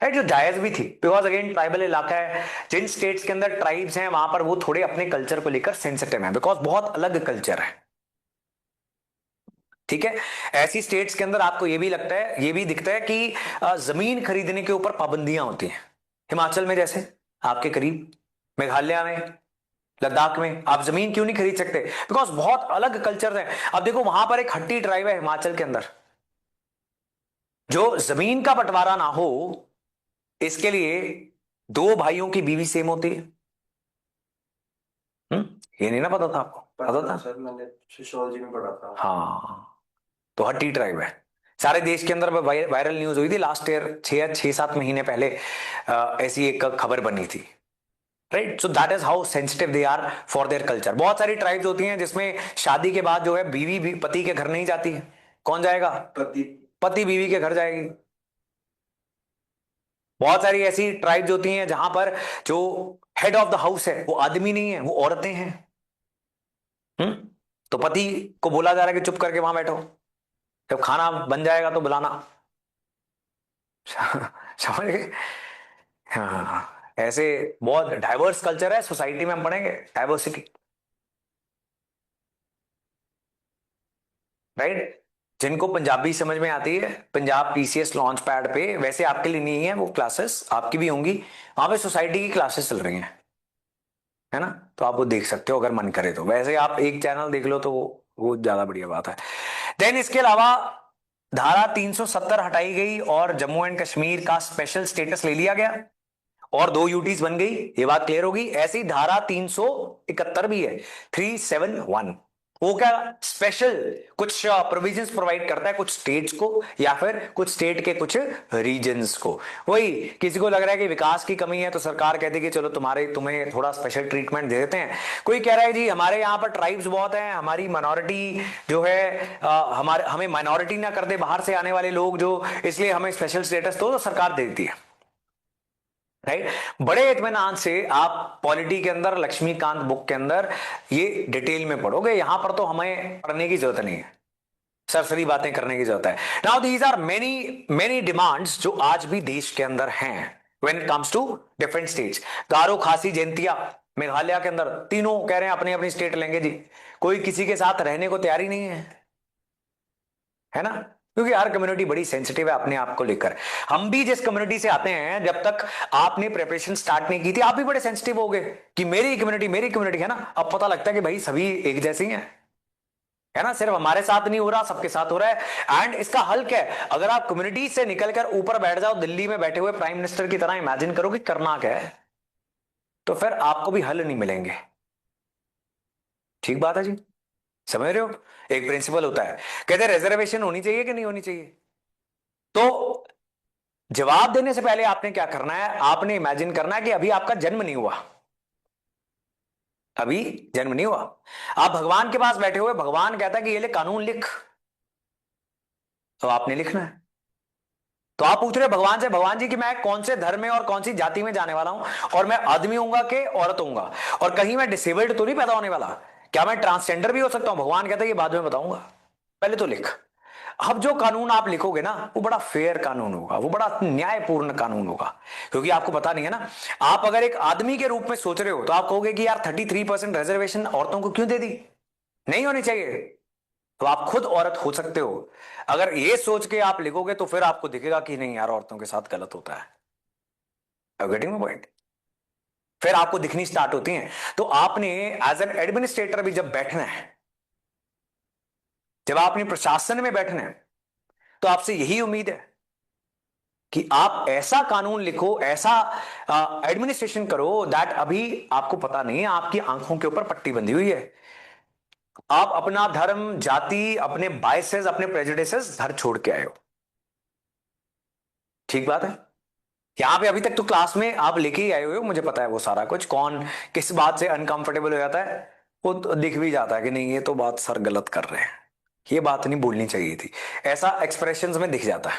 राइट, जो जायज भी थी। बिकॉज अगेन ट्राइबल इलाका है, जिन स्टेट्स के अंदर ट्राइब्स हैं वहां पर वो थोड़े अपने कल्चर को लेकर सेंसिटिव है, बिकॉज बहुत अलग कल्चर है, ठीक है। ऐसी स्टेट्स के अंदर आपको ये भी लगता है, ये भी दिखता है कि जमीन खरीदने के ऊपर पाबंदियां होती हैं। हिमाचल में जैसे आपके करीब, मेघालय में, लद्दाख में आप जमीन क्यों नहीं खरीद सकते? बिकॉज बहुत अलग कल्चर है। अब देखो वहां पर एक हट्टी ट्राइब है हिमाचल के अंदर, जो जमीन का बंटवारा ना हो इसके लिए 2 भाइयों की बीवी सेम होती है। ये नहीं ना पता था आपको? पता था सर, मैंने सोशियोलॉजी में पढ़ा था। हाँ, तो हट्टी ट्राइब है। सारे देश के अंदर वायरल न्यूज हुई थी लास्ट ईयर, 6-7 महीने पहले ऐसी एक खबर बनी थी। Right? So that is how sensitive they are for their culture. बहुत सारी ट्राइब्स होती हैं जिसमें शादी के बाद जो है बीवी भी पति के घर नहीं जाती है। कौन जाएगा? पति। पति बीवी के घर जाएगी। बहुत सारी ऐसी ट्राइब्स होती हैं जहां पर जो हेड ऑफ द हाउस है वो आदमी नहीं है, वो औरतें हैं। तो पति को बोला जा रहा है कि चुप करके वहां बैठो, जब खाना बन जाएगा तो बुलाना। समझ गए? हाँ, ऐसे बहुत डाइवर्स कल्चर है सोसाइटी में, हम पढ़ेंगे डाइवर्सिटी, राइट? जिनको पंजाबी समझ में आती है, पंजाब पीसीएस लॉन्च पैड पे, वैसे आपके लिए नहीं है वो क्लासेस, आपकी भी होंगी, वहां पे सोसाइटी की क्लासेस चल रही हैं, है ना? तो आप वो देख सकते हो अगर मन करे तो। वैसे आप एक चैनल देख लो तो वो ज्यादा बढ़िया बात है। देन इसके अलावा धारा 370 हटाई गई और जम्मू एंड कश्मीर का स्पेशल स्टेटस ले लिया गया और 2 यूटीज बन गई, ये बात क्लियर होगी। ऐसी धारा 371 भी है, 371, वो क्या स्पेशल कुछ प्रोविजंस प्रोवाइड करता है कुछ स्टेट्स को या फिर कुछ स्टेट के कुछ रीजन्स को। वही किसी को लग रहा है कि विकास की कमी है तो सरकार कहती है कि चलो तुम्हें थोड़ा स्पेशल ट्रीटमेंट दे देते हैं। कोई कह रहा है जी हमारे यहाँ पर ट्राइब्स बहुत हैं, हमारी माइनॉरिटी जो है हमें माइनॉरिटी ना कर दे बाहर से आने वाले लोग जो, इसलिए हमें स्पेशल स्टेटस दो, तो सरकार दे देती है, राइट? बड़े इत्मीनान से आप पॉलिटी के अंदर लक्ष्मीकांत बुक के अंदर ये डिटेल में पढ़ोगे, यहां पर तो हमें पढ़ने की जरूरत नहीं है, सरसरी बातें करने की जरूरत है। Now these are many demands जो आज भी देश के अंदर हैं when it comes to different states. Garo, Khasi, Jaintia Meghalaya के अंदर तीनों कह रहे हैं अपनी अपनी स्टेट लेंगे जी, कोई किसी के साथ रहने को तैयार ही नहीं है ना? क्योंकि हर कम्युनिटी बड़ी सेंसिटिव है अपने आप को लेकर। हम भी जिस कम्युनिटी से आते हैं, जब तक आपने प्रिपरेशन स्टार्ट नहीं की थी आप भी बड़े सेंसिटिव हो गए कि मेरी कम्युनिटी है ना। अब पता लगता है कि भाई सभी एक जैसे ही हैं, है ना? सिर्फ हमारे साथ नहीं हो रहा, सबके साथ हो रहा है। एंड इसका हल क्या है? अगर आप कम्युनिटी से निकलकर ऊपर बैठ जाओ, दिल्ली में बैठे हुए प्राइम मिनिस्टर की तरह इमेजिन करो कि करना क्या है, तो फिर आपको भी हल नहीं मिलेंगे। ठीक बात है जी, समझ रहे हो? एक प्रिंसिपल होता है, कहते हैं रिजर्वेशन होनी चाहिए कि नहीं होनी चाहिए। तो जवाब देने से पहले आपने क्या करना है? आपने इमेजिन करना है कि अभी आपका जन्म नहीं हुआ, अभी जन्म नहीं हुआ, आप भगवान के पास बैठे हुए, भगवान कहता है कि ये ले कानून लिख, तो आपने लिखना है। तो आप पूछ रहे भगवान से, भगवान जी कि मैं कौन से धर्म में और कौन सी जाति में जाने वाला हूं, और मैं आदमी होऊंगा कि औरत होऊंगा, और कहीं मैं डिसेबल्ड तो नहीं पैदा होने वाला, क्या मैं ट्रांसजेंडर भी हो सकता हूं? भगवान कहता है ये बाद में बताऊंगा, पहले तो लिख। अब जो कानून आप लिखोगे ना वो बड़ा फेयर कानून होगा, वो बड़ा न्यायपूर्ण कानून होगा, क्योंकि आपको पता नहीं है ना। आप अगर एक आदमी के रूप में सोच रहे हो तो आप कहोगे कि यार 33% रिजर्वेशन औरतों को क्यों दे दी, नहीं होनी चाहिए, तो आप खुद औरत हो सकते हो। अगर ये सोच के आप लिखोगे तो फिर आपको दिखेगा कि नहीं यार औरतों के साथ गलत होता है। Getting my point? फिर आपको दिखनी स्टार्ट होती हैं। तो आपने एज एन एडमिनिस्ट्रेटर भी जब बैठना है, जब आपने प्रशासन में बैठना है, तो आपसे यही उम्मीद है कि आप ऐसा कानून लिखो, ऐसा एडमिनिस्ट्रेशन करो दैट अभी आपको पता नहीं है, आपकी आंखों के ऊपर पट्टी बंधी हुई है, आप अपना धर्म, जाति, अपने बायसेस, अपने प्रेजुडिसेस घर छोड़ के आए हो। ठीक बात है? यहां पे अभी तक तो क्लास में आप लेके ही आए हुए हो, मुझे पता है वो सारा कुछ, कौन किस बात से अनकंफर्टेबल हो जाता है वो तो दिख भी जाता है कि नहीं ये तो बात सर गलत कर रहे हैं, ये बात नहीं बोलनी चाहिए थी, ऐसा एक्सप्रेशंस में दिख जाता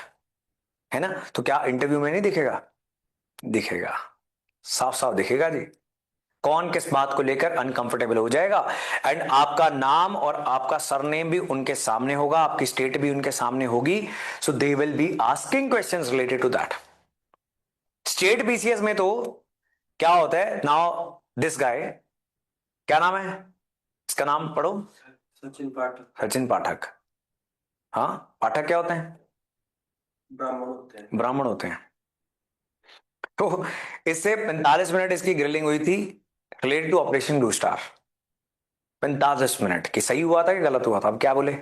है ना? तो क्या इंटरव्यू में नहीं दिखेगा? दिखेगा, साफ साफ दिखेगा जी, कौन किस बात को लेकर अनकंफर्टेबल हो जाएगा। एंड आपका नाम और आपका सरनेम भी उनके सामने होगा, आपकी स्टेट भी उनके सामने होगी, so they will be asking questions related to that. State BCS में तो क्या होता है, नाउ दिस गाय, क्या नाम है इसका, नाम पढ़ो, सचिन पाठक। सचिन पाठक। हाँ, पाठक क्या होते हैं? ब्राह्मण होते हैं। ब्राह्मण होते हैं। तो इससे 45 मिनट इसकी ग्रिलिंग हुई थी related to operation blue star. 45 minute की, सही हुआ था कि गलत हुआ था, अब क्या बोले?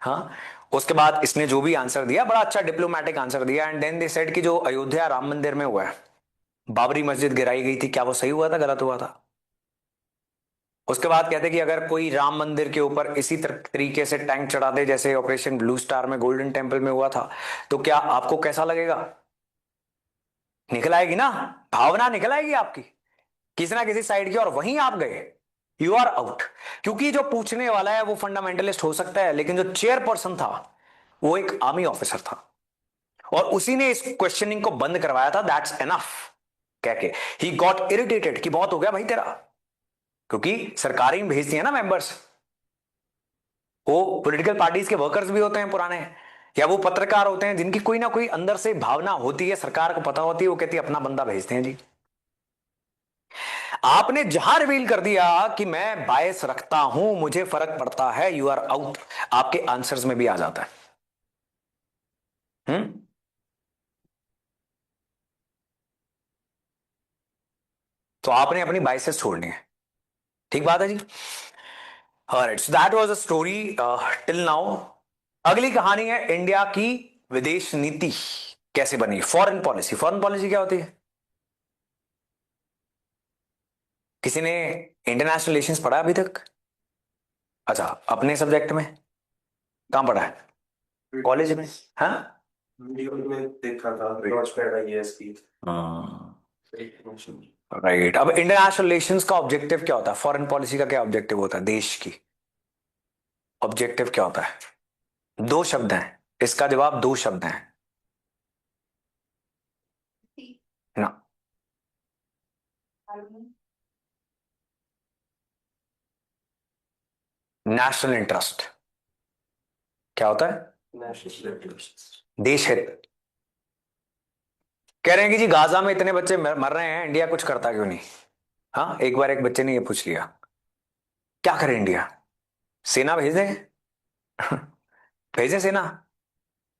हाँ, उसके बाद इसने जो भी आंसर दिया बड़ा अच्छा डिप्लोमेटिक आंसर दिया। एंड देन दे सेड कि जो अयोध्या राम मंदिर में हुआ है, बाबरी मस्जिद गिराई गई थी, क्या वो सही हुआ था गलत हुआ था? उसके बाद कहते कि अगर कोई राम मंदिर के ऊपर इसी तरीके से टैंक चढ़ा दे जैसे ऑपरेशन ब्लू स्टार में गोल्डन टेम्पल में हुआ था, तो क्या आपको कैसा लगेगा? निकल आएगी ना, भावना निकल आएगी आपकी किसी ना किसी साइड की, और वहीं आप गए, यू आर आउट। क्योंकि जो पूछने वाला है वो फंडामेंटलिस्ट हो सकता है, लेकिन जो चेयरपर्सन था वो एक आर्मी ऑफिसर था, और उसी ने इस क्वेश्चनिंग को बंद करवाया था। दैट्स एनफ कह के ही गॉट इरिटेटेड कि बहुत हो गया भाई तेरा, क्योंकि सरकारें भेजती है ना मेंबर्स, वो पॉलिटिकल पार्टीज के वर्कर्स भी होते हैं पुराने, या वो पत्रकार होते हैं जिनकी कोई ना कोई अंदर से भावना होती है, सरकार को पता होती है, वो कहती है अपना बंदा भेजते हैं जी। आपने जहां रिवील कर दिया कि मैं बायस रखता हूं, मुझे फर्क पड़ता है, यू आर आउट। आपके आंसर्स में भी आ जाता है। तो आपने अपनी बायसेस छोड़नी है, ठीक बात है जी। Alright, so that was a story till now. अगली कहानी है इंडिया की विदेश नीति कैसे बनी, फॉरेन पॉलिसी। फॉरेन पॉलिसी क्या होती है? किसी ने इंटरनेशनल रिलेशंस पढ़ा अभी तक? अच्छा, अपने सब्जेक्ट में कहां पढ़ा है? कॉलेज में? हाँ, वीडियो में देखा था लॉन्च पैड आईएएस की। राइट। अब इंटरनेशनल रिलेशंस का ऑब्जेक्टिव क्या होता है? फॉरेन पॉलिसी का क्या ऑब्जेक्टिव होता है? देश की ऑब्जेक्टिव क्या होता है? दो शब्द हैं, इसका जवाब दो शब्द हैं ना। नेशनल इंटरेस्ट क्या होता है? National interest. देश हित। कह रहे हैं कि जी गाजा में इतने बच्चे मर रहे हैं, इंडिया कुछ करता क्यों नहीं? हाँ, एक बार एक बच्चे ने ये पूछ लिया, क्या करे इंडिया? सेना भेज दें? भेजे सेना?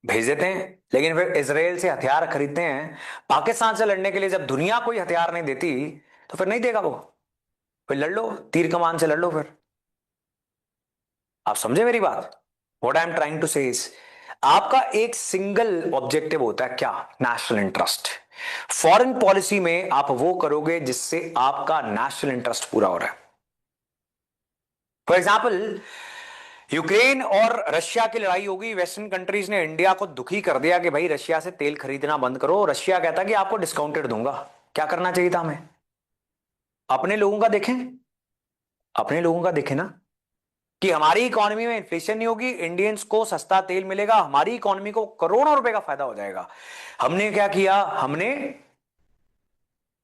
भेज देते हैं, लेकिन फिर इसराइल से हथियार खरीदते हैं पाकिस्तान से लड़ने के लिए। जब दुनिया कोई हथियार नहीं देती तो फिर नहीं देगा वो, फिर लड़ लो, तीर कमान से लड़ लो। फिर आप समझे मेरी बात? What I am trying to say is, आपका एक सिंगल ऑब्जेक्टिव होता है, क्या? National interest. फॉरेन पॉलिसी में आप वो करोगे जिससे आपका नेशनल इंटरेस्ट पूरा हो रहा है। फॉर एग्जाम्पल, यूक्रेन और रशिया की लड़ाई होगी, वेस्टर्न कंट्रीज ने इंडिया को दुखी कर दिया कि भाई रशिया से तेल खरीदना बंद करो। रशिया कहता कि आपको डिस्काउंटेड दूंगा। क्या करना चाहिए था हमें? अपने लोगों का देखें, अपने लोगों का देखें ना, कि हमारी इकोनॉमी में इन्फ्लेशन नहीं होगी, इंडियंस को सस्ता तेल मिलेगा, हमारी इकोनॉमी को करोड़ों रुपए का फायदा हो जाएगा। हमने क्या किया? हमने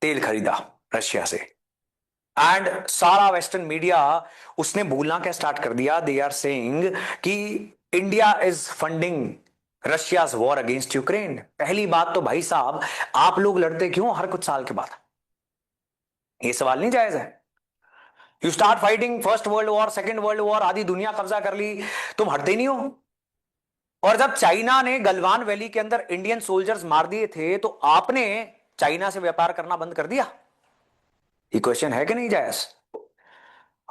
तेल खरीदा रशिया से, एंड सारा वेस्टर्न मीडिया उसने बोलना क्या स्टार्ट कर दिया, दे आर सेइंग कि India is funding Russia's war against Ukraine. पहली बात तो भाई साहब, आप लोग लड़ते क्यों हर कुछ साल के बाद? ये सवाल नहीं जायज है? You start fighting, first world war, second world war, आधी दुनिया कब्जा कर ली, तुम हटते नहीं हो। और जब चाइना ने गलवान वैली के अंदर इंडियन सोल्जर्स मार दिए थे, तो आपने चाइना से व्यापार करना बंद कर दिया। ये क्वेश्चन है कि नहीं जायज?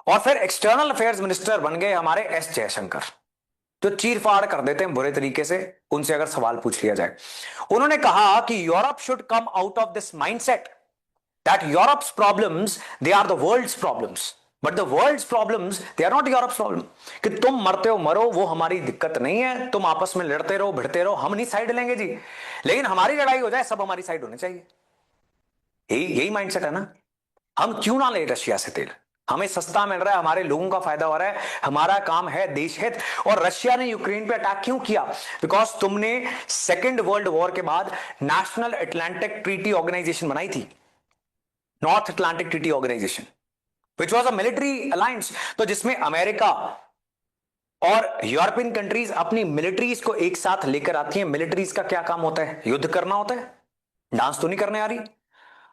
और फिर एक्सटर्नल अफेयर्स मिनिस्टर बन गए हमारे एस जयशंकर, जो चीर फाड़ कर देते हैं बुरे तरीके से, उनसे अगर सवाल पूछ लिया जाए। उन्होंने कहा कि Europe should come out of this mindset that Europe's problems they are the world's problems, but the world's problems they are not Europe's problem. कि तुम मरते हो मरो, वो हमारी दिक्कत नहीं है, तुम आपस में लड़ते रहो भिड़ते रहो, हम नहीं साइड लेंगे जी, लेकिन हमारी लड़ाई हो जाए, सब हमारी साइड होने चाहिए। यही माइंडसेट है ना। हम क्यों ना ले रशिया से तेल? हमें सस्ता मिल रहा है, हमारे लोगों का फायदा हो रहा है, हमारा काम है देश हित। और रशिया ने यूक्रेन पे अटैक क्यों किया? बिकॉज तुमने सेकेंड वर्ल्ड वॉर के बाद नेशनल अटलांटिक ट्रीटी ऑर्गेनाइजेशन बनाई थी, North Atlantic treaty organisation, which was a military alliance. तो जिसमें अमेरिका और यूरोपियन कंट्रीज अपनी मिलिट्रीज को एक साथ लेकर आती हैं। मिलिट्रीज का क्या काम होता है? युद्ध करना होता है, डांस तो नहीं करने आ रही।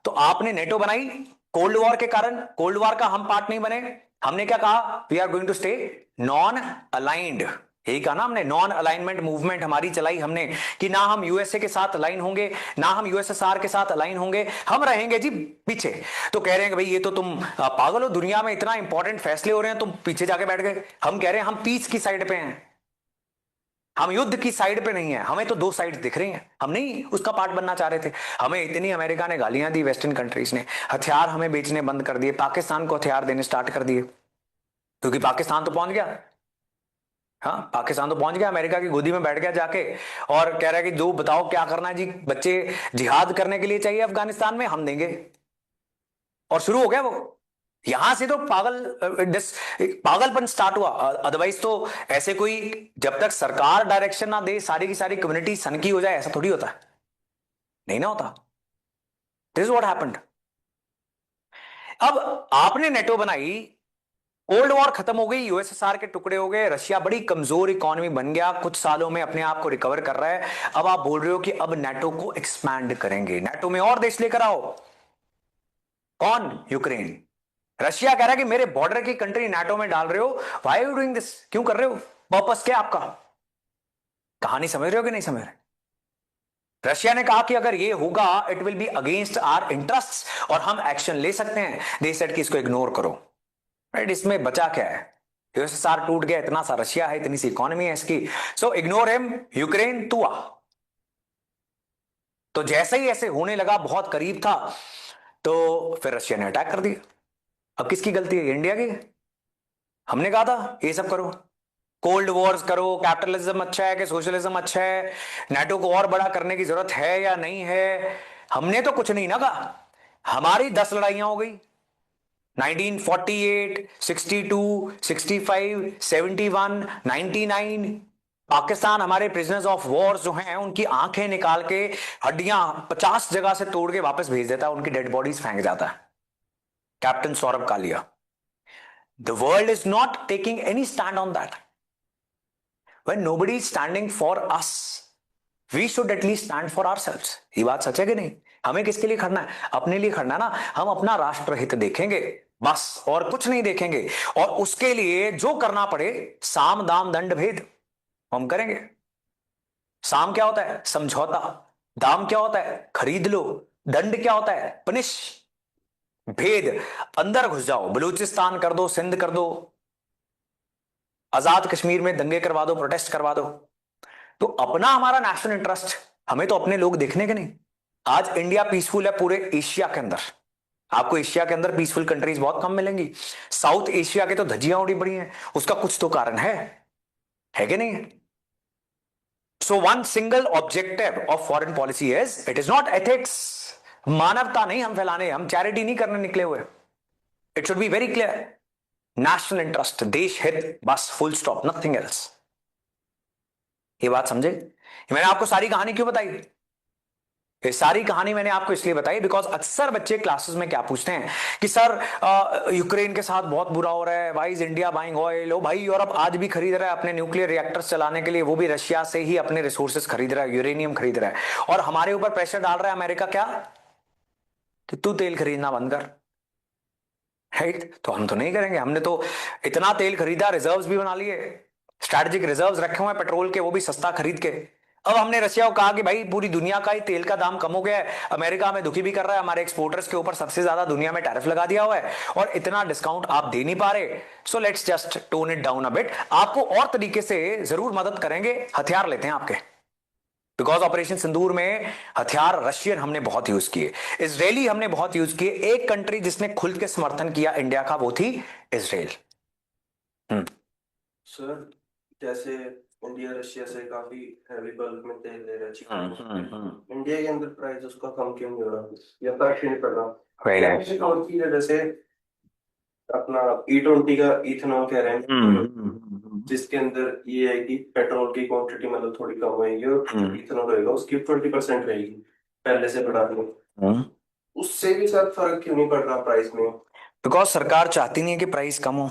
तो आपने नेटो बनाई कोल्ड वॉर के कारण, कोल्ड वॉर का हम पार्ट नहीं बने। हमने क्या कहा? We are going to stay non aligned. यही कहा ना हमने, नॉन अलाइनमेंट मूवमेंट हमारी चलाई हमने, कि ना हम यूएसए के साथ अलाइन होंगे, ना हम यूएसएसआर के साथ अलाइन होंगे, हम रहेंगे जी पीछे। तो कह रहे हैं कि भाई ये तो तुम पागल हो, दुनिया में इतना इंपॉर्टेंट फैसले हो रहे हैं, तुम पीछे जाके बैठ गए। हम कह रहे हैं हम पीस की साइड पे हैं, हम युद्ध की साइड पे नहीं है। हमें तो दो साइड दिख रही हैं, हम नहीं उसका पार्ट बनना चाह रहे थे। हमें इतनी अमेरिका ने गालियां दी, वेस्टर्न कंट्रीज ने हथियार हमें बेचने बंद कर दिए, पाकिस्तान को हथियार देने स्टार्ट कर दिए, क्योंकि पाकिस्तान तो पहुंच गया। हाँ, पाकिस्तान तो पहुंच गया, अमेरिका की गोदी में बैठ गया जाके और कह रहा है कि जो बताओ क्या करना है जी, बच्चे जिहाद करने के लिए चाहिए अफगानिस्तान में, हम देंगे। और शुरू हो गया वो। यहां से तो पागलपन स्टार्ट हुआ। अदरवाइज तो ऐसे कोई, जब तक सरकार डायरेक्शन ना दे सारी की सारी कम्युनिटी सनकी हो जाए, ऐसा थोड़ी होता है, नहीं ना होता। This is what happened. अब आपने नेटो बनाई, कोल्ड वॉर खत्म हो गई, यूएसएसआर के टुकड़े हो गए, रशिया बड़ी कमजोर इकोनॉमी बन गया, कुछ सालों में अपने आप को रिकवर कर रहा है। अब आप बोल रहे हो कि अब नेटो को एक्सपैंड करेंगे, नेटो में और देश लेकर आओ। कौन? यूक्रेन। रशिया कह रहा है कि मेरे बॉर्डर की कंट्री नेटो में डाल रहे हो, why are you doing this, क्यों कर रहे हो, पर्पस क्या आपका? कहानी समझ रहे हो कि नहीं समझ रहे? रशिया ने कहा कि अगर ये होगा it will be against our interest और हम एक्शन ले सकते हैं। दे सेड कि इसको इग्नोर करो। राइट, इसमें बचा क्या है? यूएसएसआर टूट गया, इतना सा रशिया है, इतनी सी इकोनॉमी है इसकी, सो इग्नोर हिम, यूक्रेन तू आ। तो जैसे ही ऐसे होने लगा, बहुत करीब था, तो फिर रशिया ने अटैक कर दिया। अब किसकी गलती है? इंडिया की। हमने कहा था ये सब करो, कोल्ड वॉर्स करो, कैपिटलिज्म अच्छा है कि सोशलिज्म अच्छा है, नेटो को और बड़ा करने की जरूरत है या नहीं है। हमने तो कुछ नहीं ना कहा, हमारी 10 लड़ाइयां हो गई, 1948, 62, 65, 71, 99। पाकिस्तान हमारे प्रिजनर्स ऑफ वॉर जो हैं उनकी आंखें निकाल के, हड्डियां 50 जगह से तोड़ के वापस भेज देता है, उनकी डेड बॉडीज फेंक जाता है। Captain Saurabh Kalia. The world is not taking any stand on that. When nobody is standing for us, we should at least stand for ourselves. ये बात सच है कि नहीं? हमें किसके लिए खड़ना है? अपने लिए खड़ना है ना। हम अपना राष्ट्र हित देखेंगे बस, और कुछ नहीं देखेंगे, और उसके लिए जो करना पड़े, साम दाम दंड भेद, हम करेंगे। साम क्या होता है? समझौता। दाम क्या होता है? खरीद लो। दंड क्या होता है? पनिश। भेद, अंदर घुस जाओ, बलूचिस्तान कर दो, सिंध कर दो, आजाद कश्मीर में दंगे करवा दो, प्रोटेस्ट करवा दो। तो अपना हमारा नेशनल इंटरेस्ट, हमें तो अपने लोग देखने के नहीं। आज इंडिया पीसफुल है पूरे एशिया के अंदर। आपको एशिया के अंदर पीसफुल कंट्रीज बहुत कम मिलेंगी। साउथ एशिया के तो धज्जियां उड़ी पड़ी हैं, उसका कुछ तो कारण है कि नहीं? So one single objective of foreign policy is, it is not ethics. मानवता नहीं हम फैलाने, हम चैरिटी नहीं करने निकले हुए। It should be very clear, national interest, देश हित, बस, फुल स्टॉप, नथिंग एल्स। ये बात समझे? मैंने आपको सारी कहानी क्यों बताई? ये सारी कहानी मैंने आपको इसलिए बताई बिकॉज अक्सर बच्चे क्लासेस में क्या पूछते हैं कि सर यूक्रेन के साथ बहुत बुरा हो रहा है, why is India buying oil? ओ भाई, यूरोप आज भी खरीद रहा है अपने न्यूक्लियर रिएक्टर्स चलाने के लिए, वो भी रशिया से ही अपने रिसोर्सेज खरीद रहा है, यूरेनियम खरीद रहा है, और हमारे ऊपर प्रेशर डाल रहा है अमेरिका क्या, कि तू तेल खरीदना बंद कर। राइट, तो हम तो नहीं करेंगे। हमने तो इतना तेल खरीदा, रिजर्व्स भी बना लिए, स्ट्रैटेजिक रिजर्व्स रखे हुए हैं पेट्रोल के, वो भी सस्ता खरीद के। अब हमने रशिया को कहा कि भाई पूरी दुनिया का ही तेल का दाम कम हो गया है, अमेरिका हमें दुखी भी कर रहा है, हमारे एक्सपोर्टर्स के ऊपर सबसे ज्यादा दुनिया में टैरिफ लगा दिया हुआ है, और इतना डिस्काउंट आप दे नहीं पा रहे, so let's just tone it down a bit. आपको और तरीके से जरूर मदद करेंगे, हथियार लेते हैं आपके, बिकॉज ऑपरेशन सिंदूर में हथियार रशियन हमने बहुत यूज किए, इजरायली हमने बहुत यूज किए। एक कंट्री जिसने खुल के समर्थन किया इंडिया का, वो थी इजराइल। सर, जैसे इंडिया रशिया से काफी हैवी बल्क में तेल ले रहा है चीन, इंडिया के अंदर प्राइस उसका कम क्यों नहीं हो रहा या फर्क क्यों नहीं पड़ रहा? Very nice. ऐसी कौन सी है, जैसे अपना E20 का इथेनॉल कह रहे हैं, जिसके अंदर ये है कि पेट्रोल की क्वांटिटी मतलब थोड़ी कम होगी, और इथेनॉल होएगा उसकी 20% रहेगी पहले से बढ़ा के, उससे भी सर फर्क क्यों नहीं पड़ रहा प्राइस में? बिकॉज सरकार चाहती नहीं है कि प्राइस कम हो।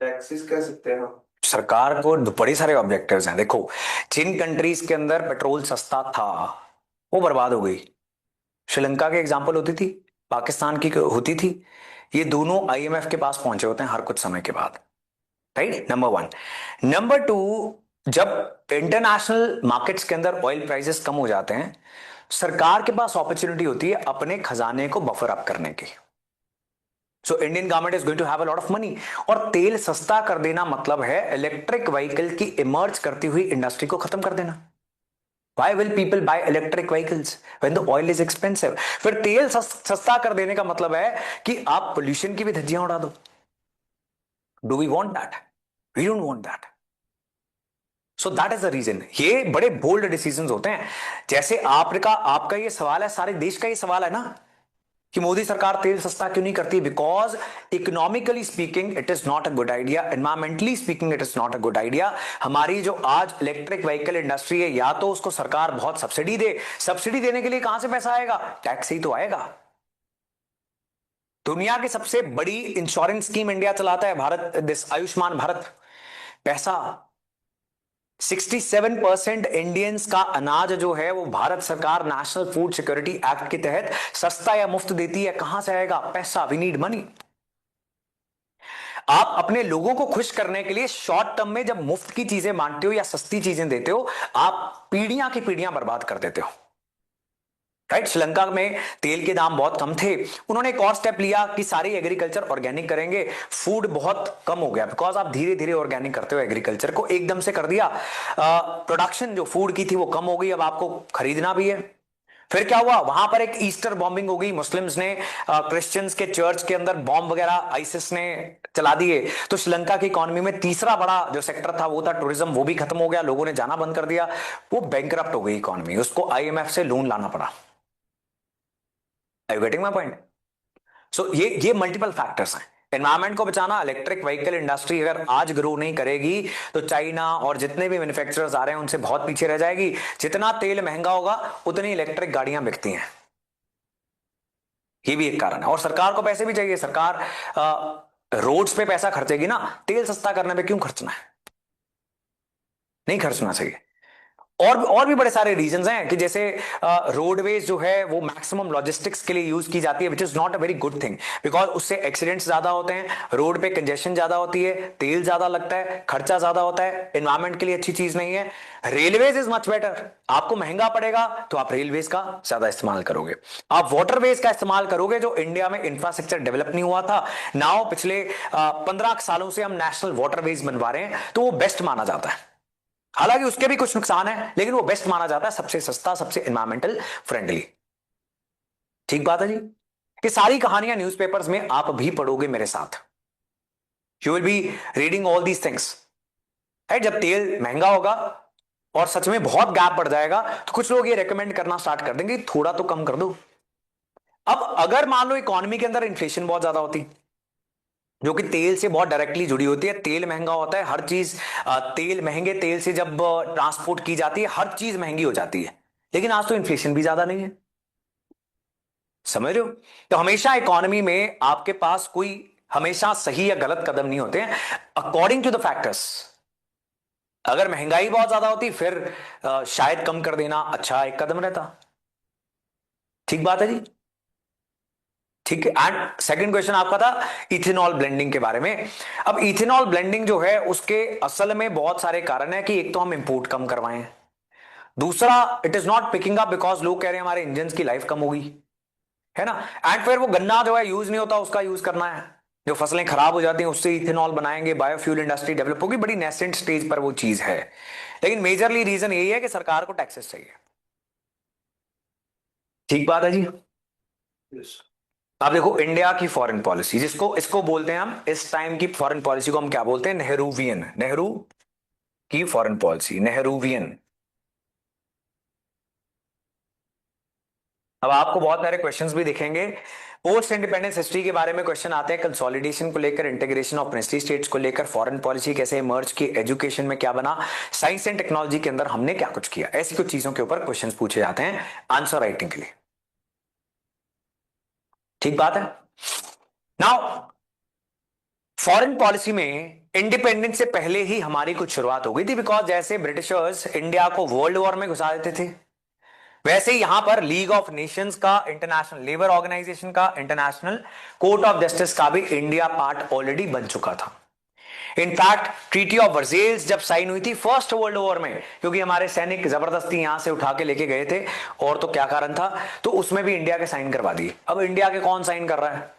टैक्सेस कह सकते हैं हम। सरकार को बड़े सारे ऑब्जेक्टिव्स हैं। देखो, जिन कंट्रीज के अंदर पेट्रोल सस्ता था वो बर्बाद हो गई। श्रीलंका की एग्जांपल होती थी, पाकिस्तान की होती थी, ये दोनों आईएमएफ के पास पहुंचे होते हैं हर कुछ समय के बाद। Right, number 1। नंबर 2, जब इंटरनेशनल मार्केट्स के अंदर ऑयल प्राइसेस कम हो जाते हैं, सरकार के पास अपॉर्चुनिटी होती है अपने खजाने को बफर अप करने की। So Indian government is going to have a lot of money. और तेल सस्ता कर देना मतलब है इलेक्ट्रिक व्हीकल की इमर्ज करती हुई इंडस्ट्री को खत्म कर देना। Why will people buy electric vehicles when the oil is expensive? फिर तेल सस्ता कर देने का मतलब है कि आप पोल्यूशन की भी धज्जियां उड़ा दो। Do we want that? We don't want that. So that is the reason. ये बड़े बोल्ड डिसीजंस होते हैं। जैसे आपका ये सवाल है, सारे देश का ये सवाल है ना कि मोदी सरकार तेल सस्ता क्यों नहीं करती? Because economically speaking it is not a good idea, environmentally speaking it is not a good idea. हमारी जो आज इलेक्ट्रिक व्हीकल इंडस्ट्री है, या तो उसको सरकार बहुत सब्सिडी दे, सब्सिडी देने के लिए कहां से पैसा आएगा? टैक्स ही तो आएगा। दुनिया की सबसे बड़ी इंश्योरेंस स्कीम इंडिया चलाता है, भारत, दिस आयुष्मान भारत। पैसा 67% इंडियंस का अनाज जो है वो भारत सरकार नेशनल फूड सिक्योरिटी एक्ट के तहत सस्ता या मुफ्त देती है। कहां से आएगा पैसा? We need money. आप अपने लोगों को खुश करने के लिए शॉर्ट टर्म में जब मुफ्त की चीजें बांटते हो या सस्ती चीजें देते हो, आप पीढ़ियां की पीढ़ियां बर्बाद कर देते हो। राइट? श्रीलंका में तेल के दाम बहुत कम थे, उन्होंने एक और स्टेप लिया कि सारी एग्रीकल्चर ऑर्गेनिक करेंगे। फूड बहुत कम हो गया बिकॉज आप धीरे धीरे ऑर्गेनिक करते हो, एग्रीकल्चर को एकदम से कर दिया, प्रोडक्शन जो फूड की थी वो कम हो गई, अब आपको खरीदना भी है। फिर क्या हुआ? वहां पर एक ईस्टर बॉम्बिंग हो गई, मुस्लिम्स ने क्रिश्चियंस के चर्च के अंदर बॉम्ब वगैरह आईसिस ने चला दिए। तो श्रीलंका की इकोनॉमी में तीसरा बड़ा जो सेक्टर था वो था टूरिज्म, वो भी खत्म हो गया, लोगों ने जाना बंद कर दिया, वो बैंकरप्ट हो गई इकोनॉमी, उसको आईएमएफ से लोन लाना पड़ा। Are you getting my point? So ये मल्टीपल फैक्टर्स हैं। एनवायरमेंट को बचाना, इलेक्ट्रिक व्हीकल इंडस्ट्री अगर आज ग्रो नहीं करेगी तो चाइना और जितने भी मैन्युफैक्चरर्स आ रहे हैं उनसे बहुत पीछे रह जाएगी। जितना तेल महंगा होगा उतनी इलेक्ट्रिक गाड़ियां बिकती हैं, ये भी एक कारण है। और सरकार को पैसे भी चाहिए, सरकार रोड्स पे पैसा खर्चेगी ना, तेल सस्ता करने पे क्यों खर्चना है? नहीं खर्चना चाहिए। और भी बड़े सारे रीजंस हैं कि जैसे रोडवेज जो है वो मैक्सिमम लॉजिस्टिक्स के लिए यूज की जाती है, which is not a very good thing, because उससे एक्सीडेंट्स ज्यादा होते हैं, रोड पे कंजेशन ज्यादा होती है, तेल ज्यादा लगता है, खर्चा ज्यादा होता है, एनवायरमेंट के लिए अच्छी चीज नहीं है। Railways is much better. आपको महंगा पड़ेगा तो आप रेलवेज का ज्यादा इस्तेमाल करोगे, आप वाटरवेज का इस्तेमाल करोगे, जो इंडिया में इंफ्रास्ट्रक्चर डेवलप नहीं हुआ था। नाउ पिछले 15 सालों से हम नेशनल वाटरवेज बनवा रहे हैं, तो वो बेस्ट माना जाता है। हालांकि उसके भी कुछ नुकसान है, लेकिन वो बेस्ट माना जाता है, सबसे सस्ता, सबसे एनवायरमेंटल फ्रेंडली। ठीक बात है जी। ये सारी कहानियां न्यूज़पेपर्स में आप भी पढ़ोगे मेरे साथ, you will be reading all these things. जब तेल महंगा होगा और सच में बहुत गैप बढ़ जाएगा तो कुछ लोग ये रेकमेंड करना स्टार्ट कर देंगे थोड़ा तो कम कर दो। अब अगर मान लो इकोनॉमी के अंदर इन्फ्लेशन बहुत ज्यादा होती, जो कि तेल से बहुत डायरेक्टली जुड़ी होती है, तेल महंगा होता है, हर चीज तेल महंगे तेल से जब ट्रांसपोर्ट की जाती है हर चीज महंगी हो जाती है, लेकिन आज तो इन्फ्लेशन भी ज्यादा नहीं है, समझ रहे हो? तो हमेशा इकोनॉमी में आपके पास कोई हमेशा सही या गलत कदम नहीं होते हैं, अकॉर्डिंग टू द फैक्टर्स। अगर महंगाई बहुत ज्यादा होती फिर शायद कम कर देना अच्छा एक कदम रहता। ठीक बात है जी। ठीक है। एंड सेकंड क्वेश्चन आपका था इथेनॉल ब्लेंडिंग के बारे में। अब इथेनॉल ब्लेंडिंग जो है उसके असल में बहुत सारे कारण है कि एक तो हम इंपोर्ट कम करवाएं, दूसरा it is not picking up because लोग कह रहे हैं हमारे इंजन की लाइफ कम होगी, है ना। एंड फिर वो गन्ना जो है यूज नहीं होता, उसका यूज करना है, जो फसलें खराब हो जाती हैं उससे इथेनॉल बनाएंगे, बायोफ्यूल इंडस्ट्री डेवलप होगी, बड़ी नेसेंट स्टेज पर वो चीज है। लेकिन मेजरली रीजन यही है कि सरकार को टैक्सेस चाहिए। ठीक बात है जी। Yes. आप देखो इंडिया की फॉरेन पॉलिसी, जिसको इसको बोलते हैं हम, इस टाइम की फॉरेन पॉलिसी को हम क्या बोलते हैं? नेहरूवियन। नेहरू की फॉरेन पॉलिसी नेहरूवियन। अब आपको बहुत सारे क्वेश्चंस भी दिखेंगे। पोस्ट इंडिपेंडेंस हिस्ट्री के बारे में क्वेश्चन आते हैं, कंसोलिडेशन को लेकर, इंटीग्रेशन ऑफ प्रिंसली स्टेट्स को लेकर, फॉरेन पॉलिसी कैसे इमर्ज की, एजुकेशन में क्या बना, साइंस एंड टेक्नोलॉजी के अंदर हमने क्या कुछ किया, ऐसी कुछ चीजों के ऊपर क्वेश्चन पूछे जाते हैं आंसर राइटिंग के लिए। ठीक बात है। नाउ फॉरेन पॉलिसी में इंडिपेंडेंस से पहले ही हमारी कुछ शुरुआत हो गई थी, बिकॉज जैसे ब्रिटिशर्स इंडिया को वर्ल्ड वॉर में घुसा देते थे, वैसे ही यहां पर लीग ऑफ नेशंस का, इंटरनेशनल लेबर ऑर्गेनाइजेशन का, इंटरनेशनल कोर्ट ऑफ जस्टिस का भी इंडिया पार्ट ऑलरेडी बन चुका था। इनफैक्ट ट्रीटी ऑफ वर्सेल्स जब साइन हुई थी फर्स्ट वर्ल्ड वॉर में, क्योंकि हमारे सैनिक जबरदस्ती यहां से उठा के लेके गए थे, और तो क्या कारण था, तो उसमें भी इंडिया के साइन करवा दिए। अब इंडिया के कौन साइन कर रहा है?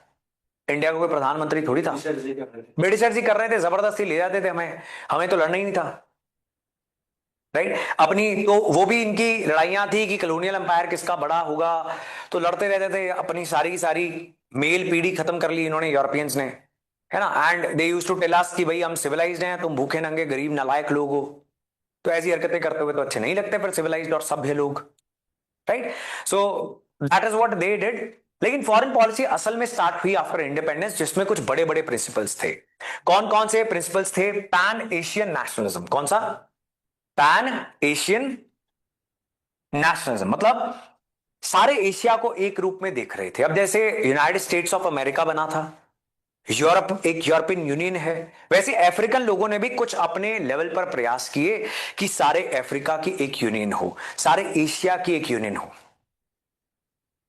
इंडिया को कोई प्रधानमंत्री थोड़ी था, ब्रिटिशर्स ही कर रहे थे, जबरदस्ती ले जाते थे, हमें तो लड़ना ही नहीं था, राइट। अपनी तो वो भी इनकी लड़ाइयां थी कि कॉलोनियल एम्पायर किसका बड़ा होगा, तो लड़ते रहते थे। अपनी सारी की सारी मेल पीढ़ी खत्म कर ली इन्होंने, यूरोपियंस ने, है ना। And they used to tell us कि भाई हम सिविलाइज्ड हैं, तुम भूखे नंगे गरीब नालायक लोग हो। तो ऐसी हरकतें करते हुए तो अच्छे नहीं लगते पर सिविलाइज्ड और सभ्य लोग, right. So that is what they did. लेकिन फॉरेन पॉलिसी असल में स्टार्ट हुई आफ्टर इंडिपेंडेंस, जिसमें कुछ बड़े बड़े प्रिंसिपल्स थे। कौन कौन से प्रिंसिपल्स थे? Pan Asian nationalism. कौन सा? पैन एशियन नेशनलिज्म, मतलब सारे एशिया को एक रूप में देख रहे थे। अब जैसे यूनाइटेड स्टेट्स ऑफ अमेरिका बना था, यूरोप एक यूरोपियन यूनियन है, वैसे अफ्रीकन लोगों ने भी कुछ अपने लेवल पर प्रयास किए कि सारे अफ्रीका की एक यूनियन हो, सारे एशिया की एक यूनियन हो,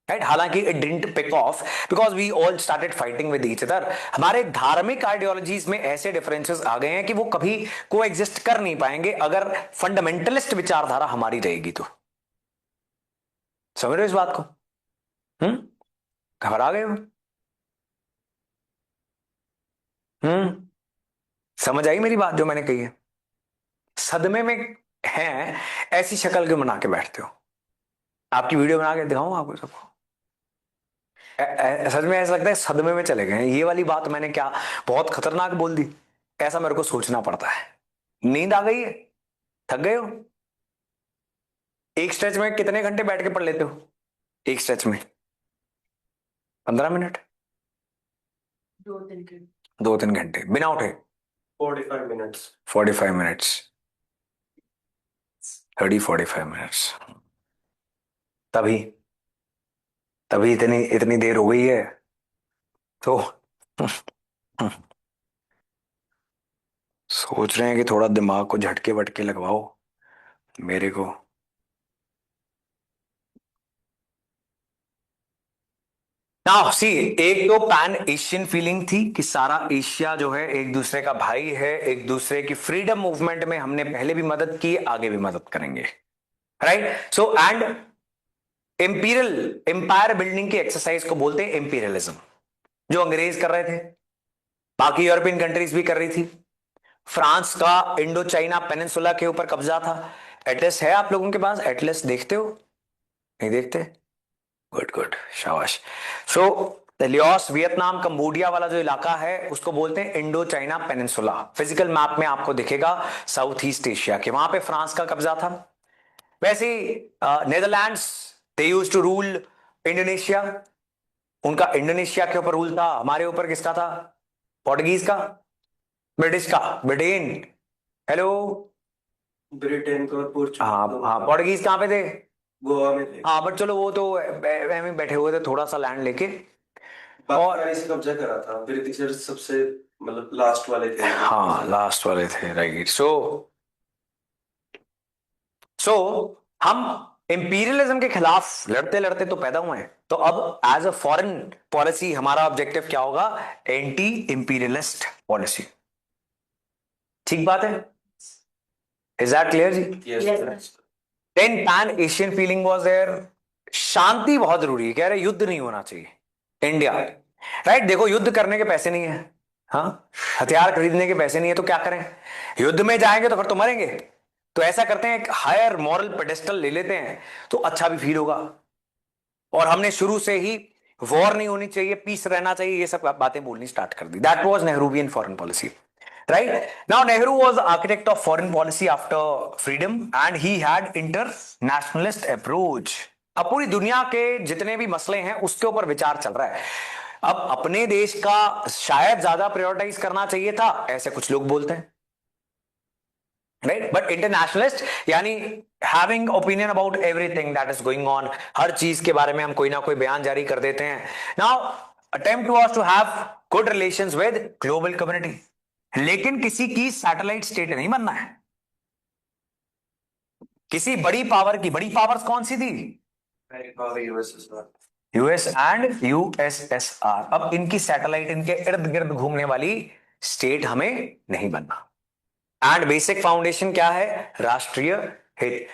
राइट। हालांकि it didn't pick off because we all started fighting with each other. हमारे धार्मिक आइडियोलॉजीज में ऐसे डिफरेंसेस आ गए हैं कि वो कभी को एग्जिस्ट कर नहीं पाएंगे अगर फंडामेंटलिस्ट विचारधारा हमारी रहेगी तो। समझ रहे हो इस बात को? घबरा गए हो? हम्म समझ आई मेरी बात जो मैंने कही है? सदमे में हैं, ऐसी शक्ल क्यों बना के बैठते हो? आपकी वीडियो बना के दिखाऊं आपको सबको? सच में ऐसा लगता है सदमे में चले गए हैं। ये वाली बात मैंने क्या बहुत खतरनाक बोल दी? ऐसा मेरे को सोचना पड़ता है। नींद आ गई है? थक गए हो? एक स्ट्रेच में कितने घंटे बैठ के पढ़ लेते हो? एक स्ट्रेच में 15 मिनट, 2 दिन के 2-3 घंटे बिना उठे? 45 मिनट्स। 45 minutes, 30-45 minutes. तभी तभी इतनी इतनी देर हो गई है तो सोच रहे हैं कि थोड़ा दिमाग को झटके वटके लगवाओ मेरे को। नाउ सी, एक तो पैन एशियन फीलिंग थी कि सारा एशिया जो है एक दूसरे का भाई है, एक दूसरे की फ्रीडम मूवमेंट में हमने पहले भी मदद की, आगे भी मदद करेंगे, right. So and imperial empire building की एक्सरसाइज को बोलते हैं इंपीरियलिज्म, जो अंग्रेज कर रहे थे, बाकी यूरोपियन कंट्रीज भी कर रही थी। फ्रांस का इंडो चाइना पेनिनसुला के ऊपर कब्जा था। एटलस है आप लोगों के पास? एटलस देखते हो? नहीं देखते? गुड गुड, शाबाश। सो लियोस वियतनाम कंबोडिया वाला जो इलाका है उसको बोलते हैं Indo China peninsula. Physical map में आपको दिखेगा साउथ ईस्ट एशिया के, वहां पे फ्रांस का कब्जा था। वैसे Netherlands they used to rule Indonesia, उनका इंडोनेशिया के ऊपर रूल था। हमारे ऊपर किसका था? पोर्टुगीज का? ब्रिटिश का? ब्रिटेन। हेलो। ब्रिटेन का और हाँ पोर्चुगल हाँ, पोर्टुगीज कहाँ पे थे? गोवा में थे। हाँ बट चलो वो तो में बैठे हुए थे थोड़ा सा लैंड लेके। और पाकिस्तान से कब्जा करा था, ब्रिटिशर्स सबसे मतलब लास्ट वाले थे। हाँ लास्ट वाले थे, राइट। सो सो हम इंपीरियलिज्म के खिलाफ लड़ते लड़ते तो पैदा हुए हैं, तो अब एज अ फॉरेन पॉलिसी हमारा ऑब्जेक्टिव क्या होगा? Anti imperialist policy. ठीक बात है? Is that clear ji? Yes. Then pan Asian feeling was there. शांति बहुत जरूरी है, कह रहे युद्ध नहीं होना चाहिए इंडिया, राइट। देखो युद्ध करने के पैसे नहीं है, हाँ, हथियार खरीदने के पैसे नहीं है, तो क्या करें? युद्ध में जाएंगे तो फिर तो मरेंगे, तो ऐसा करते हैं एक हायर मॉरल पेडेस्टल ले लेते हैं तो अच्छा भी फील होगा। और हमने शुरू से ही वॉर नहीं होनी चाहिए, पीस रहना चाहिए, ये सब बातें बोलनी स्टार्ट कर दी। That was Nehruvian foreign policy, right? Now Nehru was the architect of foreign policy after freedom and he had internationalist approach. अब पूरी दुनिया के जितने भी मसले हैं उसके ऊपर विचार चल रहा है। अब अपने देश का शायद ज्यादा प्रायोरिटाइज करना चाहिए था, ऐसे कुछ लोग बोलते हैं, राइट। बट इंटरनेशनलिस्ट यानी having opinion about everything that is going on, हर चीज के बारे में हम कोई ना कोई बयान जारी कर देते हैं। Now attempt was to have good relations with global community, लेकिन किसी की सैटेलाइट स्टेट नहीं बनना है। किसी बड़ी पावर की, बड़ी पावर्स कौन सी थी? US and USSR. अब इनकी सैटेलाइट, इनके इर्द गिर्द घूमने वाली स्टेट हमें नहीं बनना। एंड बेसिक फाउंडेशन क्या है? राष्ट्रीय हित,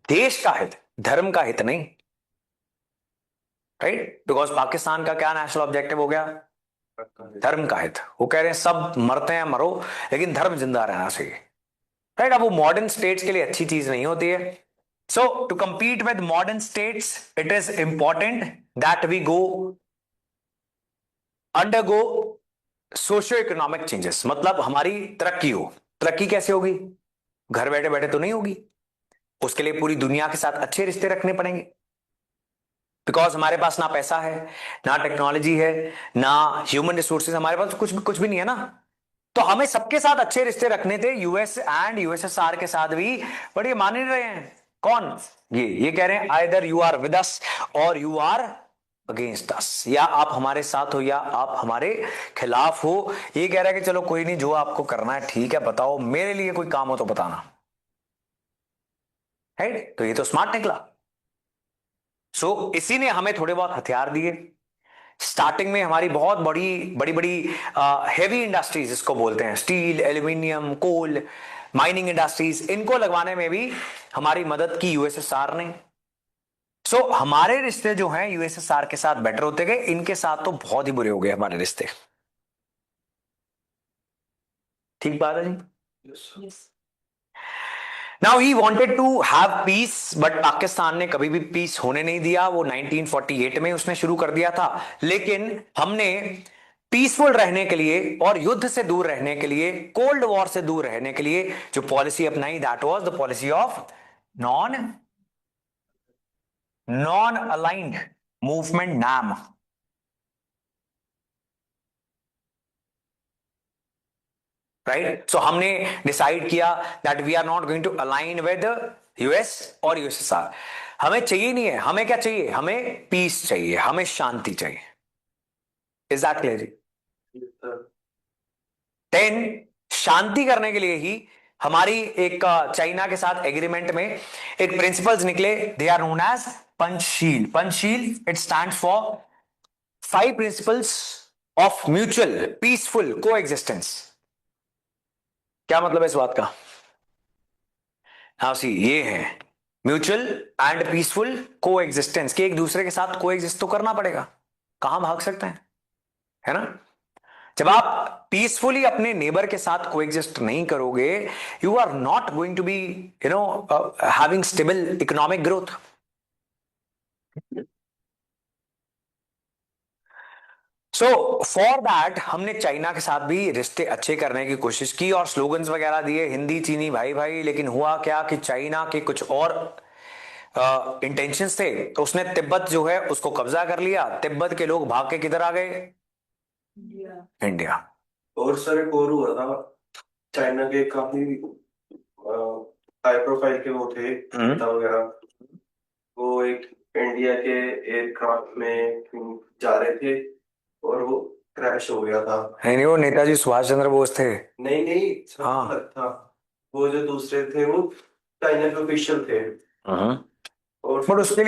देश का हित, धर्म का हित नहीं, राइट। बिकॉज पाकिस्तान का क्या नेशनल ऑब्जेक्टिव हो गया? धर्म का हित। वो कह रहे हैं सब मरते हैं मरो, लेकिन धर्म जिंदा रहना चाहिए, राइट। अब वो मॉडर्न स्टेट्स के लिए अच्छी चीज नहीं होती है। सो to compete with modern states it is important that we undergo socio economic changes, मतलब हमारी तरक्की हो। तरक्की कैसे होगी? घर बैठे बैठे तो नहीं होगी, उसके लिए पूरी दुनिया के साथ अच्छे रिश्ते रखने पड़ेंगे। बिकॉज हमारे पास ना पैसा है, ना टेक्नोलॉजी है, ना ह्यूमन रिसोर्सेज, हमारे पास कुछ भी नहीं है ना। तो हमें सबके साथ अच्छे रिश्ते रखने थे, यूएस एंड यूएसएसआर के साथ भी। बट ये मान नहीं रहे हैं। कौन? ये कह रहे हैं either you are with us और यू आर अगेंस्ट अस, या आप हमारे साथ हो या आप हमारे खिलाफ हो। ये कह रहा है कि चलो कोई नहीं, जो आपको करना है ठीक है, बताओ, मेरे लिए कोई काम हो तो बताना। है, तो ये तो स्मार्ट निकला। इसी ने हमें थोड़े बहुत हथियार दिए। स्टार्टिंग में हमारी बहुत बड़ी बड़ी बड़ी हेवी इंडस्ट्रीज, इसको बोलते हैं, स्टील, एल्यूमिनियम, कोल, माइनिंग इंडस्ट्रीज, इनको लगवाने में भी हमारी मदद की यूएसएसआर ने। हमारे रिश्ते जो हैं यूएसएसआर के साथ बेटर होते गए, इनके साथ तो बहुत ही बुरे हो गए हमारे रिश्ते। ठीक बात है ji. Yes. Now he wanted to have peace, but Pakistan ने कभी भी पीस होने नहीं दिया। वो 1948 में उसने शुरू कर दिया था, लेकिन हमने पीसफुल रहने के लिए और युद्ध से दूर रहने के लिए, कोल्ड वॉर से दूर रहने के लिए जो पॉलिसी अपनाई, that was the policy of non aligned movement, नाम। राइट, सो हमने डिसाइड किया that we are not going to align with US और यूएसएसआर। हमें चाहिए नहीं है। हमें क्या चाहिए? हमें पीस चाहिए, हमें शांति चाहिए। इज दैट क्लियर जी? देन शांति करने के लिए ही हमारी एक चाइना के साथ एग्रीमेंट में एक प्रिंसिपल्स निकले, they are known as Panchsheel. Panchsheel, it stand for 5 principles of mutual peaceful coexistence. क्या मतलब है इस बात का? हाँ सी, ये है म्यूचुअल एंड पीसफुल को एग्जिस्टेंस, कि एक दूसरे के साथ को एग्जिस्ट तो करना पड़ेगा, कहां भाग सकते हैं, है ना। जब आप पीसफुली अपने नेबर के साथ को एग्जिस्ट नहीं करोगे, you are not going to be having stable economic growth. So for that हमने चाइना के साथ भी रिश्ते अच्छे करने की कोशिश की और स्लोगन्स वगैरह दिए, हिंदी चीनी भाई भाई। लेकिन हुआ क्या कि चाइना के कुछ और इंटेंशंस थे, तो उसने तिब्बत जो है उसको कब्जा कर लिया। तिब्बत के लोग भाग के किधर आ गए? India. इंडिया। और सर एक और हुआ था, चाइना के काफी हाई प्रोफाइल के वो थे नेता वगैरह, वो एक इंडिया के एयरक्राफ्ट में जा रहे थे और वो क्रैश हो गया था। नहीं, वो नेताजी सुभाष चंद्र बोस थे। नहीं नहीं, सब हाँ। अलग था। वो जो दूसरे थे वो चाइना के ऑफिशियल थे। और बट उसके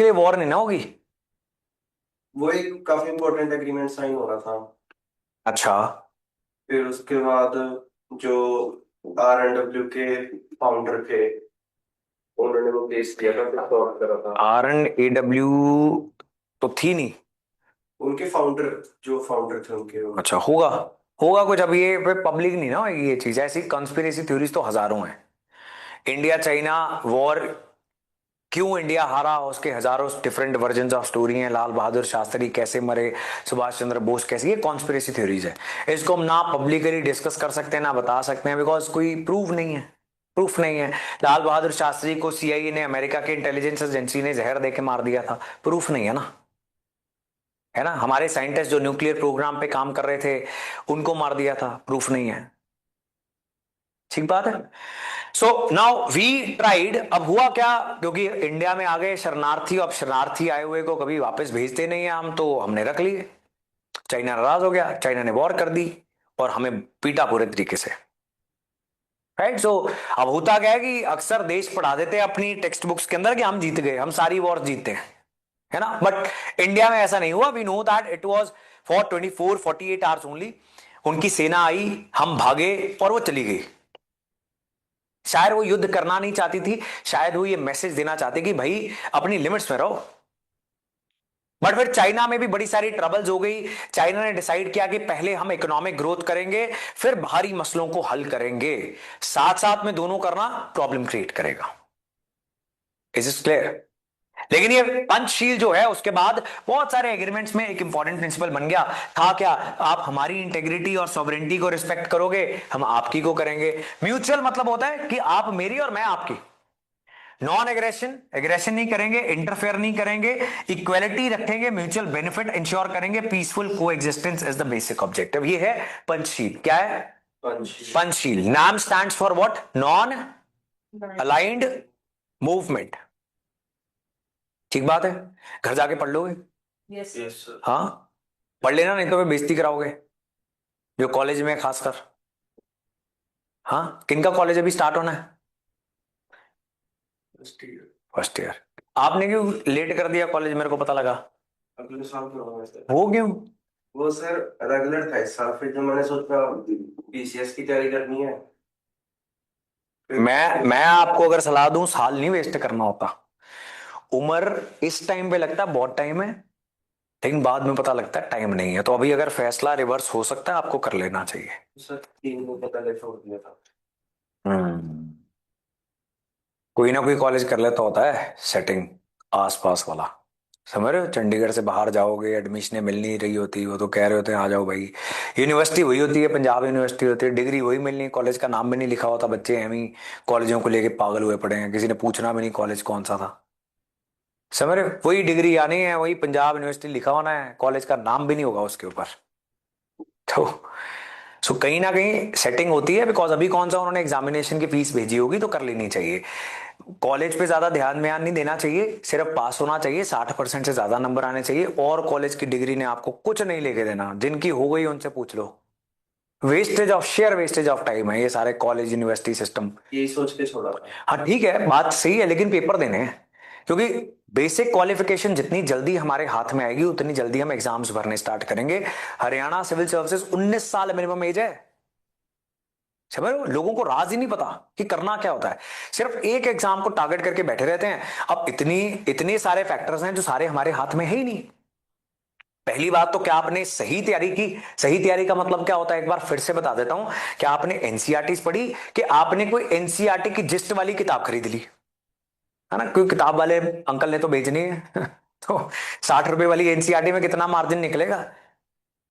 लिए वॉर नहीं ना होगी। वो एक काफी इंपॉर्टेंट एग्रीमेंट साइन हो रहा था। अच्छा। फिर उसके बाद जो RNW के फाउंडर थे, उन्होंने वो केस किया था, फिर सॉल्व करा था। RNAW तो थी नहीं। उनके फाउंडर, जो फाउंडर थे उनके वो। अच्छा, होगा कुछ। अब ये पब्लिक नहीं ना होगी ये चीज। ऐसी कॉन्स्पिरेसी थ्योरीज तो हजारों हैं। इंडिया चाइना वॉर, क्यों इंडिया हारा, उसके हजारों डिफरेंट वर्जन्स ऑफ स्टोरी हैं। लाल बहादुर शास्त्री कैसे मरे, सुभाष चंद्र बोस कैसे, ये कॉन्स्पिरेसी थ्योरीज है। इसको हम ना पब्लिकली डिस्कस कर सकते हैं ना बता सकते हैं, बिकॉज कोई प्रूफ नहीं है। लाल बहादुर शास्त्री को CIA ने, अमेरिका के इंटेलिजेंस एजेंसी ने जहर देके मार दिया था, प्रूफ नहीं है ना, है ना। हमारे साइंटिस्ट जो न्यूक्लियर प्रोग्राम पे काम कर रहे थे, उनको मार दिया था, प्रूफ नहीं है। ठीक बात है। So now we tried. अब हुआ क्या, क्योंकि इंडिया में आ गए शरणार्थी, अब शरणार्थी आए हुए को कभी वापस भेजते नहीं है हम, तो हमने रख लिए। चाइना नाराज हो गया, चाइना ने वॉर कर दी और हमें पीटा पूरे तरीके से। राइट, सो अब होता क्या है कि अक्सर देश पढ़ा देते हैं अपनी टेक्स्ट बुक्स के अंदर कि हम जीत गए, हम सारी वॉर जीते हैं, है ना। बट इंडिया में ऐसा नहीं हुआ। We know that it was for 24-48 hours only. उनकी सेना आई, हम भागे और वो चली गई। शायद वो युद्ध करना नहीं चाहती थी, शायद वो ये मैसेज देना चाहती कि भाई अपनी लिमिट्स में रहो। बट फिर चाइना में भी बड़ी सारी ट्रबल्स हो गई। चाइना ने डिसाइड किया कि पहले हम इकोनॉमिक ग्रोथ करेंगे, फिर बाहरी मसलों को हल करेंगे। साथ साथ में दोनों करना प्रॉब्लम क्रिएट करेगा। Is it clear? लेकिन ये पंचशील जो है उसके बाद बहुत सारे एग्रीमेंट्स में एक इंपॉर्टेंट प्रिंसिपल बन गया था क्या, आप हमारी इंटेग्रिटी और सॉवरेनिटी को रिस्पेक्ट करोगे, हम आपकी को करेंगे। म्यूचुअल मतलब होता है कि आप मेरी और मैं आपकी। नॉन एग्रेशन, एग्रेशन नहीं करेंगे, इंटरफेयर नहीं करेंगे, इक्वालिटी रखेंगे, म्यूचुअल बेनिफिट इंश्योर करेंगे, पीसफुल को existence is the basic objective. ये है पंचशील। क्या है? पंचशील। नाम stands for what? Non aligned movement. ठीक बात है, घर जाके पढ़ लोगे? यस। Yes sir. हाँ पढ़ लेना, नहीं तो फिर बेइज्जती कराओगे जो कॉलेज में है खासकर। हाँ किनका कॉलेज अभी स्टार्ट होना है? First year. आपने क्यों लेट कर दिया कॉलेज, मेरे को पता लगा। अगले साल करूंगा सर। वो क्यों? वो सर रेगुलर था इस साल, फिर जो मैंने सोचा पीसीएस की तैयारी करनी है। मैं आपको अगर सलाह दूं, साल नहीं वेस्ट करना होता। उम्र इस टाइम पे लगता है बहुत टाइम है, लेकिन बाद में पता लगता है टाइम नहीं है। तो अभी अगर फैसला रिवर्स हो सकता है, आपको कर लेना चाहिए। सर 3 को पता ले छोड़ दिया था। कोई ना कोई कॉलेज कर लेता होता है सेटिंग आसपास वाला, समझ रहे हो? चंडीगढ़ से बाहर जाओगे, एडमिशन मिल नहीं रही होती, वो तो कह रहे होते हैं आ जाओ भाई। यूनिवर्सिटी वही होती है, पंजाब यूनिवर्सिटी होती है, डिग्री वही मिलनी, कॉलेज का नाम भी नहीं लिखा होता। बच्चे एम ही कॉलेजों को लेके पागल हुए पड़े हैं, किसी ने पूछना भी नहीं कॉलेज कौन सा था। समझ रहे हो? वही डिग्री आनी है, वही पंजाब यूनिवर्सिटी लिखा होना है, कॉलेज का नाम भी नहीं होगा उसके ऊपर। तो सो कहीं ना कहीं सेटिंग होती है, बिकॉज अभी कौन सा उन्होंने एग्जामिनेशन की फीस भेजी होगी तो कर लेनी चाहिए। कॉलेज पे ज्यादा ध्यान नहीं देना चाहिए, सिर्फ पास होना चाहिए, 60% से ज्यादा नंबर आने चाहिए, और कॉलेज की डिग्री ने आपको कुछ नहीं लेके देना। जिनकी हो गई उनसे पूछ लो। Wastage of share, wastage of time है ये सारे कॉलेज यूनिवर्सिटी सिस्टम। यही सोच के छोड़ा था। हाँ ठीक है, बात सही है, लेकिन पेपर देने हैं। क्योंकि बेसिक क्वालिफिकेशन जितनी जल्दी हमारे हाथ में आएगी उतनी जल्दी हम एग्जाम्स भरने स्टार्ट करेंगे। हरियाणा सिविल सर्विसेज 19 साल मिनिमम एज है। समझ रहे हो? लोगों को राज ही नहीं पता कि करना क्या होता है, सिर्फ एक एग्जाम को टारगेट करके बैठे रहते हैं। अब इतने सारे फैक्टर्स हैं जो सारे हमारे हाथ में है ही नहीं। पहली बात तो क्या आपने सही तैयारी की? सही तैयारी का मतलब क्या होता है, एक बार फिर से बता देता हूं। क्या आपने एनसीईआरटी पढ़ी कि आपने कोई एनसीईआरटी की जिस्ट वाली किताब खरीद ली? है ना, कोई किताब वाले अंकल ने तो बेचनी है तो 60 रुपए वाली एनसीईआरटी में कितना मार्जिन निकलेगा?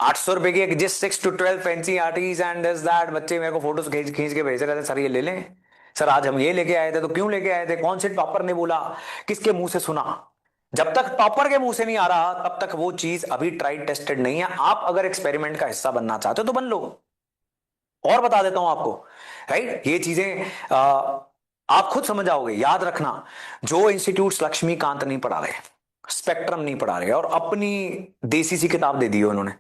800 रुपए की एक जिस 6 to 12 NCERTs and this that. बच्चे मेरे को फोटोज खींच खींच के भेज रहे थे, सर ये ले लें, सर आज हम ये लेके आए थे। तो क्यों लेके आए थे? कौन से टॉपर ने बोला? किसके मुंह से सुना? जब तक टॉपर के मुंह से नहीं आ रहा तब तक वो चीज अभी ट्राइड टेस्टेड नहीं है। आप अगर एक्सपेरिमेंट का हिस्सा बनना चाहते हो तो बन लो। और बता देता हूं आपको, राइट, ये चीजें आप खुद समझ आओगे। याद रखना, जो इंस्टीट्यूट्स लक्ष्मीकांत नहीं पढ़ा रहे, स्पेक्ट्रम नहीं पढ़ा रहे, और अपनी देसी सी किताब दे दी है उन्होंने,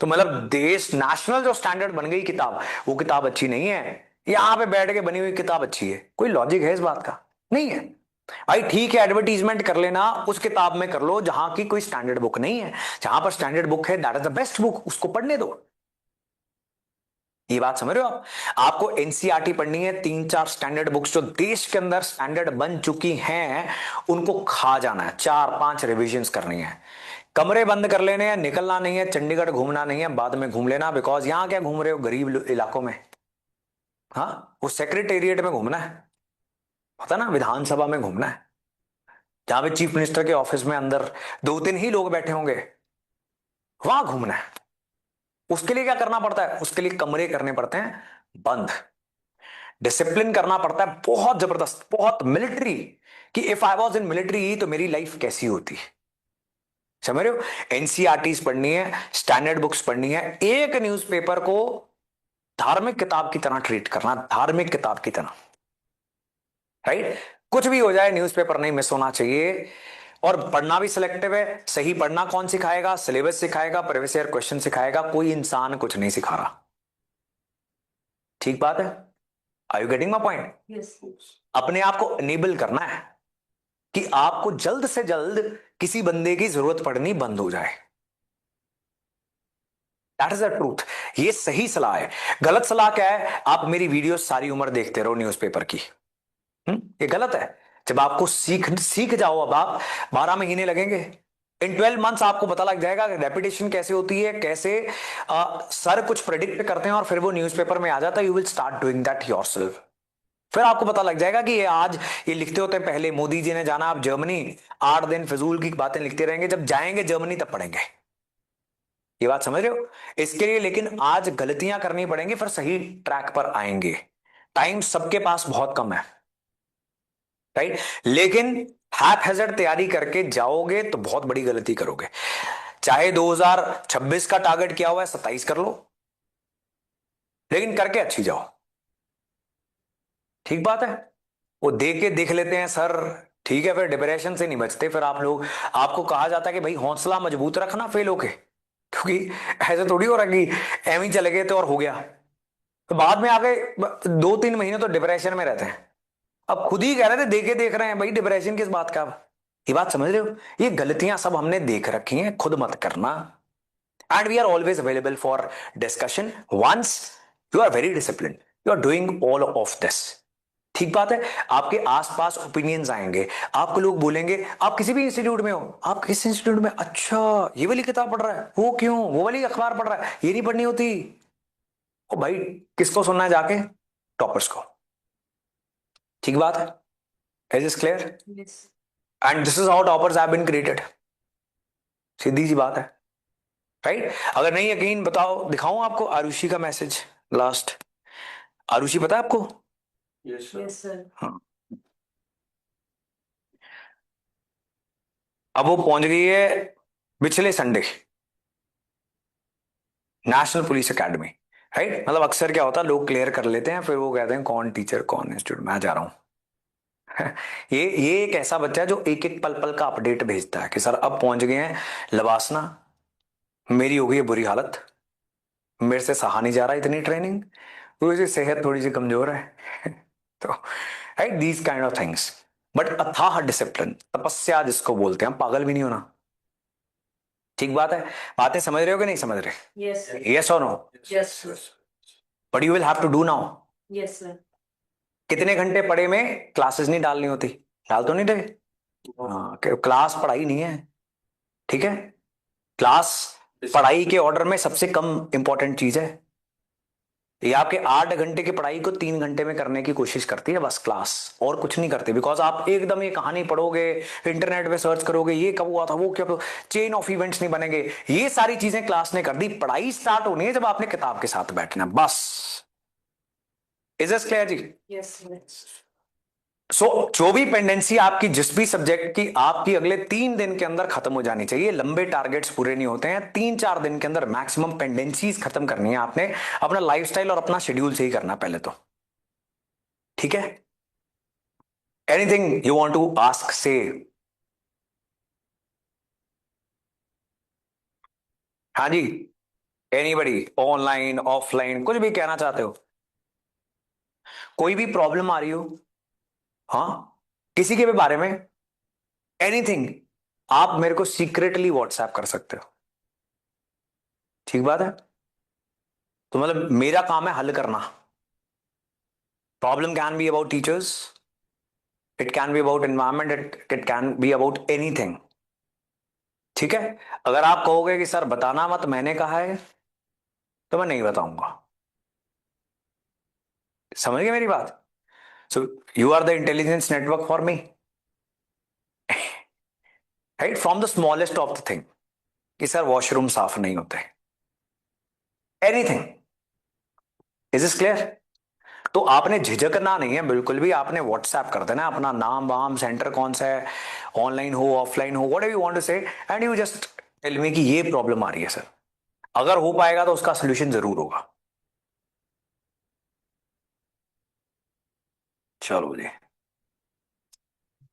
तो मतलब देश नेशनल जो स्टैंडर्ड बन गई किताब, वो किताब अच्छी नहीं है। यहां पे बैठ के बनी हुई किताब अच्छी है? कोई लॉजिक है इस बात का? नहीं है भाई। ठीक है, एडवर्टीजमेंट कर लेना, उस किताब में कर लो जहां की कोई स्टैंडर्ड बुक नहीं है। जहां पर स्टैंडर्ड बुक है, that is the best book, उसको पढ़ने दो। ये बात समझ रहे हो आप? आपको एनसीईआरटी पढ़नी है, 3-4 स्टैंडर्ड बुक्स जो देश के अंदर स्टैंडर्ड बन चुकी हैं उनको खा जाना है, 4-5 रिविजन्स करनी है, कमरे बंद कर लेने हैं, निकलना नहीं है, चंडीगढ़ घूमना नहीं है, बाद में घूम लेना। बिकॉज यहां क्या घूम रहे हो, गरीब इलाकों में? हाँ, वो सेक्रेटेरिएट में घूमना है, पता ना, विधानसभा में घूमना है, जहां पे चीफ मिनिस्टर के ऑफिस में अंदर 2-3 ही लोग बैठे होंगे, वहां घूमना है। उसके लिए क्या करना पड़ता है? उसके लिए कमरे करने पड़ते हैं बंद, डिसिप्लिन करना पड़ता है बहुत जबरदस्त, बहुत मिलिट्री, कि if I was in military तो मेरी लाइफ कैसी होती। समझ रहे हो? एनसीईआरटीज पढ़नी है, स्टैंडर्ड बुक्स पढ़नी है, एक न्यूज़पेपर को धार्मिक किताब की तरह ट्रीट करना, धार्मिक किताब की तरह, राइट? कुछ भी हो जाए न्यूज़पेपर नहीं मिस होना चाहिए। और पढ़ना भी सिलेक्टिव है। सही पढ़ना कौन सिखाएगा? सिलेबस सिखाएगा, प्रीवियस ईयर क्वेश्चन सिखाएगा, कोई इंसान कुछ नहीं सिखा रहा। ठीक बात है? Are you getting my point? Yes. अपने आप को इनेबल करना है कि आपको जल्द से जल्द किसी बंदे की जरूरत पड़नी बंद हो जाए। That is the truth. ये सही सलाह है। गलत सलाह क्या है? आप मेरी वीडियो सारी उम्र देखते रहो न्यूज़पेपर की, ये गलत है। जब आपको सीख जाओ, अब आप 12 महीने लगेंगे, इन 12 मंथ्स आपको पता लग जाएगा रेपिटेशन कैसे होती है, कैसे सर कुछ प्रेडिक्ट करते हैं और फिर वो न्यूज़पेपर में आ जाता है। You will start doing that yourself. फिर आपको पता लग जाएगा कि ये आज ये लिखते होते हैं पहले मोदी जी ने जाना आप जर्मनी, 8 दिन फिजूल की बातें लिखते रहेंगे, जब जाएंगे जर्मनी तब पढ़ेंगे। ये बात समझ रहे हो? इसके लिए लेकिन आज गलतियां करनी पड़ेंगी, फिर सही ट्रैक पर आएंगे। टाइम सबके पास बहुत कम है, राइट? लेकिन हैप तैयारी करके जाओगे तो बहुत बड़ी गलती करोगे। चाहे 2026 का टारगेट किया हुआ है 27 कर लो, लेकिन करके अच्छी जाओ। ठीक बात है? वो देख लेते हैं सर, ठीक है, फिर डिप्रेशन से नहीं बचते। फिर आप लोग, आपको कहा जाता है कि भाई हौसला मजबूत रखना फेल होके, क्योंकि ऐसे थोड़ी हो रहा कि एम ही चले गए तो और हो गया, तो बाद में आगे 2-3 महीने तो डिप्रेशन में रहते हैं। अब खुद ही कह रहे थे देख रहे हैं भाई, डिप्रेशन किस बात का? ये बात समझ रहे हो? ये गलतियां सब हमने देख रखी हैं, खुद मत करना। And we are always available for discussion once you are very discipline, you are doing all of this. ठीक बात है? आपके आसपास ओपिनियंस आएंगे, आपको लोग बोलेंगे, आप किसी भी इंस्टीट्यूट में हो, आप किस इंस्टीट्यूट में, अच्छा ये वाली किताब पढ़ रहा है, वो क्यों, वो वाली अखबार पढ़ रहा है, ये नहीं पढ़नी होती। ओ भाई, किसको सुनना है जाके? टॉपर्स को। ठीक बात है? Is this clear? Yes. And this is how toppers have been created. सीधी सी बात है, राइट? अगर नहीं यकीन बताओ, दिखाऊं आपको आरुषि का मैसेज लास्ट। आरुषि पता है आपको? Yes sir. Yes, sir. हाँ। अब वो पहुंच गई है पिछले Sunday national police academy, right? मतलब अक्सर क्या होता है, लोग क्लियर कर लेते हैं, फिर वो कहते हैं कौन टीचर कौन इंस्टीट्यूट, मैं जा रहा हूं। ये एक ऐसा बच्चा है जो एक एक पल पल का अपडेट भेजता है कि सर अब पहुंच गए हैं लवासना, मेरी हो गई है बुरी हालत, मेरे से सहा नहीं जा रहा इतनी ट्रेनिंग, थोड़ी सी सेहत थोड़ी सी कमजोर है। तो right, these kind of things. But अथाह डिसिप्लिन, तपस्या जिसको बोलते हैं, हम पागल भी नहीं होना। ठीक बात है? बातें समझ रहे हो कि नहीं समझ रहे? Yes, sir. यस और no? Yes, sir. But you will have to do now. Yes, sir. कितने घंटे पढ़े में क्लासेस नहीं डालनी होती? डाल तो नहीं रहे? हाँ, क्लास पढ़ाई नहीं है, ठीक है? क्लास पढ़ाई के ऑर्डर में सबसे कम इंपॉर्टेंट चीज है। ये आपके 8 घंटे की पढ़ाई को 3 घंटे में करने की कोशिश करती है बस क्लास, और कुछ नहीं करती। बिकॉज आप एकदम ये कहानी पढ़ोगे, इंटरनेट पे सर्च करोगे, ये कब हुआ था, वो क्या, चेन ऑफ इवेंट्स नहीं बनेंगे। ये सारी चीजें क्लास ने कर दी। पढ़ाई स्टार्ट होनी है जब आपने किताब के साथ बैठना, बस। Is this clear ji? Yes, sir. So जो भी पेंडेंसी आपकी जिस भी सब्जेक्ट की, आपकी अगले 3 दिन के अंदर खत्म हो जानी चाहिए। लंबे टारगेट्स पूरे नहीं होते हैं, 3-4 दिन के अंदर मैक्सिमम पेंडेंसीज खत्म करनी है आपने। अपना लाइफस्टाइल और अपना शेड्यूल सही करना पहले तो, ठीक है? Anything you want to ask say? हाँ जी, एनीबडी, ऑनलाइन ऑफलाइन, कुछ भी कहना चाहते हो? कोई भी प्रॉब्लम आ रही हो, हाँ, किसी के भी बारे में, एनीथिंग, आप मेरे को सीक्रेटली व्हाट्सएप कर सकते हो। ठीक बात है? तो मतलब मेरा काम है हल करना। Problem can be about teachers, it can be about environment, it can be about anything. ठीक है? अगर आप कहोगे कि सर बताना मत, मैंने कहा है, तो मैं नहीं बताऊंगा। समझ गए मेरी बात? So you are the intelligence network for me, right? From the smallest of the thing कि सर वॉशरूम साफ नहीं होते, एनीथिंग। Is is clear? तो आपने झिझकना नहीं है बिल्कुल भी, आपने व्हाट्सएप कर देना अपना नाम वाम, सेंटर कौन सा है, ऑनलाइन हो ऑफलाइन हो, whatever you want to say, and you just tell me कि ये प्रॉब्लम आ रही है सर। अगर हो पाएगा तो उसका सोल्यूशन जरूर होगा। चलो जी।